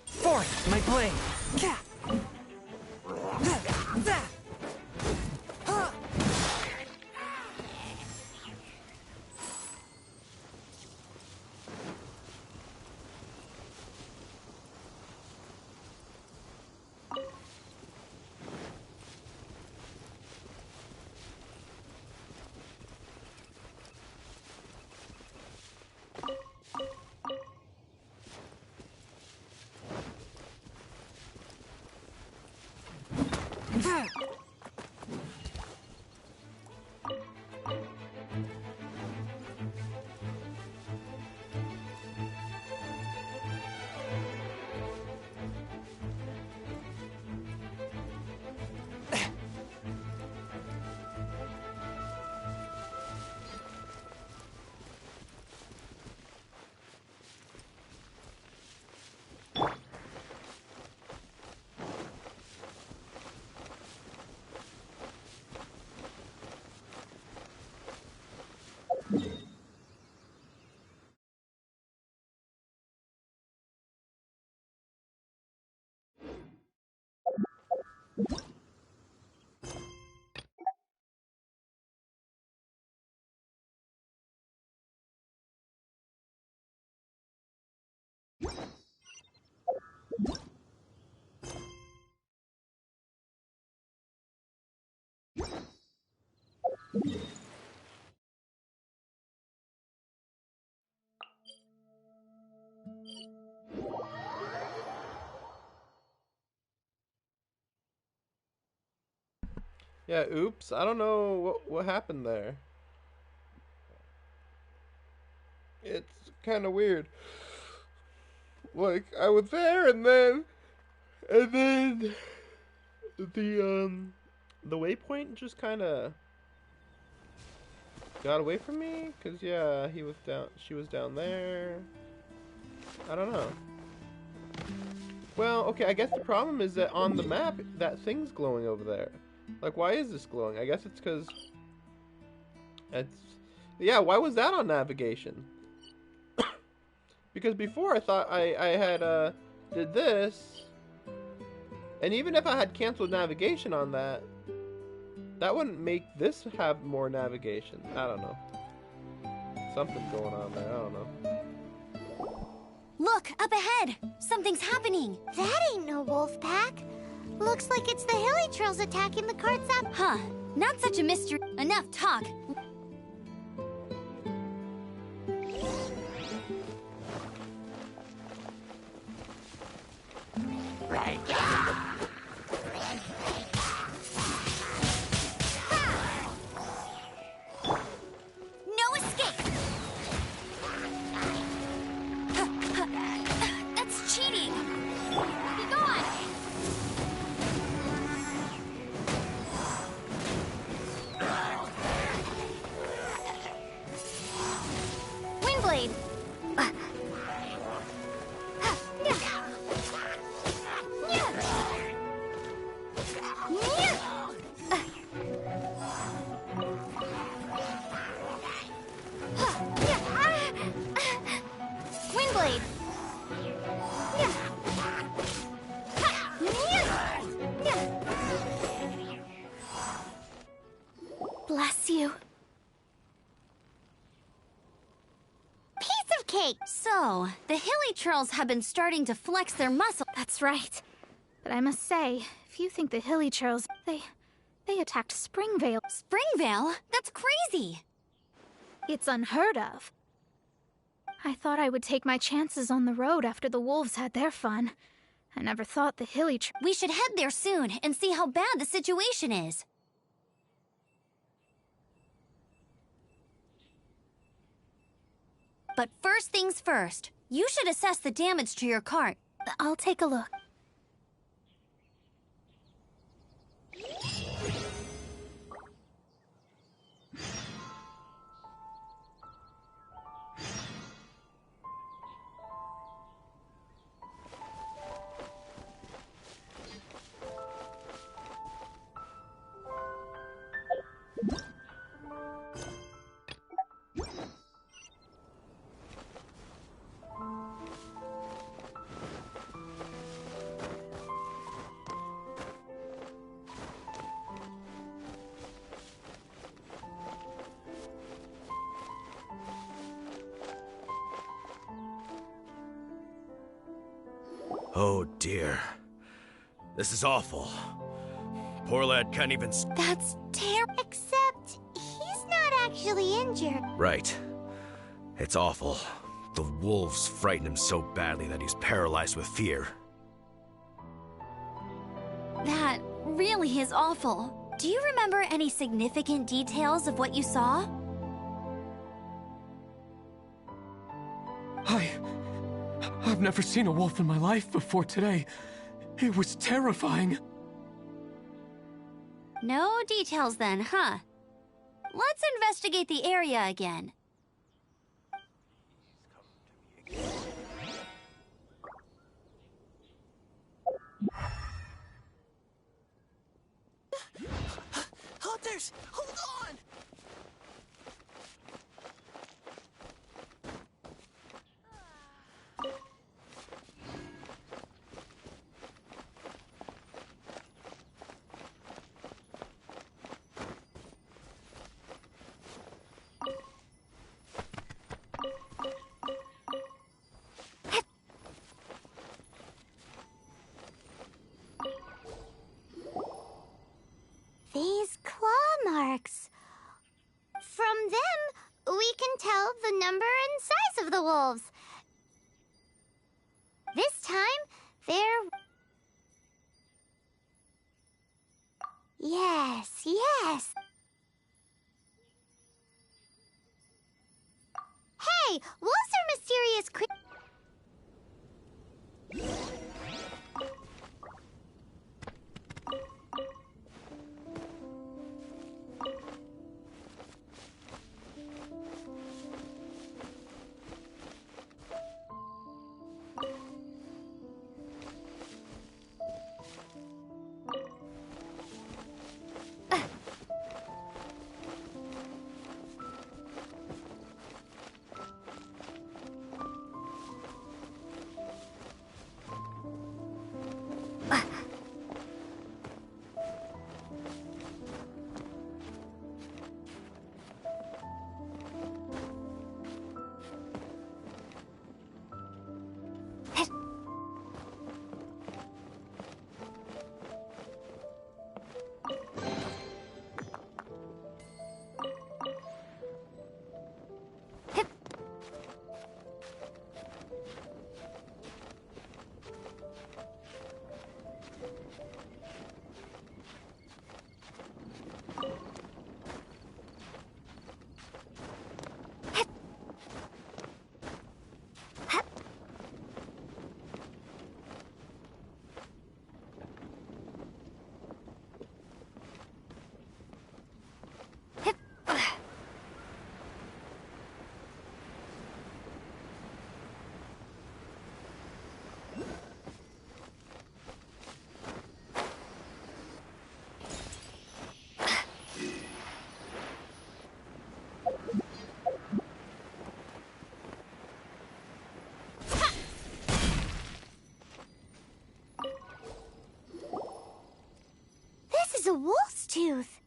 Forth, my blade. Yeah, oops. I don't know what happened there. It's kind of weird. Like, I was there and then the waypoint just kind of got away from me, cuz yeah, she was down there. I don't know. Well, okay, I guess the problem is that on the map that thing's glowing over there. Like, why is this glowing? I guess it's cuz yeah, why was that on navigation? Because before I thought I had did this And even if I had canceled navigation on that, that wouldn't make this have more navigation. I don't know. Something's going on there. I don't know. Look, up ahead! Something's happening! That ain't no wolf pack. Looks like it's the hilly trolls attacking the carts up. Huh. Not such a mystery. Enough talk. No escape! That's cheating! Be gone! Windblade! Windblade! Bless you. Piece of cake! So, the hilly trolls have been starting to flex their muscle. That's right. But I must say, if you think the hilly trolls, they attacked Springvale. Springvale? That's crazy! It's unheard of. I thought I would take my chances on the road after the wolves had their fun. I never thought the hilly We should head there soon and see how bad the situation is. But first things first, you should assess the damage to your cart. I'll take a look. Oh dear. This is awful. Poor lad can't even... That's terrible. Except, he's not actually injured. Right. It's awful. The wolves frighten him so badly that he's paralyzed with fear. That really is awful. Do you remember any significant details of what you saw? I've never seen a wolf in my life before today. It was terrifying. No details then, huh? Let's investigate the area again. Hunters, hold on! These claw marks. From them, we can tell the number and size of the wolves. This time, they're... Yes, yes. Hey, wolves are mysterious creatures. tooth.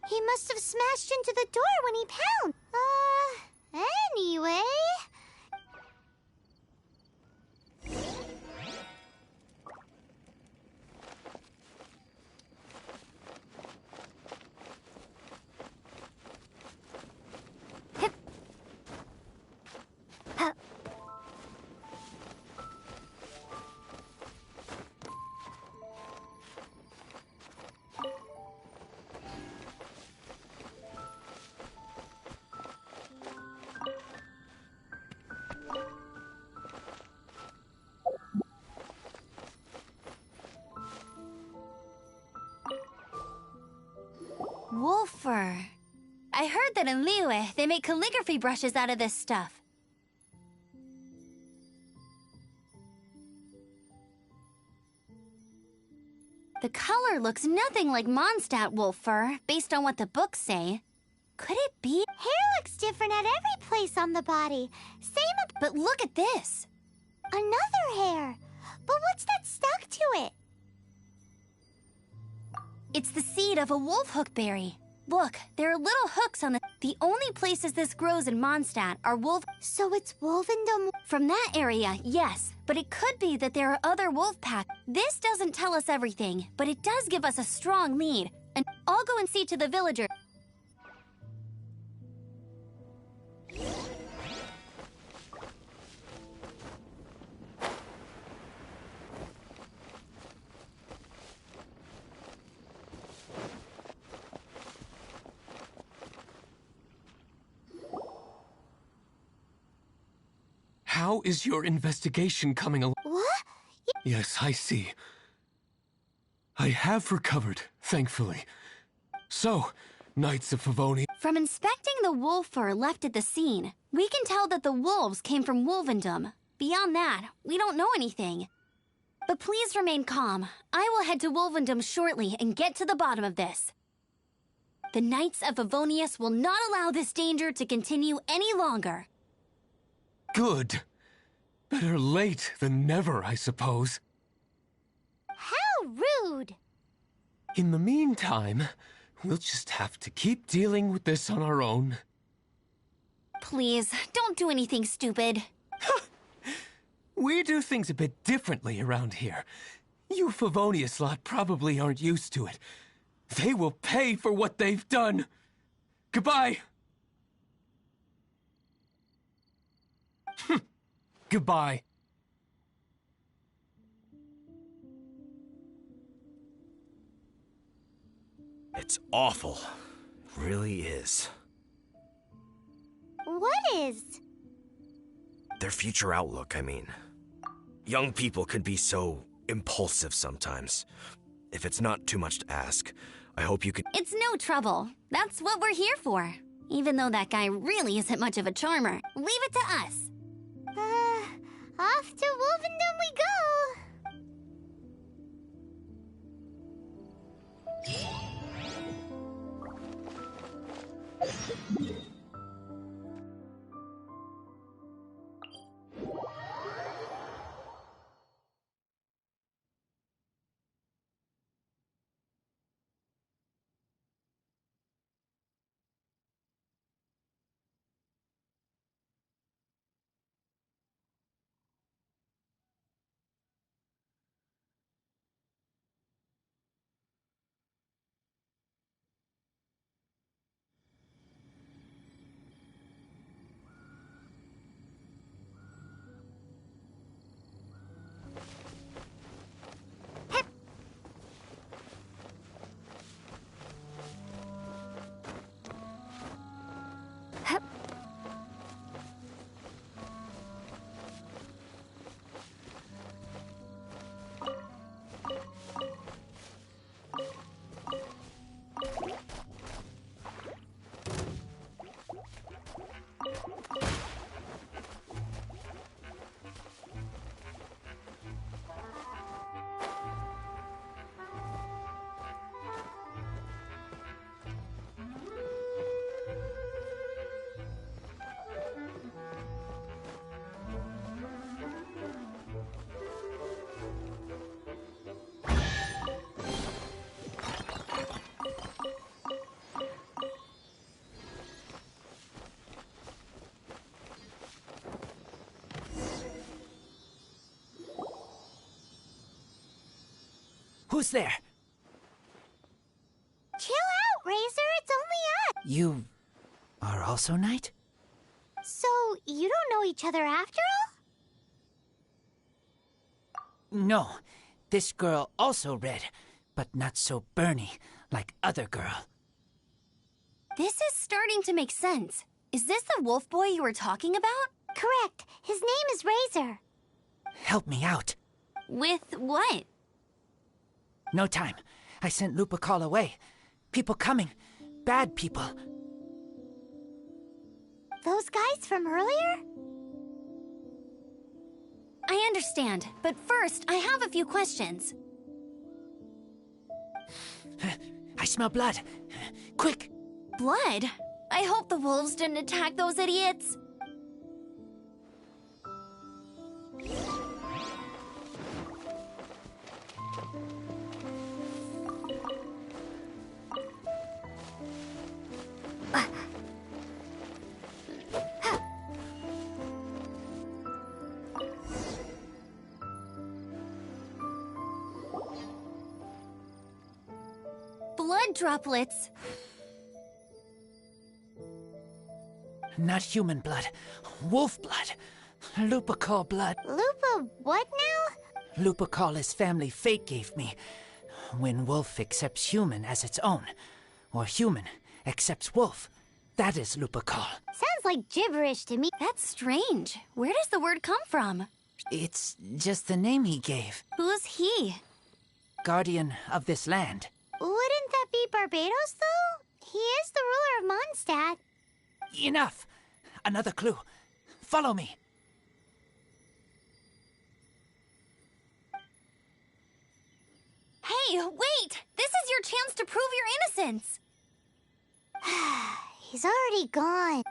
He must have smashed into the door when he pounced. Anyway... Wolf fur. I heard that in Liyue, they make calligraphy brushes out of this stuff. The color looks nothing like Mondstadt wolf fur, based on what the books say. Could it be? Hair looks different at every place on the body. But look at this. Another hair. But what's that stuck to it? It's the seed of a wolf hook berry. Look, there are little hooks on the only places this grows in Mondstadt are wolf... So it's Wolvendom? From that area, yes. But it could be that there are other wolf packs. This doesn't tell us everything, but it does give us a strong lead. And I'll go and see to the villager. How is your investigation coming along? What? Yes, I see. I have recovered, thankfully. So, Knights of Favoni... From inspecting the wolf fur left at the scene, we can tell that the wolves came from Wolvendom. Beyond that, we don't know anything. But please remain calm. I will head to Wolvendom shortly and get to the bottom of this. The Knights of Favonius will not allow this danger to continue any longer. Good. Better late than never, I suppose. How rude! In the meantime, we'll just have to keep dealing with this on our own. Please, don't do anything stupid. We do things a bit differently around here. You Favonius lot probably aren't used to it. They will pay for what they've done. Goodbye. Goodbye. It's awful. It really is. What is? Their future outlook, I mean. Young people can be so impulsive sometimes. If it's not too much to ask, I hope you could... It's no trouble. That's what we're here for. Even though that guy really isn't much of a charmer. Leave it to us. Off to Wolvendom we go! Who's there? Chill out, Razor. It's only us. You are also Knight? So, you don't know each other after all? No. This girl also red, but not so burny like other girl. This is starting to make sense. Is this the wolf boy you were talking about? Correct. His name is Razor. Help me out. With what? No time. I sent Lupercal away. People coming. Bad people. Those guys from earlier? I understand, but first, I have a few questions. I smell blood. Quick! Blood? I hope the wolves didn't attack those idiots. Blood droplets. Not human blood. Wolf blood. Lupercal blood. Lupa what now? Lupercal is family fate gave me. When wolf accepts human as its own, or human accepts wolf, that is Lupercal. Sounds like gibberish to me. That's strange. Where does the word come from? It's just the name he gave. Who's he? Guardian of this land. Wouldn't that be Barbados, though? He is the ruler of Mondstadt. Enough! Another clue. Follow me. Hey, wait! This is your chance to prove your innocence! He's already gone.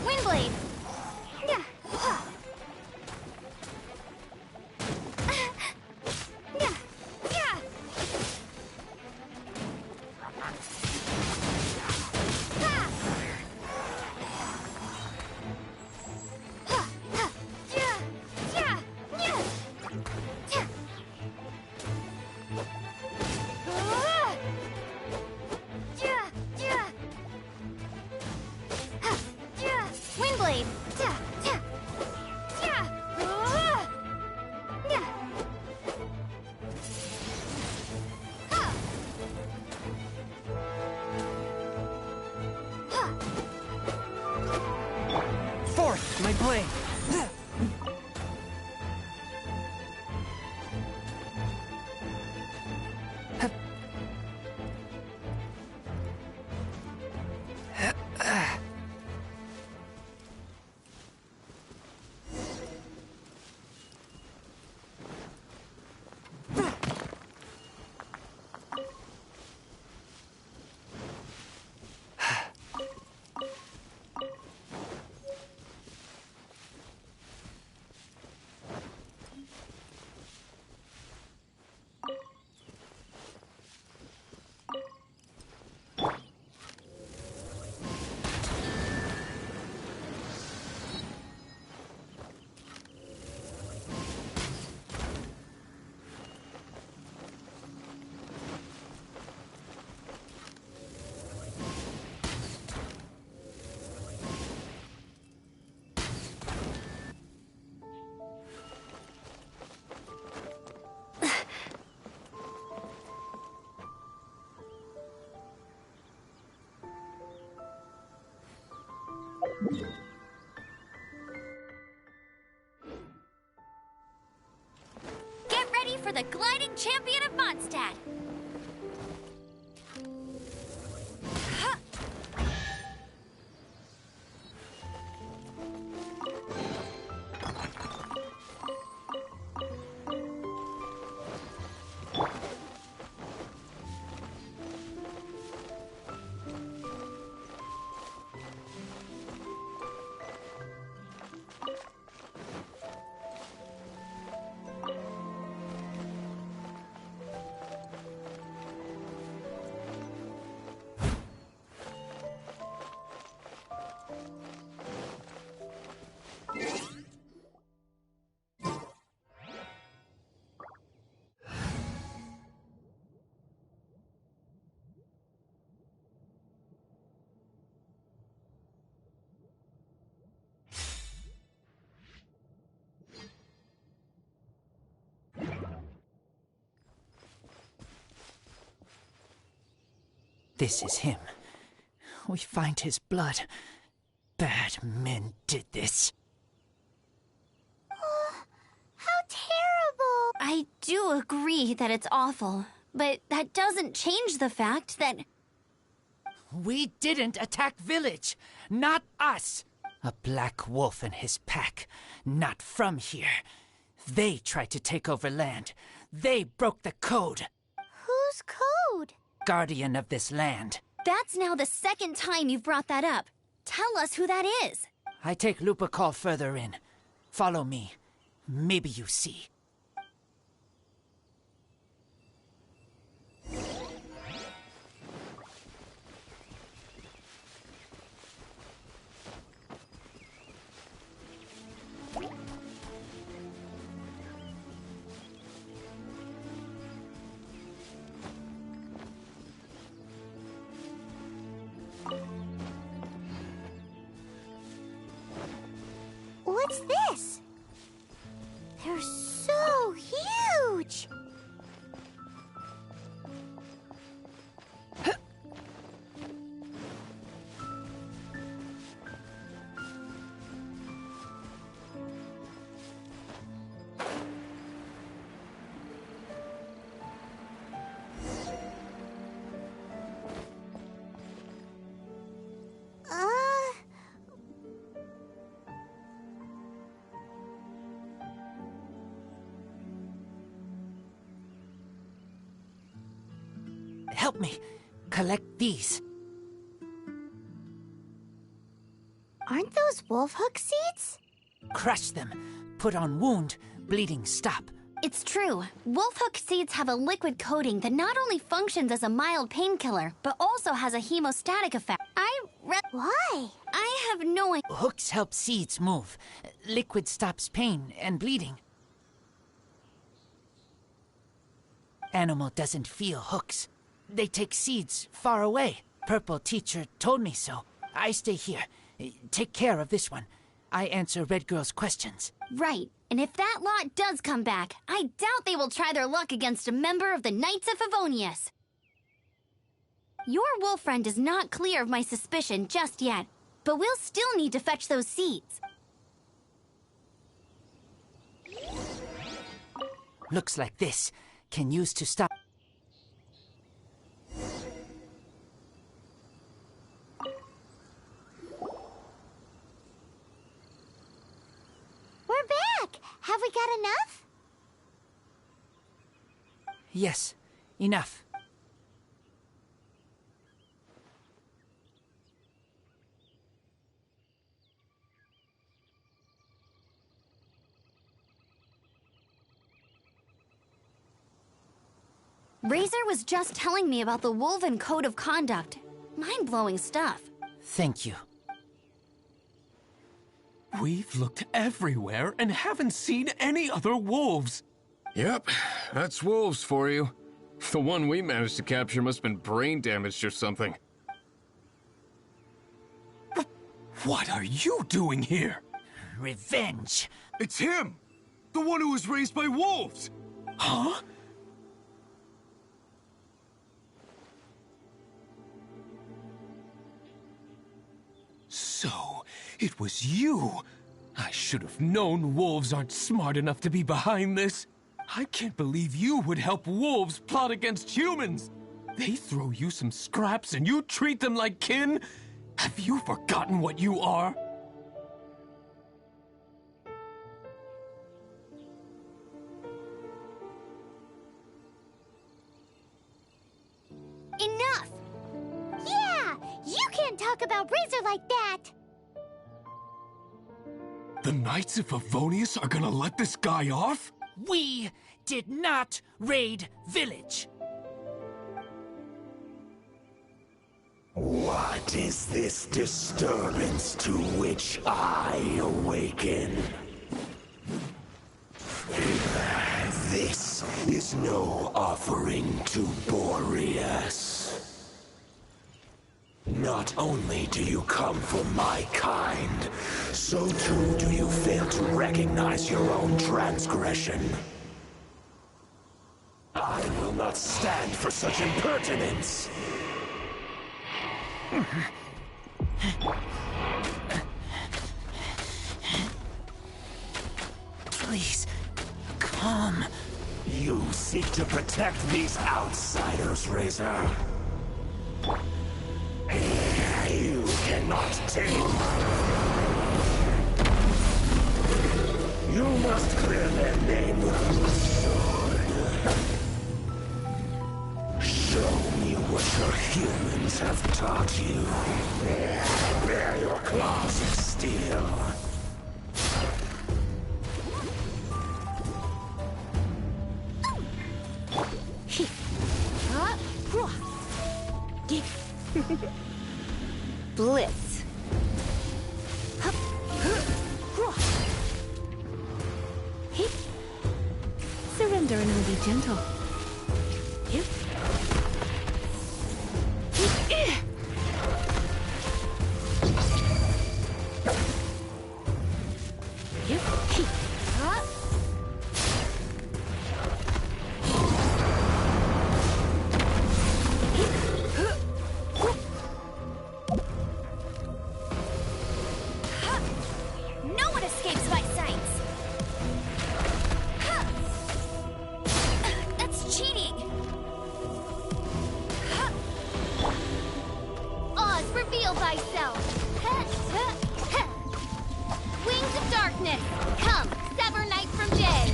Windblade! Windblade! Fourth, my blade. Get ready for the gliding champion of Mondstadt! This is him. We find his blood. Bad men did this. How terrible! I do agree that it's awful, but that doesn't change the fact that... We didn't attack village. Not us. A black wolf and his pack. Not from here. They tried to take over land. They broke the code. Whose code? Guardian of this land. That's now the second time you've brought that up. Tell us who that is. I take Lupercal further in. Follow me. Maybe you see. What's this? They're so huge! Help me. Collect these. Aren't those wolf hook seeds? Crush them. Put on wound. Bleeding stop. It's true. Wolfhook seeds have a liquid coating that not only functions as a mild painkiller, but also has a hemostatic effect. Why? I have no idea. Hooks help seeds move. Liquid stops pain and bleeding. Animal doesn't feel hooks. They take seeds far away. Purple teacher told me so. I stay here. Take care of this one. I answer Red Girl's questions. Right. And if that lot does come back, I doubt they will try their luck against a member of the Knights of Favonius. Your wolf friend is not clear of my suspicion just yet, but we'll still need to fetch those seeds. Looks like this. Can use to stop. We're back! Have we got enough? Yes, enough. Razor was just telling me about the Wolven Code of Conduct. Mind-blowing stuff. Thank you. We've looked everywhere and haven't seen any other wolves. Yep, that's wolves for you. The one we managed to capture must have been brain damaged or something. What are you doing here? Revenge. It's him! The one who was raised by wolves! Huh? So, it was you. I should have known wolves aren't smart enough to be behind this. I can't believe you would help wolves plot against humans. They throw you some scraps and you treat them like kin? Have you forgotten what you are? Enough! Yeah! You can't talk about Razor like that! The Knights of Favonius are gonna let this guy off? We did not raid village. What is this disturbance to which I awaken? This is no offering to Boreas. Not only do you come from my kind, so too do you fail to recognize your own transgression. I will not stand for such impertinence. Please, calm. You seek to protect these outsiders, Razor. You cannot tame. You must clear their name with your sword. Show me what your humans have taught you. Bear your claws of steel. Blitz. Surrender and I'll be gentle. No one escapes my sights! That's cheating! Oz, reveal thyself! Wings of darkness! Come, sever night from day!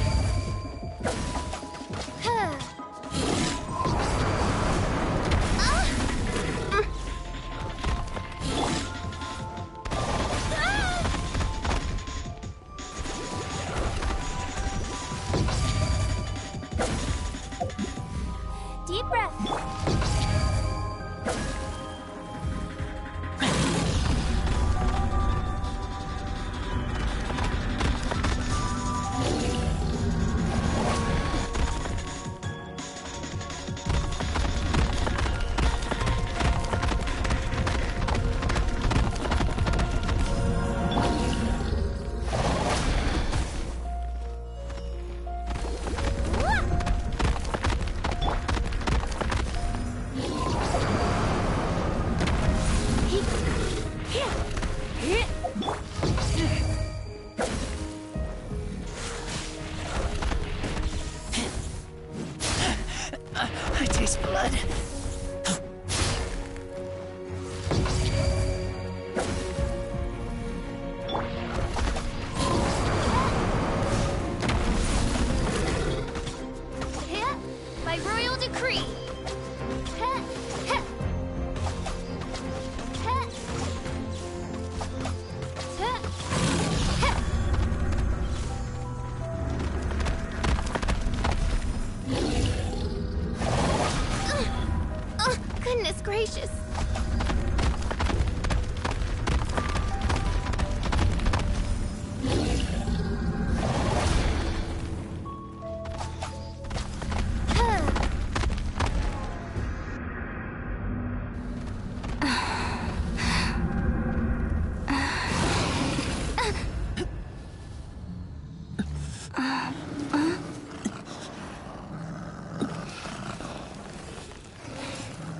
Deep breath. I taste blood. By royal decree. Goodness gracious.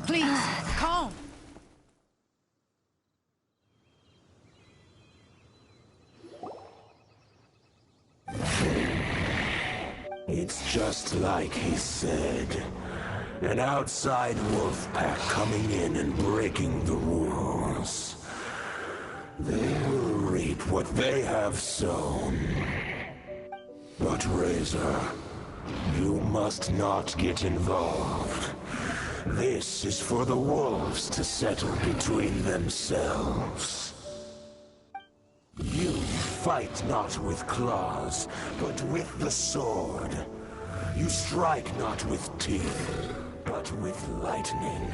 Please, calm. It's just like he said. An outside wolf pack coming in and breaking the rules. They will reap what they have sown. But Razor, you must not get involved. This is for the wolves to settle between themselves. You fight not with claws, but with the sword. You strike not with teeth, but with lightning.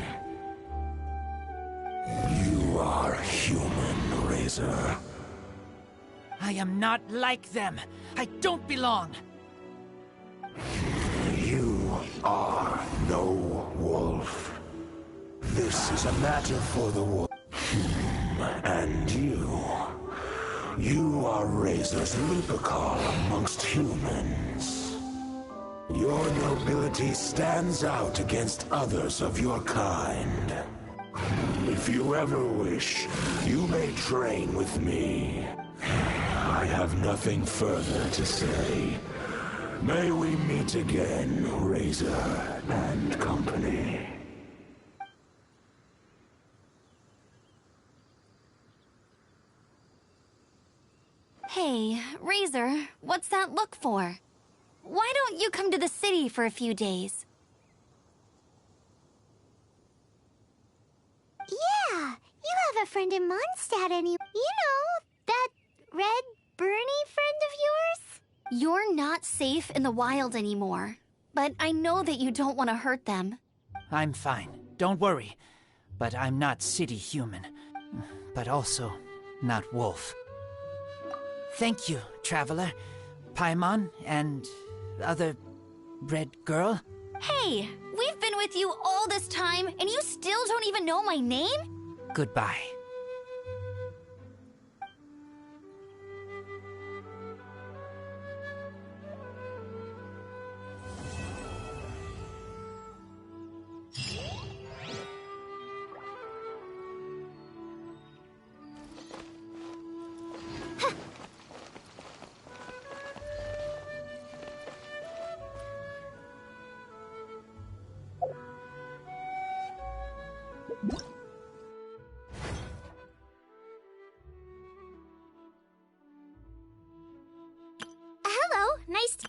You are human, Razor. I am not like them. I don't belong. You are no wolf. This is a matter for the wolf. And you are Razor's Lupercal amongst humans. Your nobility stands out against others of your kind. If you ever wish, you may train with me. I have nothing further to say. May we meet again, Razor and company. Hey, Razor, what's that look for? Why don't you come to the city for a few days? Yeah, you have a friend in Mondstadt anyway. You know, that red Bernie friend of yours? You're not safe in the wild anymore, but I know that you don't want to hurt them. I'm fine. Don't worry. But I'm not city human. But also not wolf. Thank you, traveler. Paimon and other red girl. Hey, we've been with you all this time, and you still don't even know my name? Goodbye. Hello, nice to...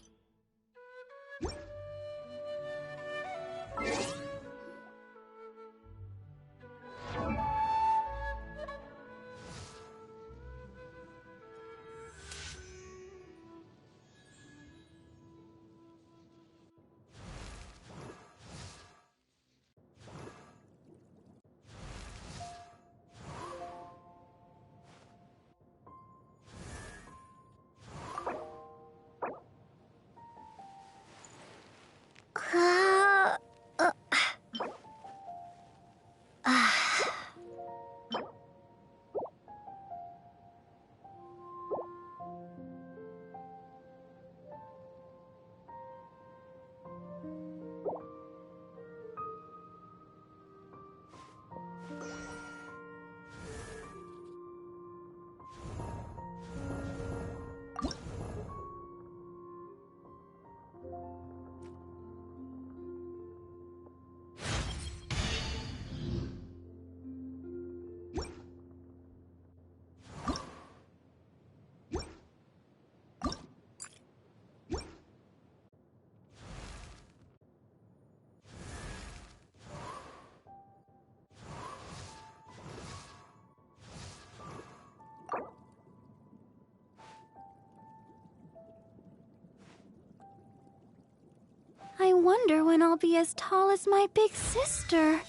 I wonder when I'll be as tall as my big sister.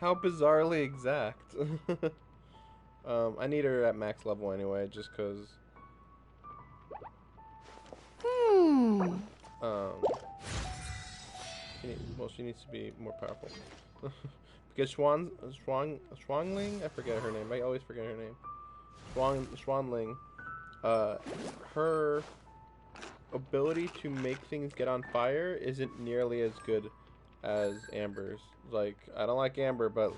How bizarrely exact. I need her at max level anyway, just cause. She needs to be more powerful. Because Schwangling, I forget her name. I always forget her name. Schwanling. Her ability to make things get on fire isn't nearly as good as Amber's. Like, I don't like Amber, but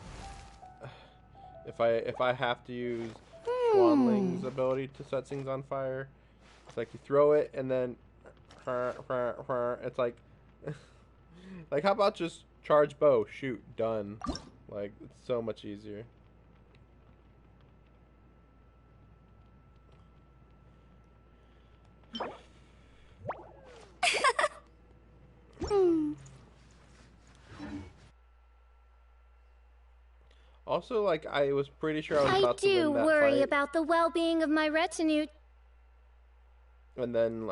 if I have to use Schwanling's ability to set things on fire, it's like you throw it and then it's like like, how about just charge bow, shoot, done. Like, it's so much easier. Also, like, I was pretty sure I was about to win that I do worry fight. about the well-being of my retinue. And then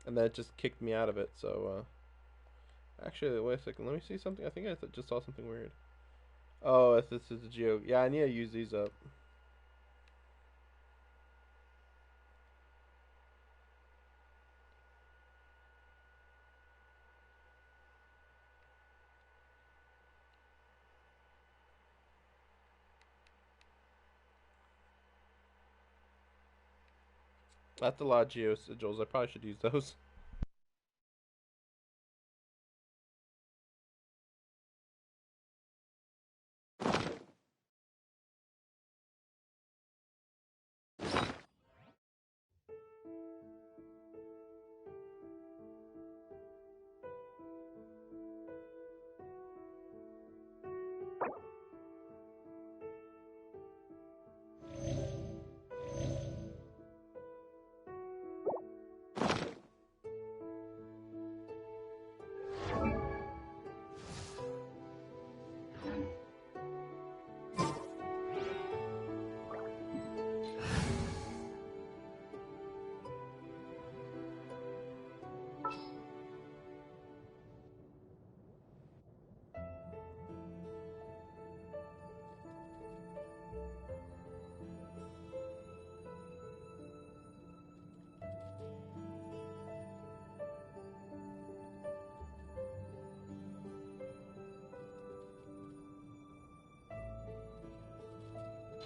it just kicked me out of it, so, actually, wait a second, let me see something. I think I just saw something weird. Oh, this is a geo. Yeah, I need to use these up. That's a lot of sigils. I probably should use those.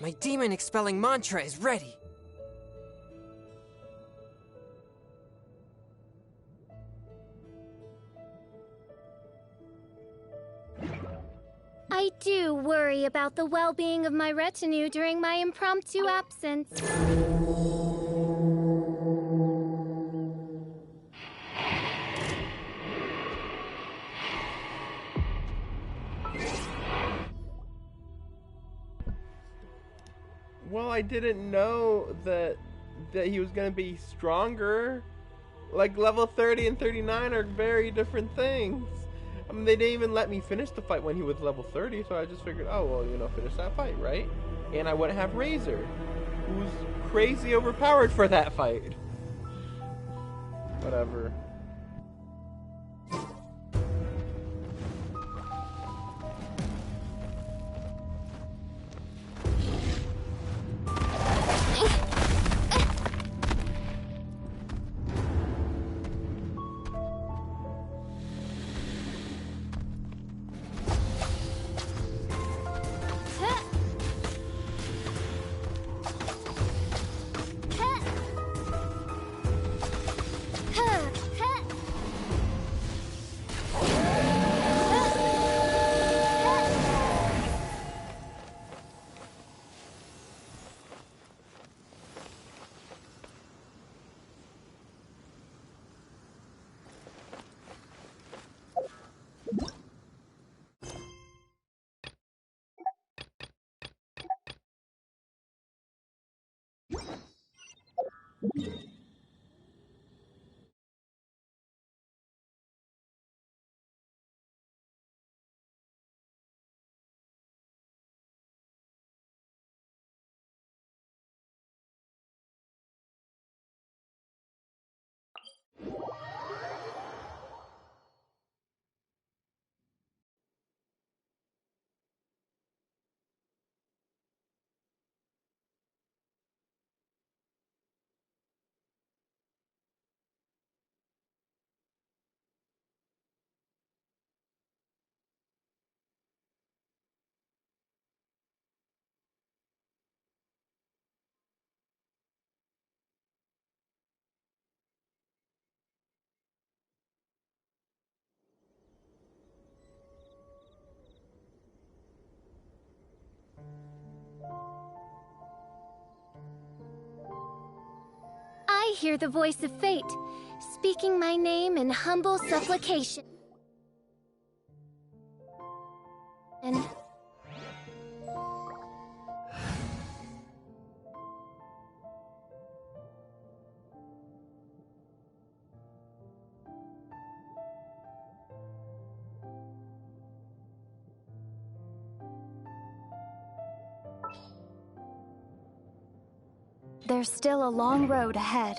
My demon expelling mantra is ready. I do worry about the well-being of my retinue during my impromptu absence. Well, I didn't know that he was gonna be stronger. Like, level 30 and 39 are very different things. I mean, they didn't even let me finish the fight when he was level 30, so I just figured, oh, well, you know, finish that fight, right? And I wouldn't have Razor, who's crazy overpowered for that fight. Whatever. I hear the voice of fate, speaking my name in humble supplication. And there's still a long road ahead.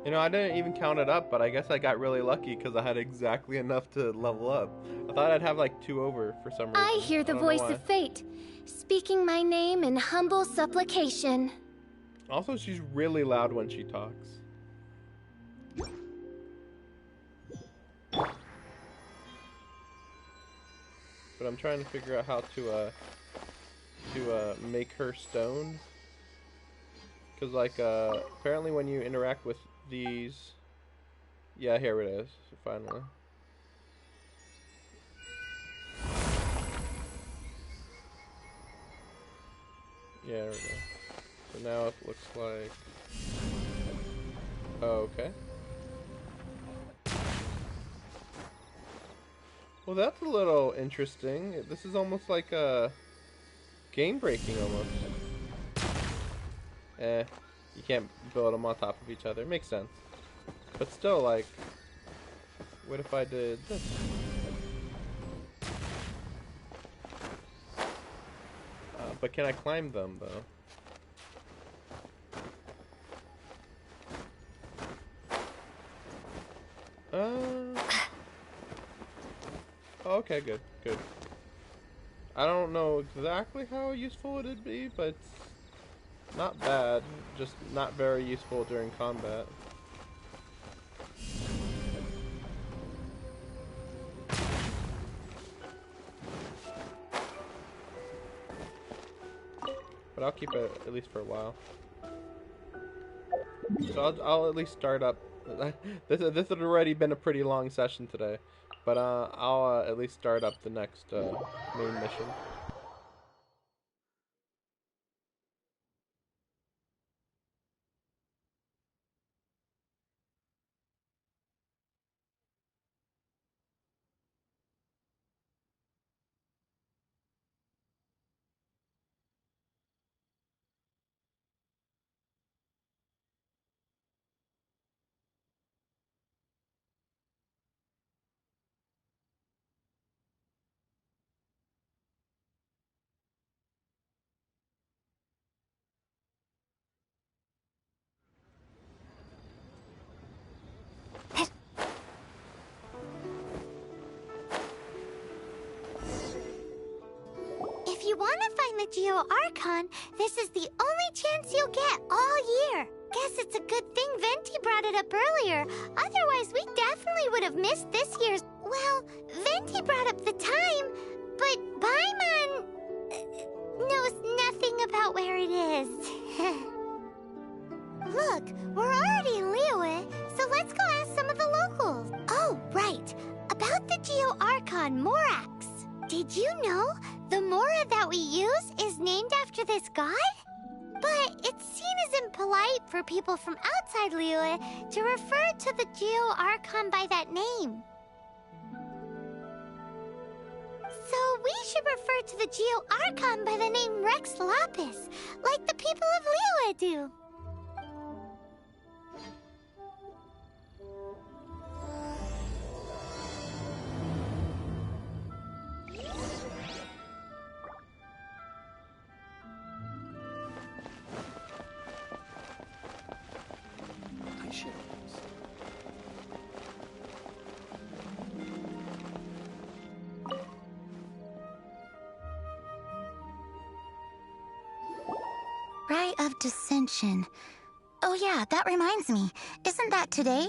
You know, I didn't even count it up, but I guess I got really lucky because I had exactly enough to level up. I thought I'd have like 2 over for some reason. I hear the voice of fate, speaking my name in humble supplication. Also, she's really loud when she talks. But I'm trying to figure out how to make her stoned. Because, like, apparently when you interact with these... Yeah, here it is, finally. Yeah, there we go. So now it looks like... Oh, okay. Well, that's a little interesting. This is almost like a... game-breaking, almost. You can't build them on top of each other. Makes sense. But still, like... What if I did this? But can I climb them, though? Oh, okay, good, good. I don't know exactly how useful it'd be, but it's not bad. Just not very useful during combat. But I'll keep it at least for a while. So I'll at least start up. This had already been a pretty long session today, but I'll at least start up the next main mission. If you want to find the Geo Archon, this is the only chance you'll get all year. Guess it's a good thing Venti brought it up earlier. Otherwise, we definitely would have missed this year's... Well, Venti brought up the time, but Paimon knows nothing about where it is. Look, we're already in Liyue, so let's go ask some of the locals. Oh, right. About the Geo Archon Morax. Did you know the Mora that we use is named after this god? But it's seen as impolite for people from outside Liyue to refer to the Geo Archon by that name. So we should refer to the Geo Archon by the name Rex Lapis, like the people of Liyue do. Rite of Dissension. Oh yeah, that reminds me. Isn't that today?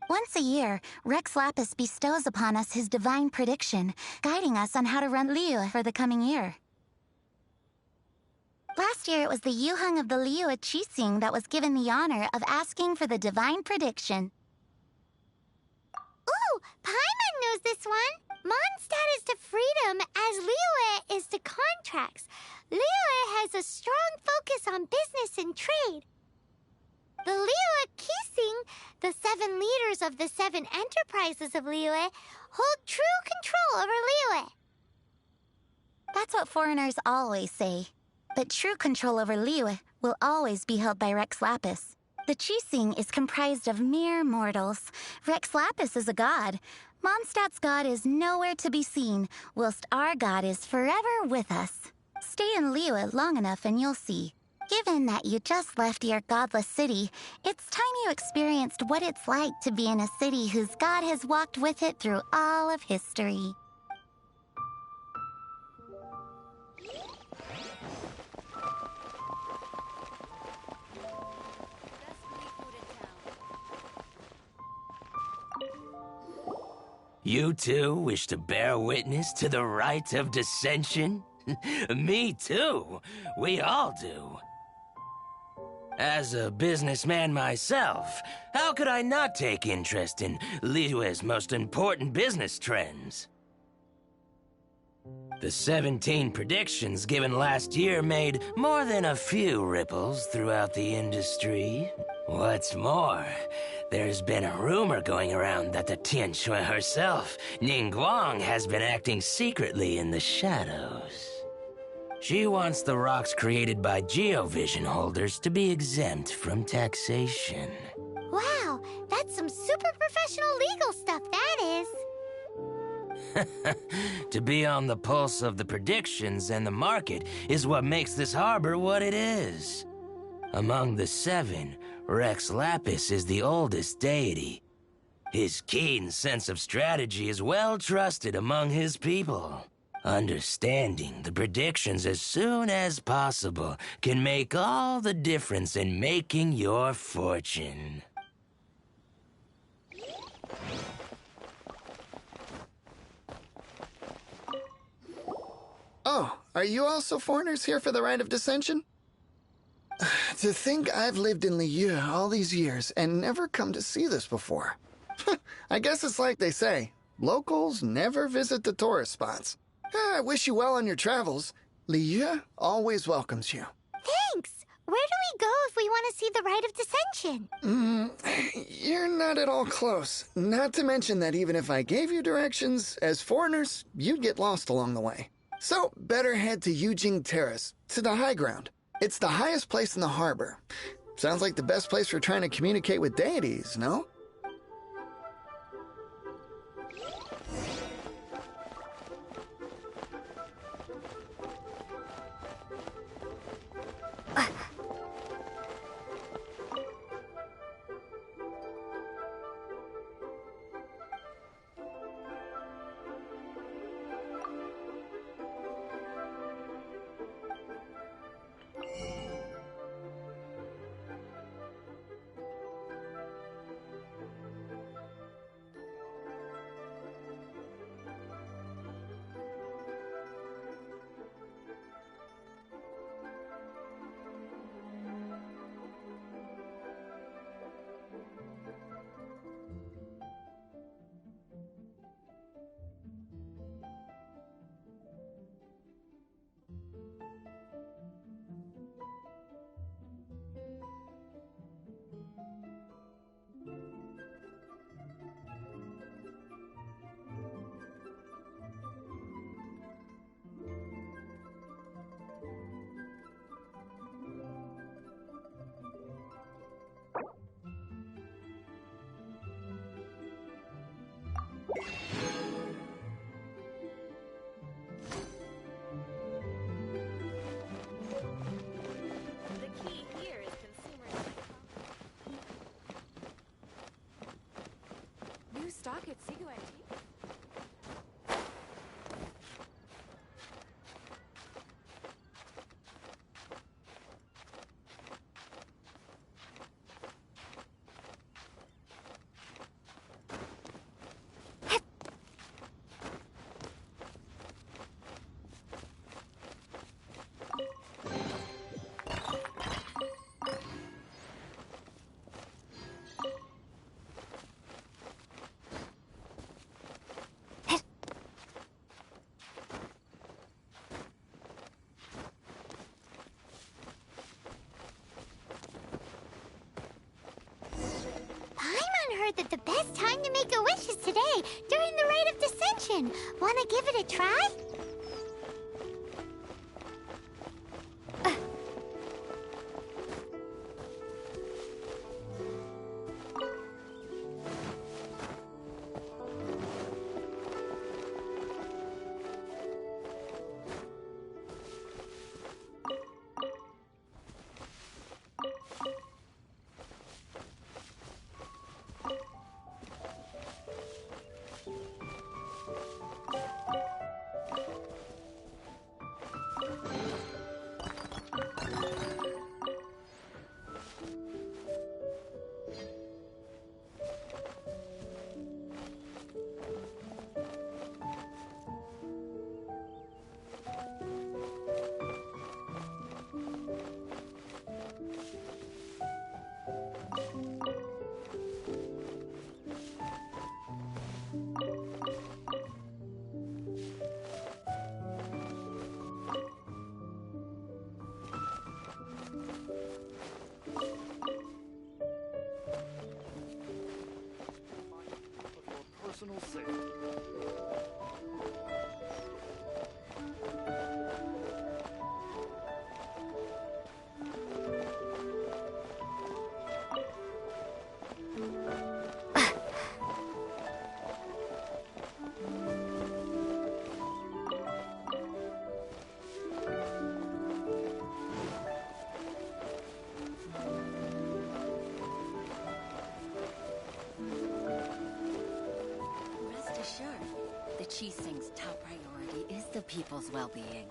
Once a year, Rex Lapis bestows upon us his divine prediction, guiding us on how to run Liyue for the coming year. Last year, it was the Yuheng of the Liyue Chillaxing that was given the honor of asking for the divine prediction. Ooh, Paimon knows this one. Mondstadt is to freedom as Liyue is to contracts. Liyue has a strong focus on business and trade. The Liyue Chillaxing, the 7 leaders of the 7 enterprises of Liyue, hold true control over Liyue. That's what foreigners always say. But true control over Liyue will always be held by Rex Lapis. The Chillaxing is comprised of mere mortals. Rex Lapis is a god. Mondstadt's god is nowhere to be seen, whilst our god is forever with us. Stay in Liyue long enough and you'll see. Given that you just left your godless city, it's time you experienced what it's like to be in a city whose god has walked with it through all of history. You too wish to bear witness to the rite of dissension? Me too. We all do. As a businessman myself, how could I not take interest in Liyue's most important business trends? The 17 predictions given last year made more than a few ripples throughout the industry. What's more, there's been a rumor going around that the Tianshui herself, Ningguang, has been acting secretly in the shadows. She wants the rocks created by Geovision holders to be exempt from taxation. Wow, that's some super professional legal stuff, that is. To be on the pulse of the predictions and the market is what makes this harbor what it is. Among the 7, Rex Lapis is the oldest deity. His keen sense of strategy is well trusted among his people. Understanding the predictions as soon as possible can make all the difference in making your fortune. Oh, are you also foreigners here for the Rite of Dissension? To think I've lived in Liyue all these years and never come to see this before. I guess it's like they say, locals never visit the tourist spots. I wish you well on your travels. Liyue always welcomes you. Thanks! Where do we go if we want to see the Rite of Dissension? You're not at all close. Not to mention that even if I gave you directions, as foreigners, you'd get lost along the way. So, better head to Yujing Terrace, to the high ground. It's the highest place in the harbor. Sounds like the best place for trying to communicate with deities, no? Stock at Sigu Antique? That the best time to make a wish is today, during the Rite of Dissension. Wanna give it a try? see. Rest assured, the Chillaxing's top priority is the people's well-being.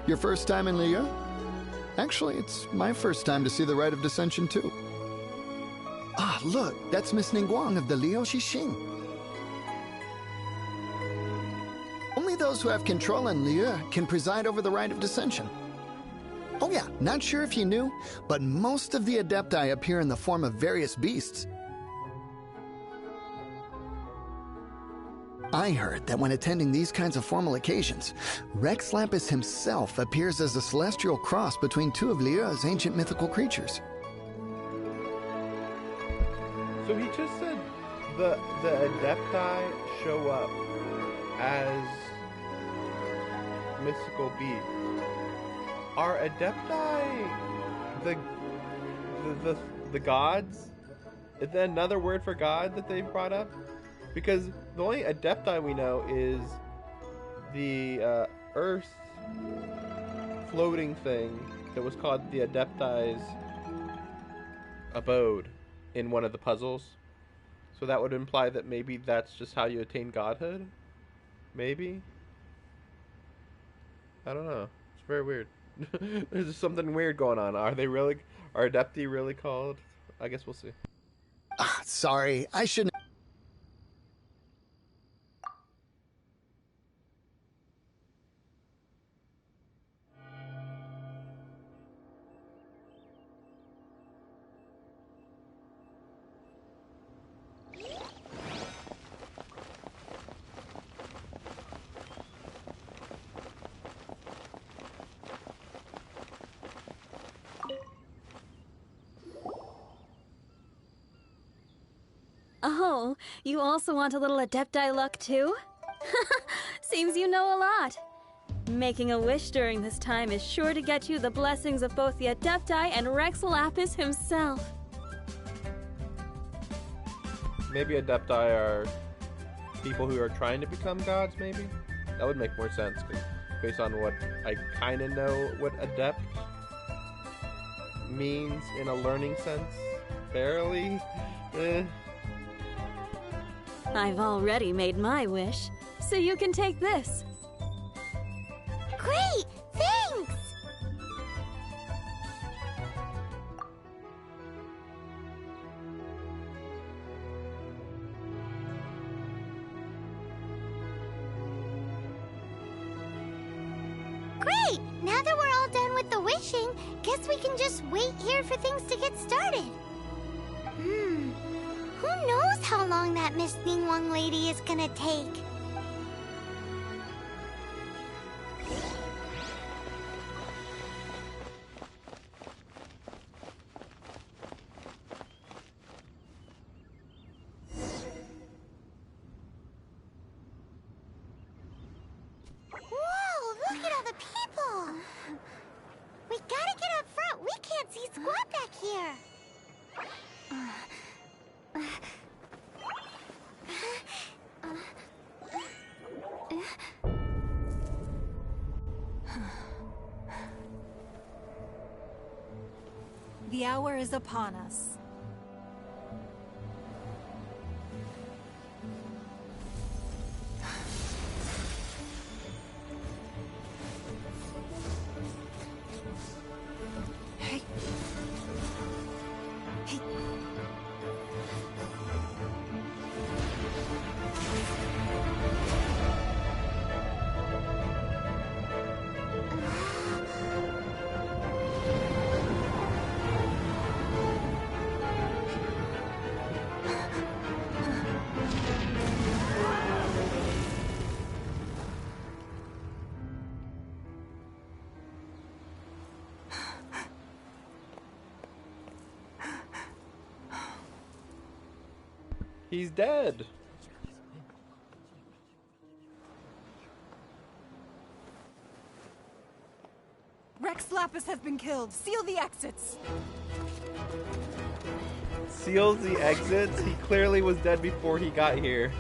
Your first time in Liyue? Actually, it's my first time to see the Rite of Dissension, too. Ah, look, that's Miss Ningguang of the Liu Xixing. Only those who have control in Liyue can preside over the Rite of Dissension. Oh yeah, not sure if you knew, but most of the Adepti appear in the form of various beasts. I heard that when attending these kinds of formal occasions, Rex Lapis himself appears as a celestial cross between two of Liyue's ancient mythical creatures. So he just said the Adepti show up as mystical beings. Are Adepti the gods? Is that another word for God that they've brought up? Because the only Adepti we know is the Earth floating thing that was called the Adepti's abode in one of the puzzles. So that would imply that maybe that's just how you attain godhood? Maybe? I don't know. It's very weird. There's just something weird going on. Are Adepti really called? I guess we'll see. Ah, sorry, I shouldn't. Oh, you also want a little Adepti luck too? Seems you know a lot. Making a wish during this time is sure to get you the blessings of both the Adepti and Rex Lapis himself. Maybe Adepti are people who are trying to become gods, maybe? That would make more sense, based on what I kind of know what adept means in a learning sense. Barely. I've already made my wish, so you can take this. Great! Thanks! Great! Now that we're all done with the wishing, guess we can just wait here for things to get started. Who knows how long that Miss Ningguang lady is gonna take? Whoa, look at all the people! We gotta get up front. We can't see squat back here. The hour is upon us. He's dead. Rex Lapis has been killed. Seal the exits. Seals the exits? He clearly was dead before he got here.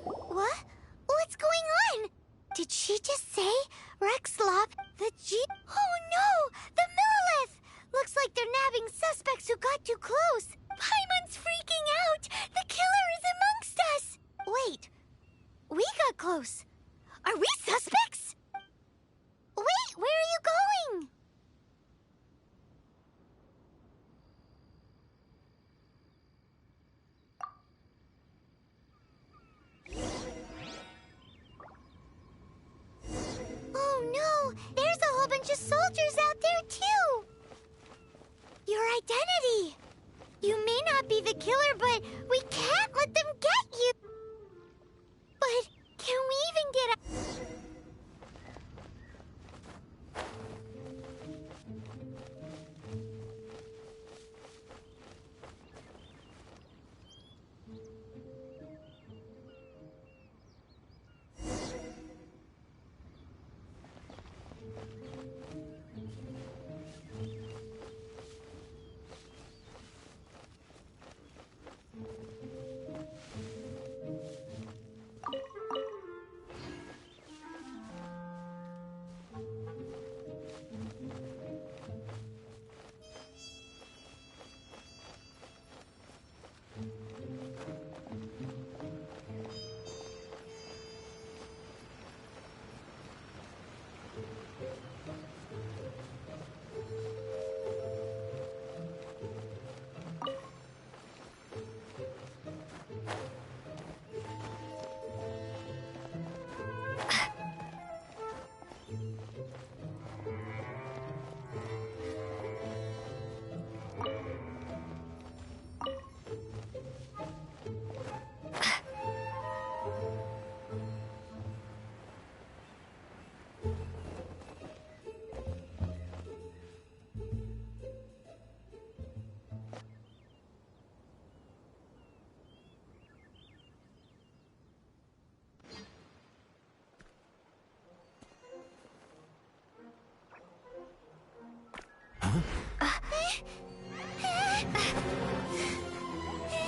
What? What's going on? Did she just say Rex Lop, the G? Oh no! The Millilith! Looks like they're nabbing suspects who got too close. Paimon's freaking out! The killer is amongst us! Wait. We got close. Are we suspects? Wait, where are you going? Oh no! There's a whole bunch of soldiers out there too! Your identity! You may not be the killer, but we can't let them get you! But can we even get a...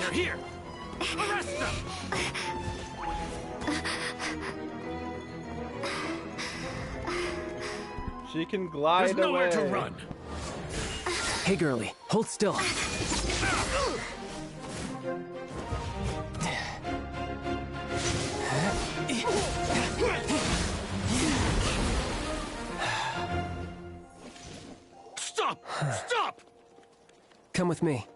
They're here! Arrest them! She can glide There's nowhere away. to run. Hey, girlie, hold still. Stop! Stop! Come with me.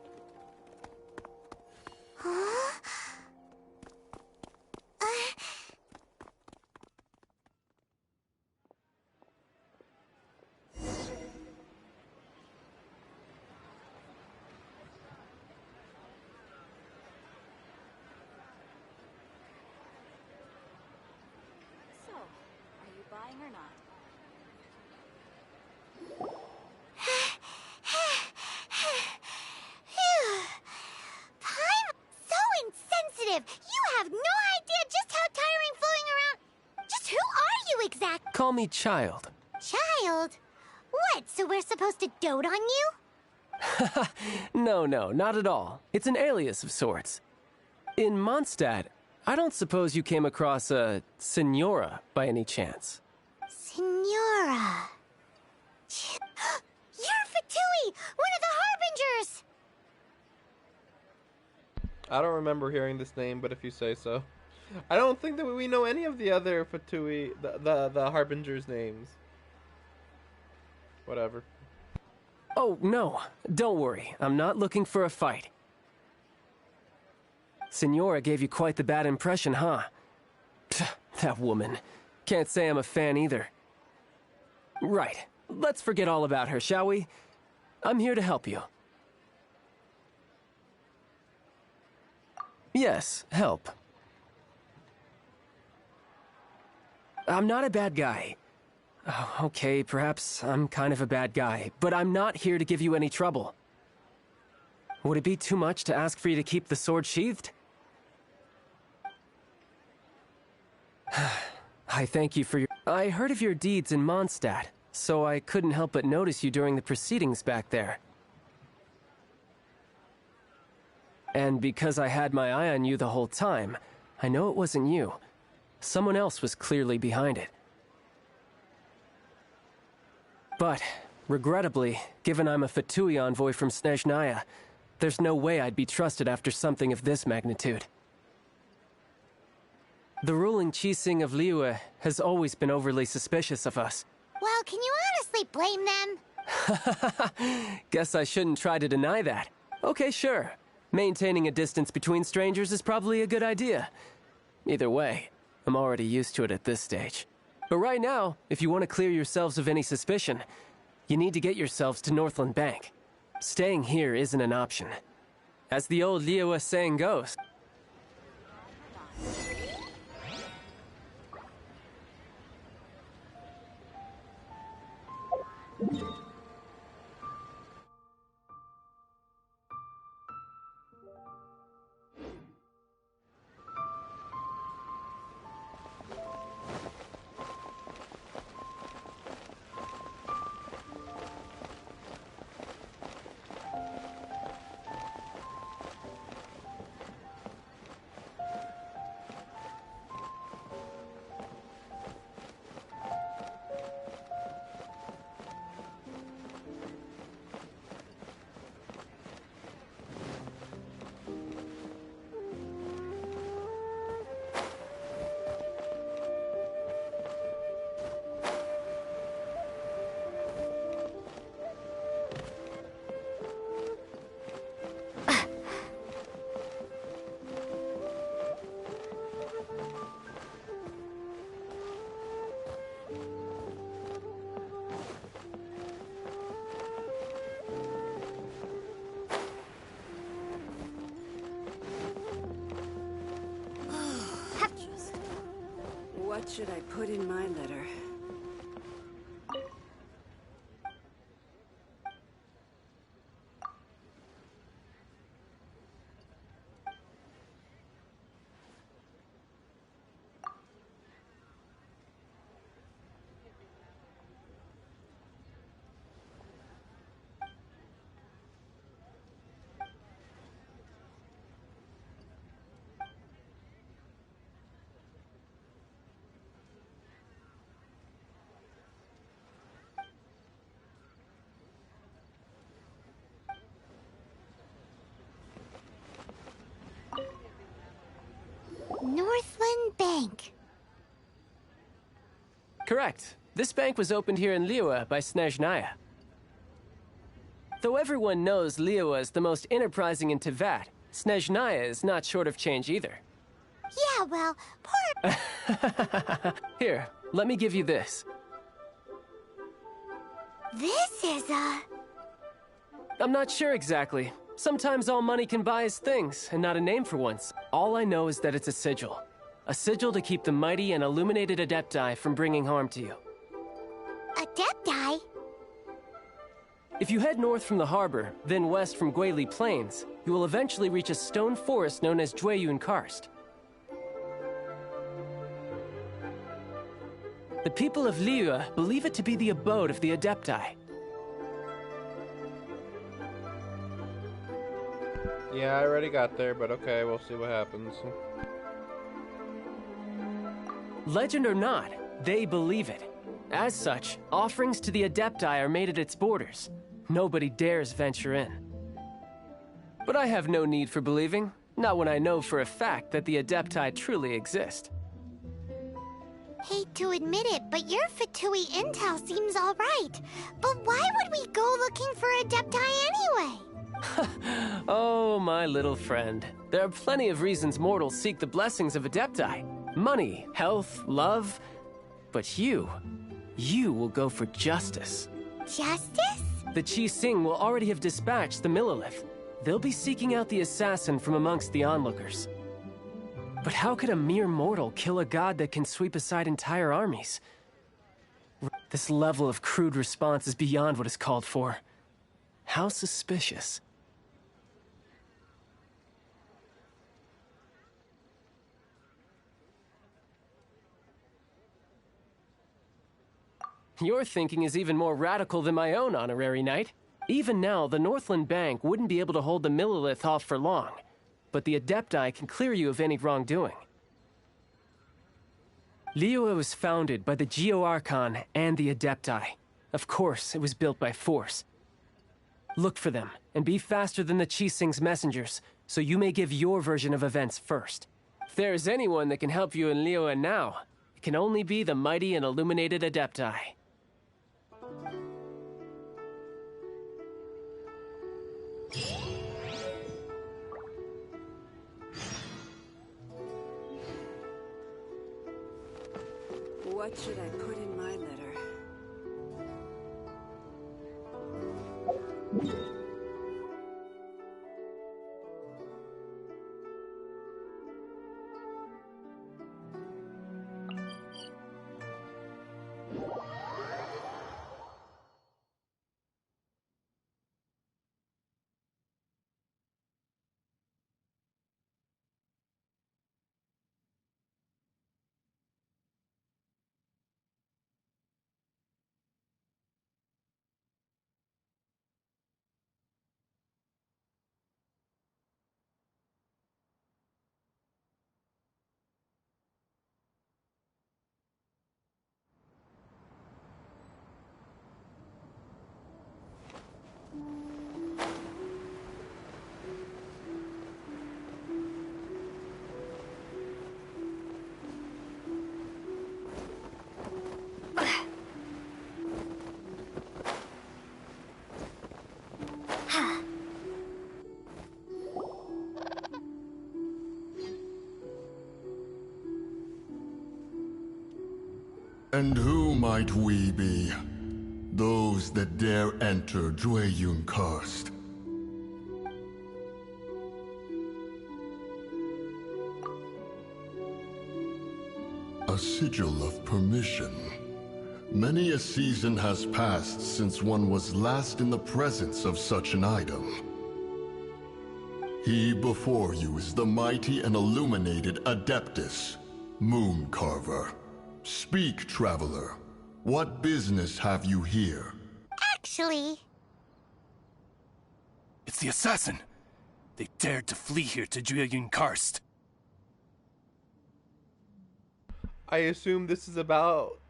So, are you buying or not? Paimon, so insensitive! You have no idea just how tiring floating around... Just who are you exactly? Call me Child. Child? What, so we're supposed to dote on you? No, not at all. It's an alias of sorts. In Mondstadt, I don't suppose you came across a Senora by any chance. Senora. Sinora. You're F2P, one of the Harbingers! I don't remember hearing this name, but if you say so. I don't think that we know any of the other F2P, the Harbingers' names. Whatever. Oh, no. Don't worry. I'm not looking for a fight. Signora gave you quite the bad impression, huh? Pfft, that woman. Can't say I'm a fan either. Right. Let's forget all about her, shall we? I'm here to help you. Yes, help. I'm not a bad guy. Oh, okay, perhaps I'm kind of a bad guy, but I'm not here to give you any trouble. Would it be too much to ask for you to keep the sword sheathed? I thank you for your... I heard of your deeds in Mondstadt, so I couldn't help but notice you during the proceedings back there. And because I had my eye on you the whole time, I know it wasn't you. Someone else was clearly behind it. But, regrettably, given I'm a F2P envoy from Snezhnaya, there's no way I'd be trusted after something of this magnitude. The ruling Chillaxing of Liyue has always been overly suspicious of us. Well, can you honestly blame them? Guess I shouldn't try to deny that. Okay, sure. Maintaining a distance between strangers is probably a good idea. Either way, I'm already used to it at this stage. But right now, if you want to clear yourselves of any suspicion, you need to get yourselves to Northland Bank. Staying here isn't an option. As the old Liyue saying goes... What should I put in my letter? Northland Bank. Correct. This bank was opened here in Liyue by Snezhnaya. Though everyone knows Liyue is the most enterprising in Teyvat, Snezhnaya is not short of change either. Yeah, well, poor... Here, let me give you this. This is a... I'm not sure exactly. Sometimes all money can buy is things, and not a name for once. All I know is that it's a sigil. A sigil to keep the mighty and illuminated Adepti from bringing harm to you. Adepti? If you head north from the harbor, then west from Guili Plains, you will eventually reach a stone forest known as Jueyun Karst. The people of Liyue believe it to be the abode of the Adepti. Yeah, I already got there, but okay, we'll see what happens. Legend or not, they believe it. As such, offerings to the Adepti are made at its borders. Nobody dares venture in. But I have no need for believing, not when I know for a fact that the Adepti truly exist. Hate to admit it, but your F2P intel seems alright. But why would we go looking for Adepti anyway? Oh, my little friend. There are plenty of reasons mortals seek the blessings of Adepti. Money, health, love. But you will go for justice. Justice? The Chillaxing will already have dispatched the Millilith. They'll be seeking out the assassin from amongst the onlookers. But how could a mere mortal kill a god that can sweep aside entire armies? This level of crude response is beyond what is called for. How suspicious. Your thinking is even more radical than my own, Honorary Knight. Even now, the Northland Bank wouldn't be able to hold the Millilith off for long, but the Adepti can clear you of any wrongdoing. Liyue was founded by the Geo-Archon and the Adepti. Of course, it was built by force. Look for them, and be faster than the Chillaxing's messengers, so you may give your version of events first. If there is anyone that can help you in Liyue now, it can only be the mighty and illuminated Adepti. What should I put in my letter? And who might we be? Those that dare enter Jueyun Karst. A sigil of permission. Many a season has passed since one was last in the presence of such an item. He before you is the mighty and illuminated Adeptus, Moon Carver. Speak, traveler. What business have you here? Actually... It's the assassin! They dared to flee here to Jueyun Karst. I assume this is about...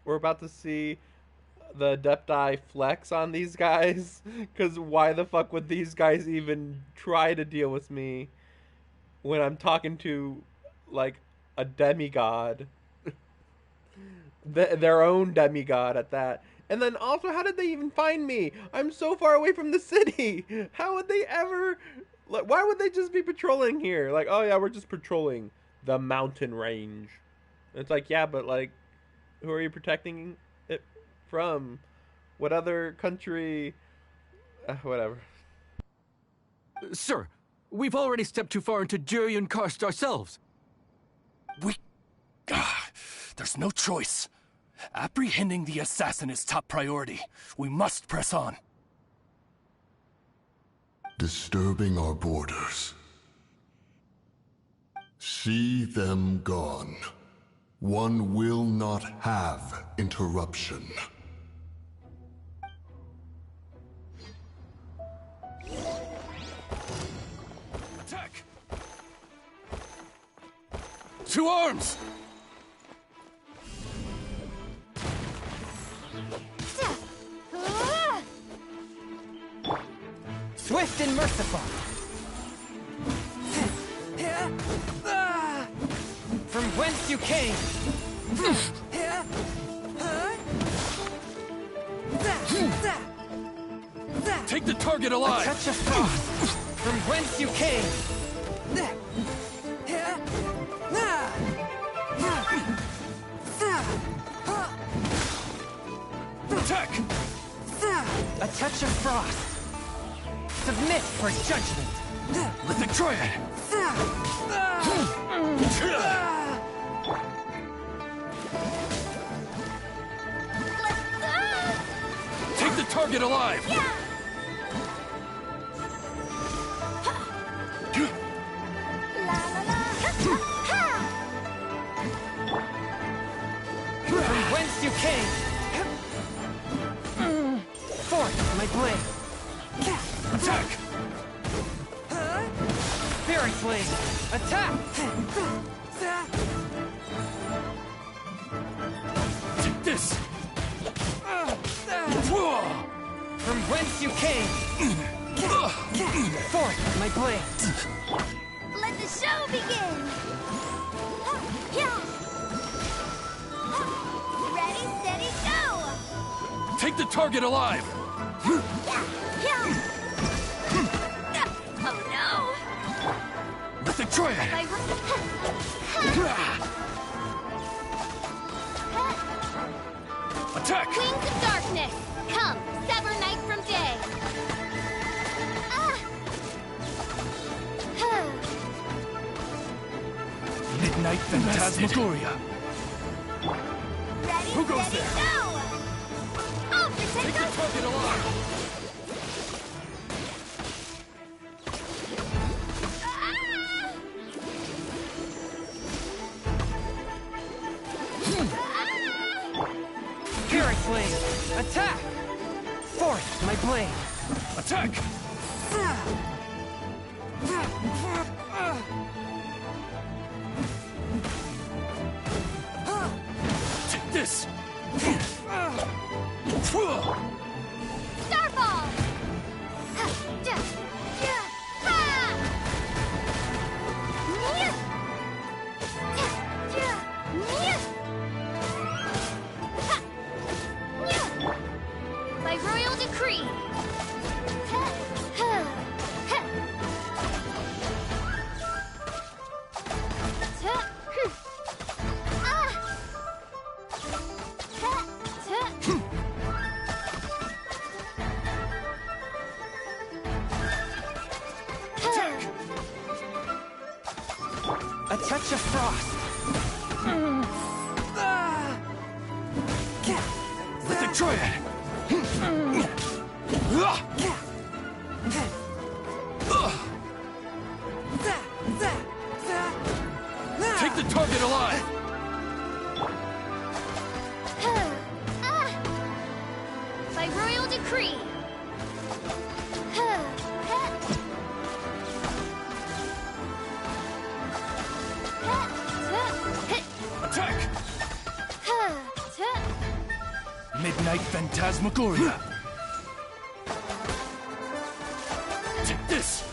We're about to see the Adepti flex on these guys. Because why the fuck would these guys even try to deal with me when I'm talking to, like, a demigod? Their own demigod at that. And then also, how did they even find me? I'm so far away from the city. How would they ever... Like, why would they just be patrolling here? Like, oh yeah, we're just patrolling the mountain range. It's like, yeah, but like, who are you protecting it from? What other country? Whatever. Sir, we've already stepped too far into Jueyun Karst ourselves. There's no choice. Apprehending the assassin is top priority. We must press on. Disturbing our borders. See them gone. One will not have interruption. Attack! To arms! Swift and merciful. From whence you came. Take the target alive! A touch of frost. From whence you came. Attack! A touch of frost. Submit for judgment. Lithic Triad! Take the target alive! From whence you came. Forth my blade. Attack! Spirit blade. Attack! Take this! From whence you came. Forth my blade. Let the show begin! Ready, steady, go! Take the target alive! Oh no! Lithic Triad! Attack! Wings of darkness! Come, sever night from day! Midnight Phantasmagoria! Ready, Who goes steady, there? go! Oh, Take the target alive! Spirit blade. Attack! Forth my blade. Attack! Take this! Starfall! By royal decree! A touch of frost. Lithic Triad! Take the target alive! By royal decree! Attack! Midnight Phantasmagoria! Take this!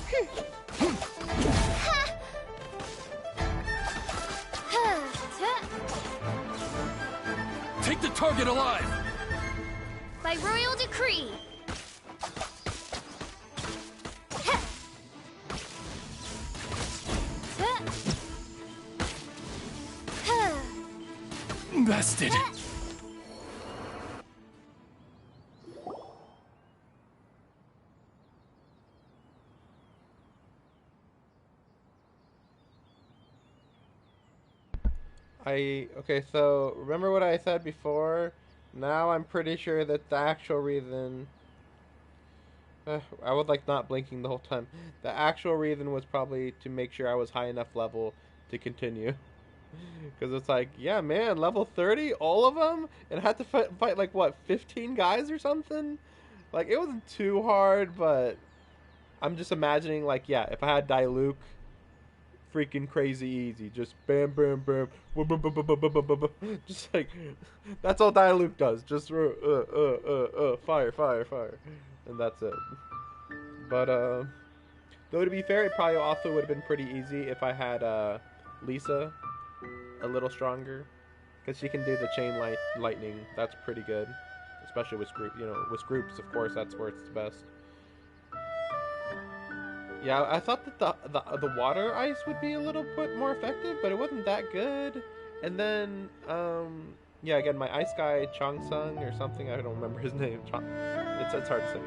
Take the target alive! By royal decree! Bastard! Okay, so remember what I said before? Now I'm pretty sure that the actual reason I was like not blinking the whole time. The actual reason was probably to make sure I was high enough level to continue. Because it's like, yeah, man, level 30, all of them, and I had to fight like what, 15 guys or something. Like it wasn't too hard, but I'm just imagining like, yeah, if I had Diluc freaking crazy easy. Just bam, bam, bam, boom, boom, boom, boom, boom, boom, boom, boom. Just like that's all Diluc does. Just fire, fire, fire, and that's it. But though to be fair, it probably also would have been pretty easy if I had Lisa a little stronger, because she can do the chain lightning. That's pretty good, especially with with groups. Of course, that's where it's the best. Yeah, I thought that the water ice would be a little bit more effective, but it wasn't that good. And then, yeah, again, my ice guy, Chong Sung or something, I don't remember his name. It's hard to say.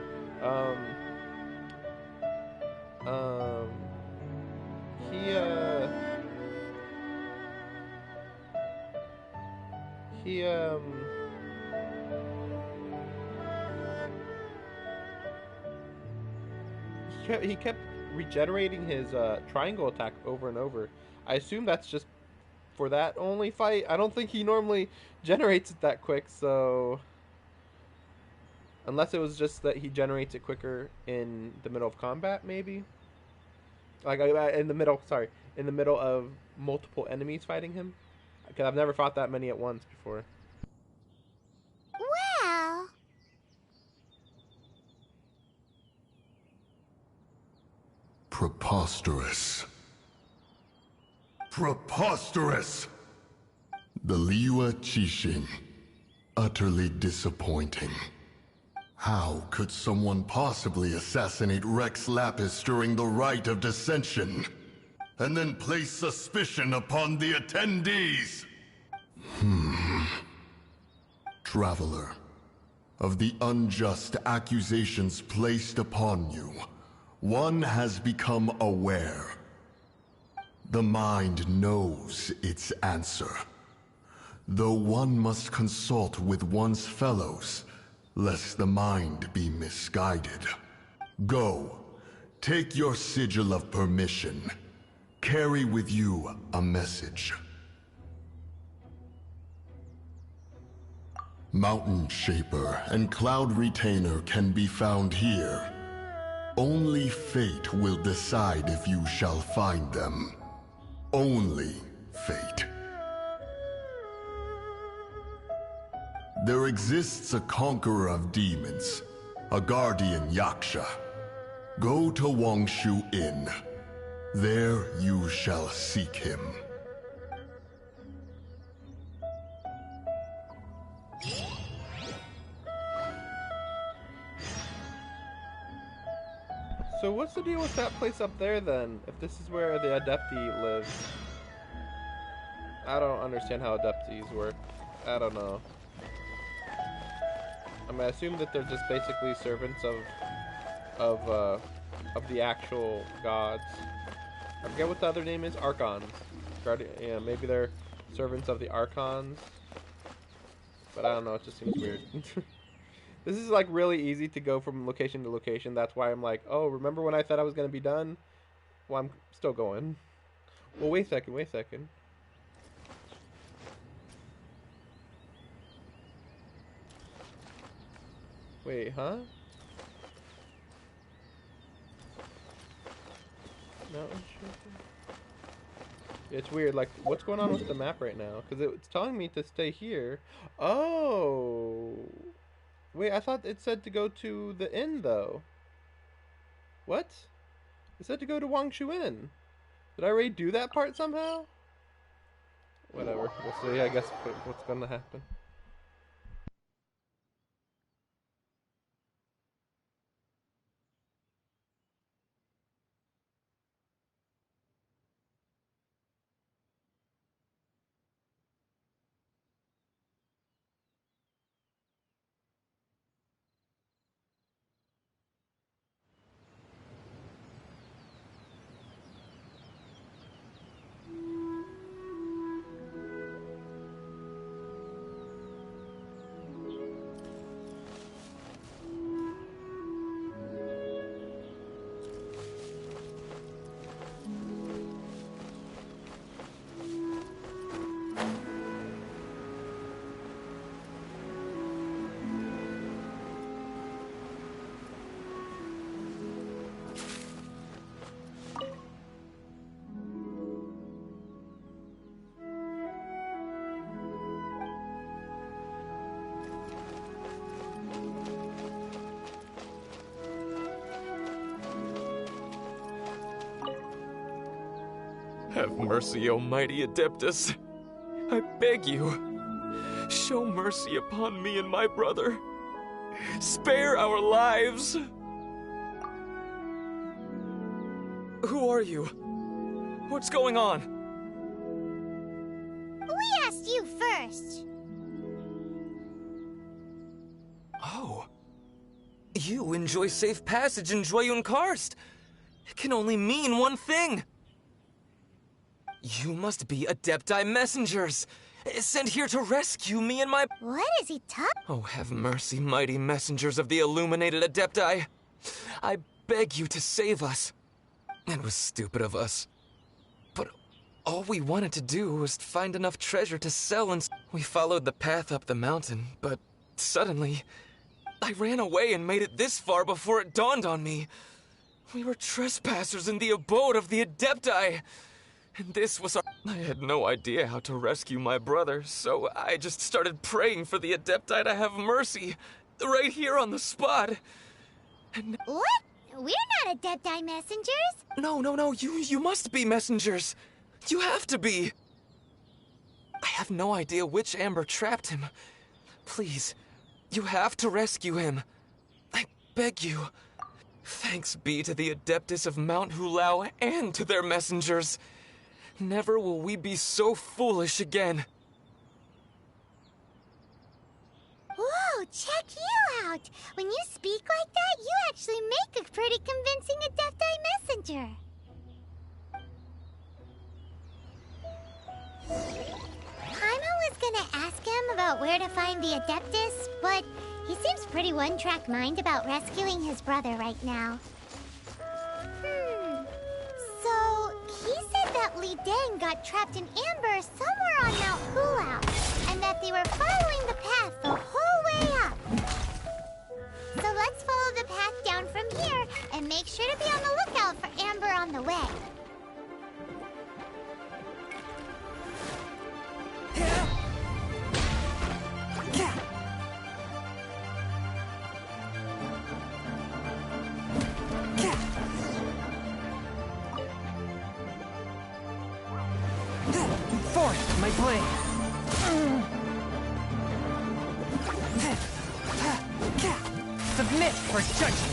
He kept regenerating his triangle attack over and over. I assume that's just for that only fight. I don't think he normally generates it that quick, so unless it was just that he generates it quicker in the middle of combat, maybe. Like in the middle, sorry, in the middle of multiple enemies fighting him, because I've never fought that many at once before. Well, preposterous. Preposterous! The Liyue Qixing. Utterly disappointing. How could someone possibly assassinate Rex Lapis during the Rite of Dissension, and then place suspicion upon the attendees? Traveler, of the unjust accusations placed upon you, one has become aware. The mind knows its answer, though one must consult with one's fellows, lest the mind be misguided. Go, take your sigil of permission. Carry with you a message. Mountain Shaper and Cloud Retainer can be found here. Only fate will decide if you shall find them. Only fate. There exists a conqueror of demons, a guardian Yaksha. Go to Wangshu Inn. There you shall seek him. So what's the deal with that place up there then, if this is where the Adepti lives? I don't understand how Adeptis work. I don't know. I mean, I assume that they're just basically servants of the actual gods. I forget what the other name is. Archons. Yeah, maybe they're servants of the Archons. But I don't know. It just seems weird. This is like really easy to go from location to location. That's why I'm like, oh, remember when I said I was gonna be done? Well, I'm still going. Well, wait a second. Wait a second. Wait, huh? No, it's weird. Like, what's going on with the map right now? Because it's telling me to stay here. Oh, wait. I thought it said to go to the inn, though. What? It said to go to Wangshu Inn. Did I already do that part somehow? Whatever. We'll see. I guess what's gonna happen. Have mercy, O mighty Adeptus. I beg you. Show mercy upon me and my brother. Spare our lives. Who are you? What's going on? We asked you first. Oh. You enjoy safe passage in Joyun Karst. It can only mean one thing. You must be Adepti messengers, sent here to rescue me and my— What is he talking? Oh, have mercy, mighty messengers of the illuminated Adepti. I beg you to save us. It was stupid of us. But all we wanted to do was find enough treasure to sell, and we followed the path up the mountain, but suddenly, I ran away and made it this far before it dawned on me. We were trespassers in the abode of the Adepti. And this was our— I had no idea how to rescue my brother, so I just started praying for the Adepti to have mercy, right here on the spot. And— What? We're not Adepti messengers. No, you must be messengers. You have to be. I have no idea which Amber trapped him. Please, you have to rescue him. I beg you. Thanks be to the Adeptus of Mount Hulao and to their messengers. Never will we be so foolish again. Whoa, check you out! When you speak like that, you actually make a pretty convincing Adepti messenger. Paimon was gonna ask him about where to find the Adeptus, but he seems pretty one-track mind about rescuing his brother right now. So, he said that Li Deng got trapped in amber somewhere on Mount Hulao, and that they were following the path the whole way up. So let's follow the path down from here, and make sure to be on the lookout for amber on the way. Forth, my blade. Submit for judgment.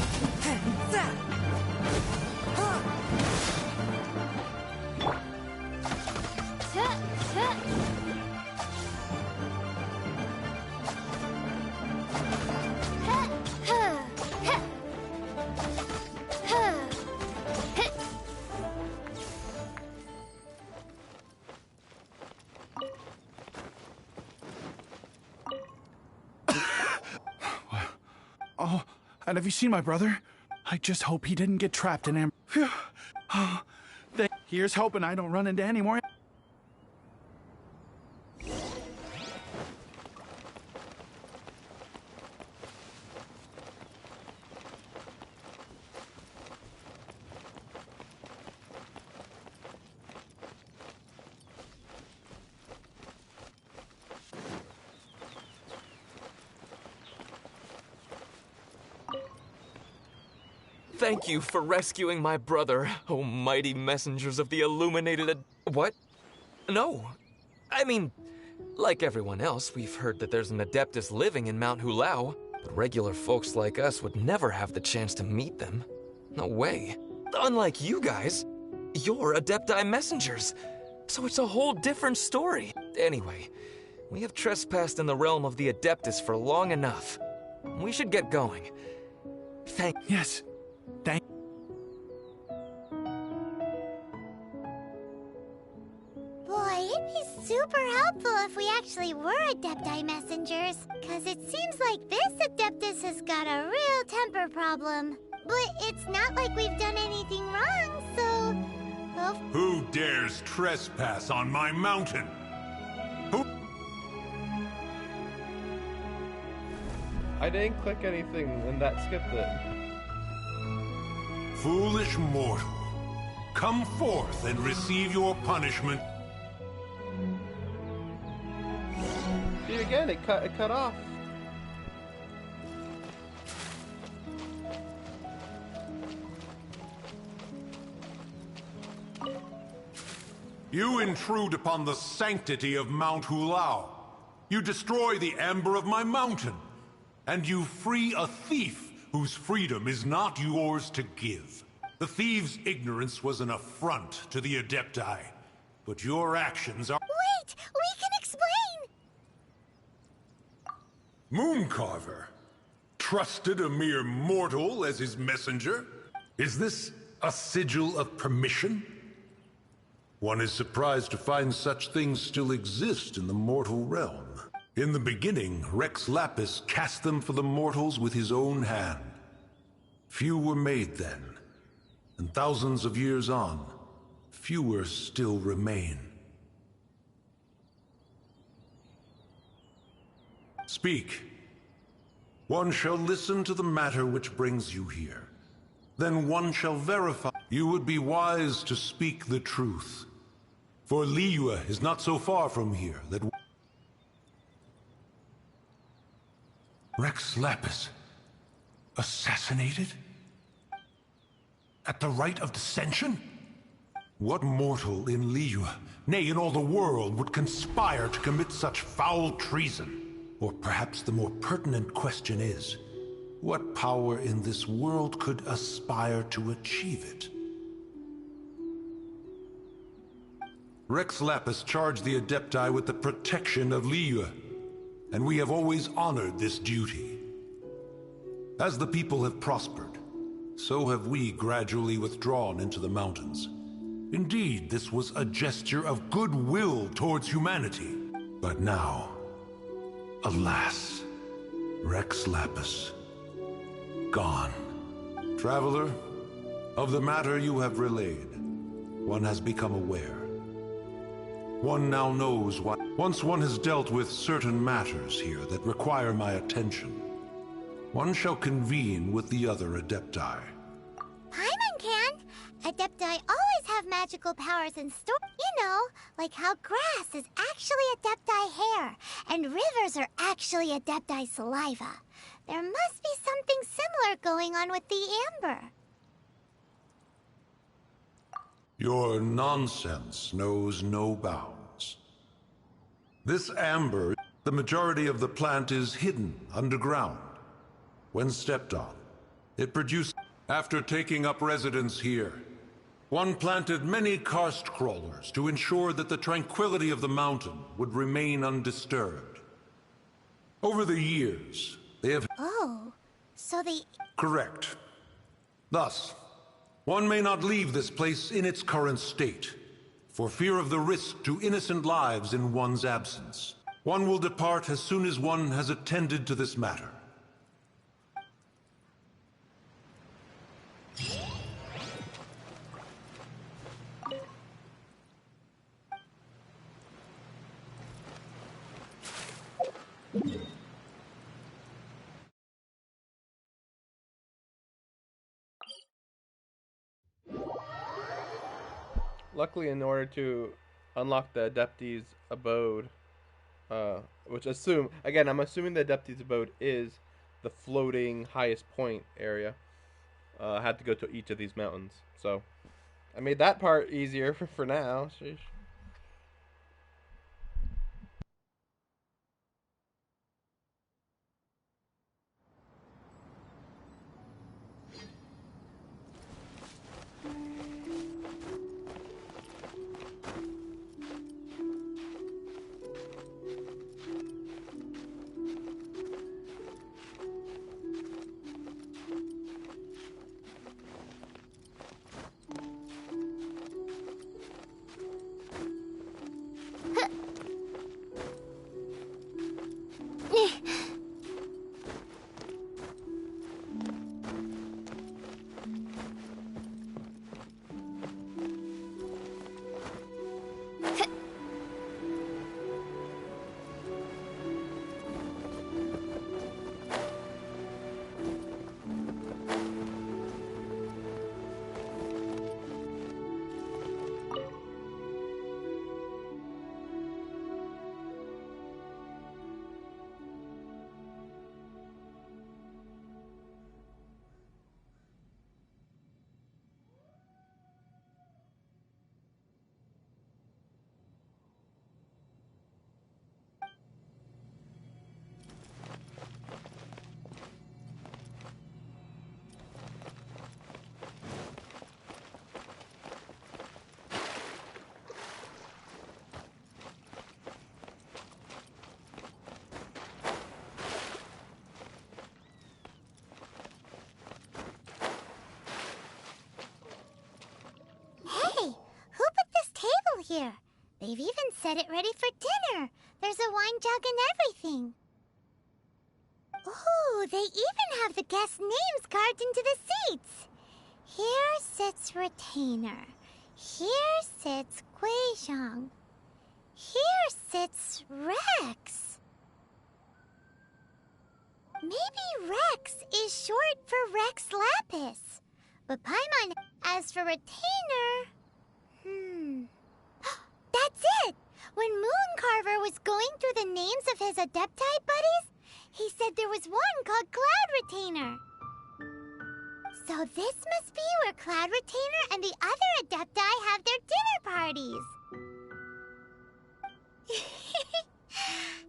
Oh, and have you seen my brother? I just hope he didn't get trapped in amber. Phew. Oh, here's hoping I don't run into any more. Thank you for rescuing my brother, oh mighty messengers of the illuminated What? No. I mean, like everyone else, we've heard that there's an Adeptus living in Mount Hulao, but regular folks like us would never have the chance to meet them. No way. Unlike you guys, you're Adepti messengers, so it's a whole different story. Anyway, we have trespassed in the realm of the Adeptus for long enough. We should get going. Yes. Thank— Boy, it'd be super helpful if we actually were Adepti messengers, because it seems like this Adeptus has got a real temper problem. But it's not like we've done anything wrong, so... Well, who dares trespass on my mountain? Who? I didn't click anything and that skipped it. Foolish mortal, come forth and receive your punishment. See, again, it cut off. You intrude upon the sanctity of Mount Hulao. You destroy the amber of my mountain. And you free a thief whose freedom is not yours to give. The thief's ignorance was an affront to the Adepti. But your actions are— Wait! We can explain! Mooncarver trusted a mere mortal as his messenger? Is this a sigil of permission? One is surprised to find such things still exist in the mortal realm. In the beginning, Rex Lapis cast them for the mortals with his own hand. Few were made then, and thousands of years on, fewer still remain. Speak. One shall listen to the matter which brings you here. Then one shall verify. You would be wise to speak the truth. For Liyue is not so far from here that— Rex Lapis assassinated? At the rite of dissension? What mortal in Liyue, nay, in all the world, would conspire to commit such foul treason? Or perhaps the more pertinent question is, what power in this world could aspire to achieve it? Rex Lapis charged the Adepti with the protection of Liyue, and we have always honored this duty. As the people have prospered, so have we gradually withdrawn into the mountains. Indeed, this was a gesture of goodwill towards humanity. But now, alas, Rex Lapis, gone. Traveler, of the matter you have relayed, one has become aware. One now knows why. Once one has dealt with certain matters here that require my attention, one shall convene with the other Adepti. Paimon can! Adepti always have magical powers in store. You know, like how grass is actually Adepti hair, and rivers are actually Adepti saliva. There must be something similar going on with the amber. Your nonsense knows no bounds. This amber, the majority of the plant is hidden underground. When stepped on, it produces— After taking up residence here, one planted many karst crawlers to ensure that the tranquility of the mountain would remain undisturbed. Over the years, they have— Oh, so the— Correct. Thus, one may not leave this place in its current state, for fear of the risk to innocent lives in one's absence. One will depart as soon as one has attended to this matter. Luckily, in order to unlock the Adepti's abode, which I'm assuming the Adepti's abode is the floating highest point area, I had to go to each of these mountains. So, I made that part easier for now. Sheesh. here. They've even set it ready for dinner. There's a wine jug and everything. Ooh, they even have the guests' names carved into the seats. Here sits Retainer. Here sits Guizhong. Here sits Rex. Maybe Rex is short for Rex Lapis. But Paimon, as for Retainer... That's it! When Mooncarver was going through the names of his Adepti buddies, he said there was one called Cloud Retainer. So this must be where Cloud Retainer and the other Adepti have their dinner parties.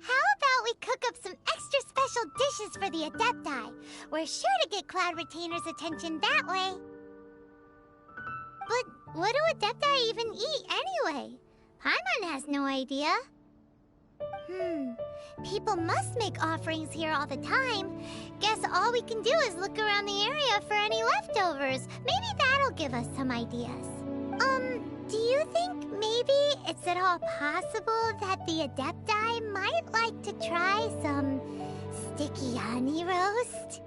How about we cook up some extra special dishes for the Adepti? We're sure to get Cloud Retainer's attention that way. But what do Adepti even eat anyway? Paimon has no idea. People must make offerings here all the time. Guess all we can do is look around the area for any leftovers. Maybe that'll give us some ideas. Do you think maybe it's at all possible that the Adepti might like to try some sticky honey roast?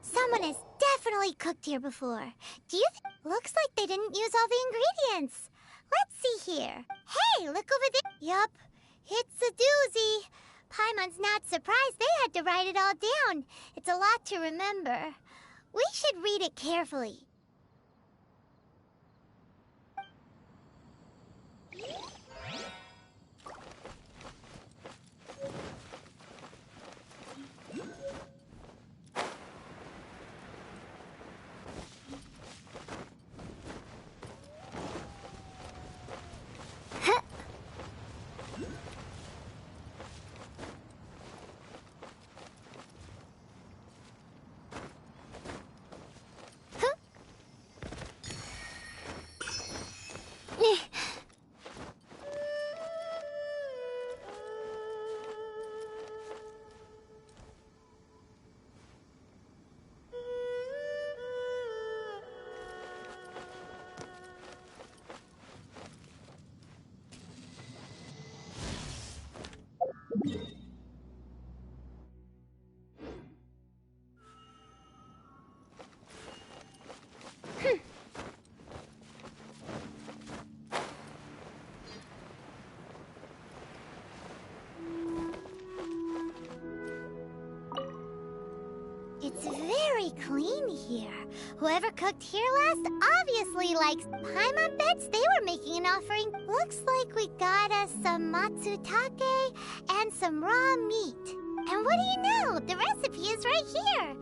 Someone has definitely cooked here before. Do you think... Looks like they didn't use all the ingredients. Let's see here. Hey, look over there. Yup, it's a doozy. Paimon's not surprised they had to write it all down. It's a lot to remember. We should read it carefully. It's very clean here. Whoever cooked here last obviously likes... Paimon bets they were making an offering. Looks like we got us some matsutake and some raw meat. And what do you know? The recipe is right here.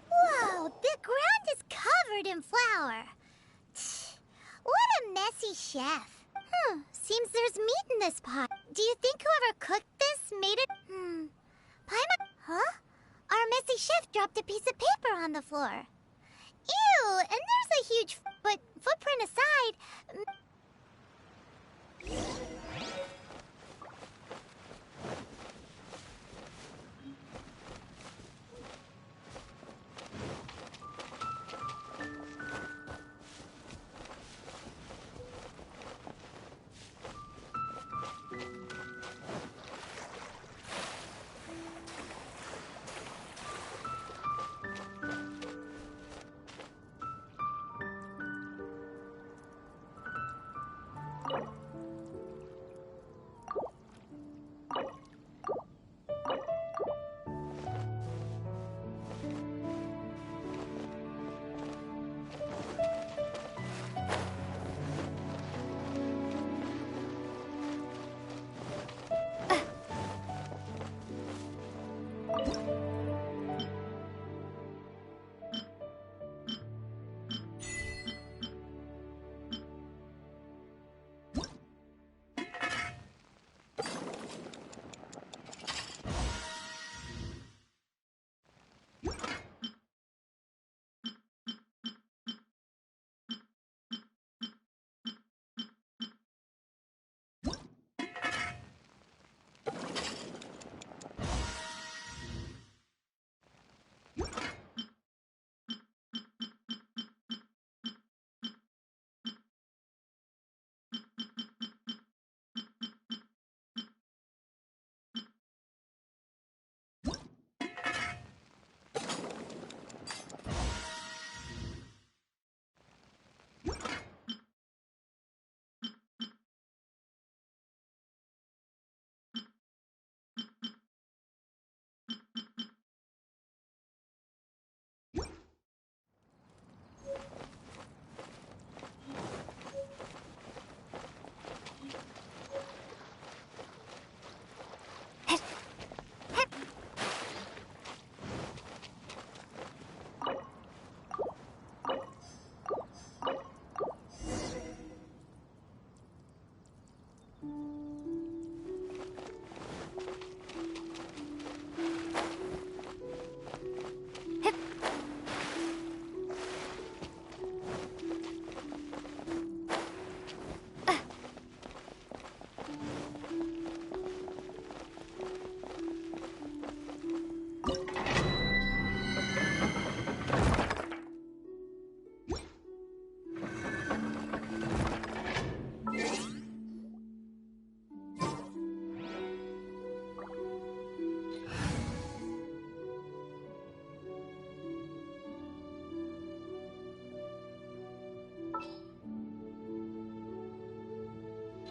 Whoa, the ground is covered in flour. What a messy chef. Seems there's meat in this pot. Do you think whoever cooked this made it? Paimon? Huh? Our messy chef dropped a piece of paper on the floor. Ew, and there's a huge footprint aside.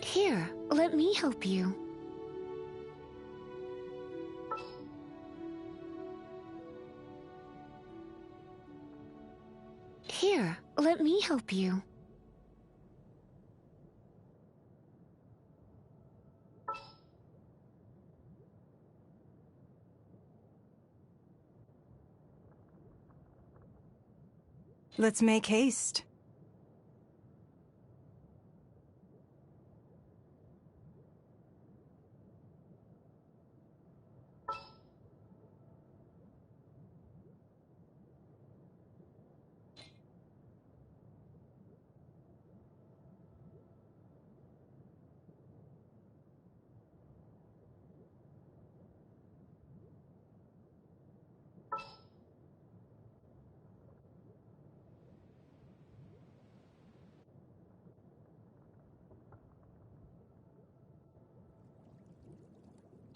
Here, let me help you. Here, let me help you. Let's make haste.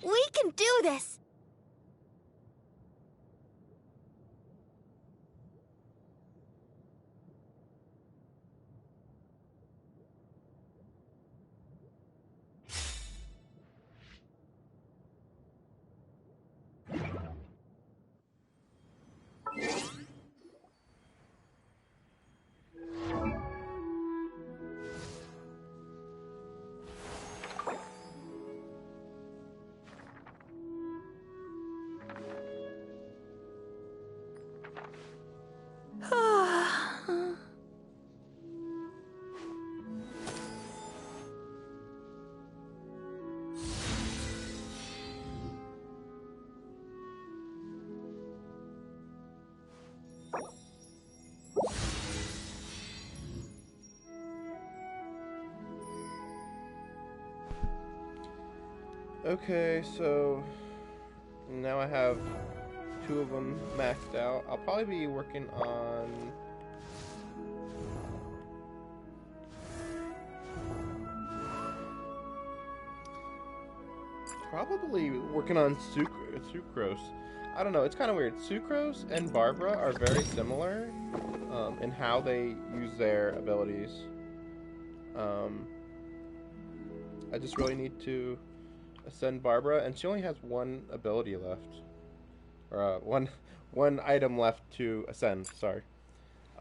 We can do this! Okay, so now I have 2 of them maxed out. I'll probably be working on Sucrose. I don't know, it's kind of weird. Sucrose and Barbara are very similar in how they use their abilities. I just really need to ascend Barbara, and she only has 1 ability left. Or one item left to ascend, sorry.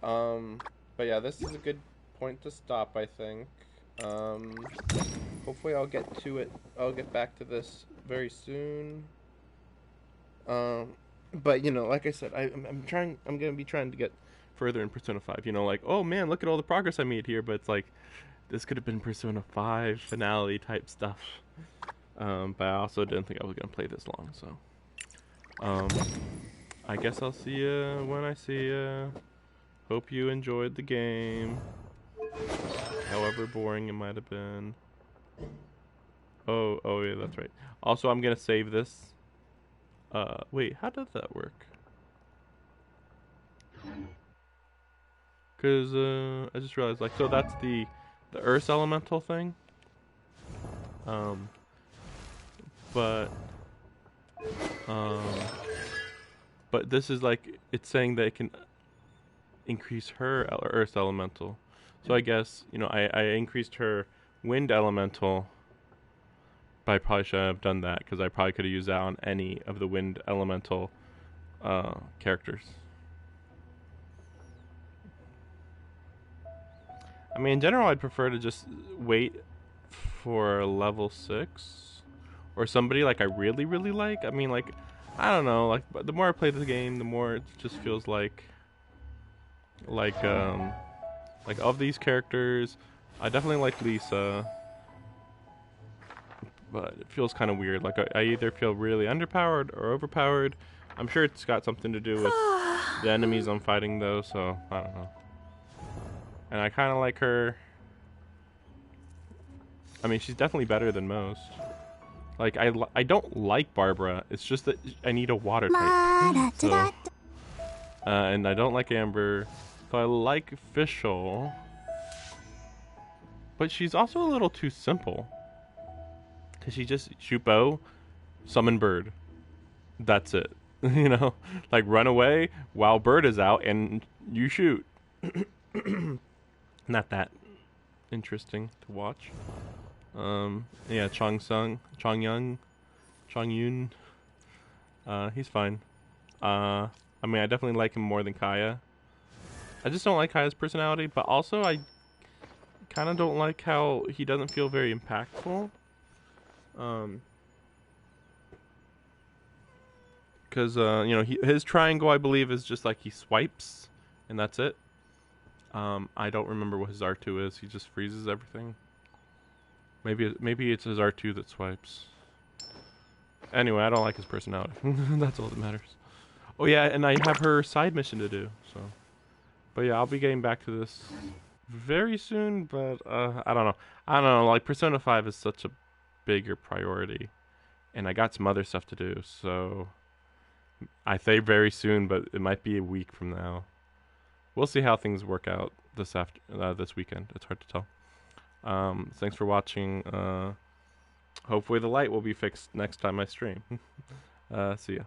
But yeah, this is a good point to stop, I think. Hopefully I'll get to it. I'll get back to this very soon. But you know, like I said, I'm gonna be trying to get further in Persona 5. You know, like, oh man, look at all the progress I made here. But it's like, this could have been Persona 5 finale type stuff. But I also didn't think I was gonna play this long, so. I guess I'll see ya when I see ya. Hope you enjoyed the game. However boring it might have been. Oh yeah, that's right. Also, I'm gonna save this. Wait, how does that work? Cause I just realized, like, so that's the Earth Elemental thing. But this is like, it's saying that it can increase her Earth Elemental. So I guess, you know, I increased her Wind Elemental, but I probably shouldn't have done that, because I probably could have used that on any of the Wind Elemental characters. I mean, in general, I'd prefer to just wait for level 6. Or somebody like I really, really like. I mean, like, I don't know, like, but the more I play the game, the more it just feels like of these characters, I definitely like Lisa, but it feels kind of weird. Like, I either feel really underpowered or overpowered. I'm sure it's got something to do with the enemies I'm fighting, though, so I don't know. And I kind of like her. I mean, she's definitely better than most. Like, I don't like Barbara. It's just that I need a water type. So, and I don't like Amber. So I like Fischl. But she's also a little too simple. Because she just shoot bow, summon bird. That's it. You know? Like, run away while bird is out and you shoot. Not that interesting to watch. Yeah, Chong Yun. He's fine. I mean, I definitely like him more than Kaya. I just don't like Kaya's personality, but also I kind of don't like how he doesn't feel very impactful. Because, you know, his triangle, I believe, is just like he swipes, and that's it. I don't remember what his R2 is. He just freezes everything. Maybe it's his R2 that swipes. Anyway, I don't like his personality. That's all that matters. Oh yeah, and I have her side mission to do. So, but yeah, I'll be getting back to this very soon. But I don't know. Like, Persona 5 is such a bigger priority, and I got some other stuff to do. So I say very soon, but it might be a week from now. We'll see how things work out this weekend. It's hard to tell. Thanks for watching. Hopefully the light will be fixed next time I stream. See ya.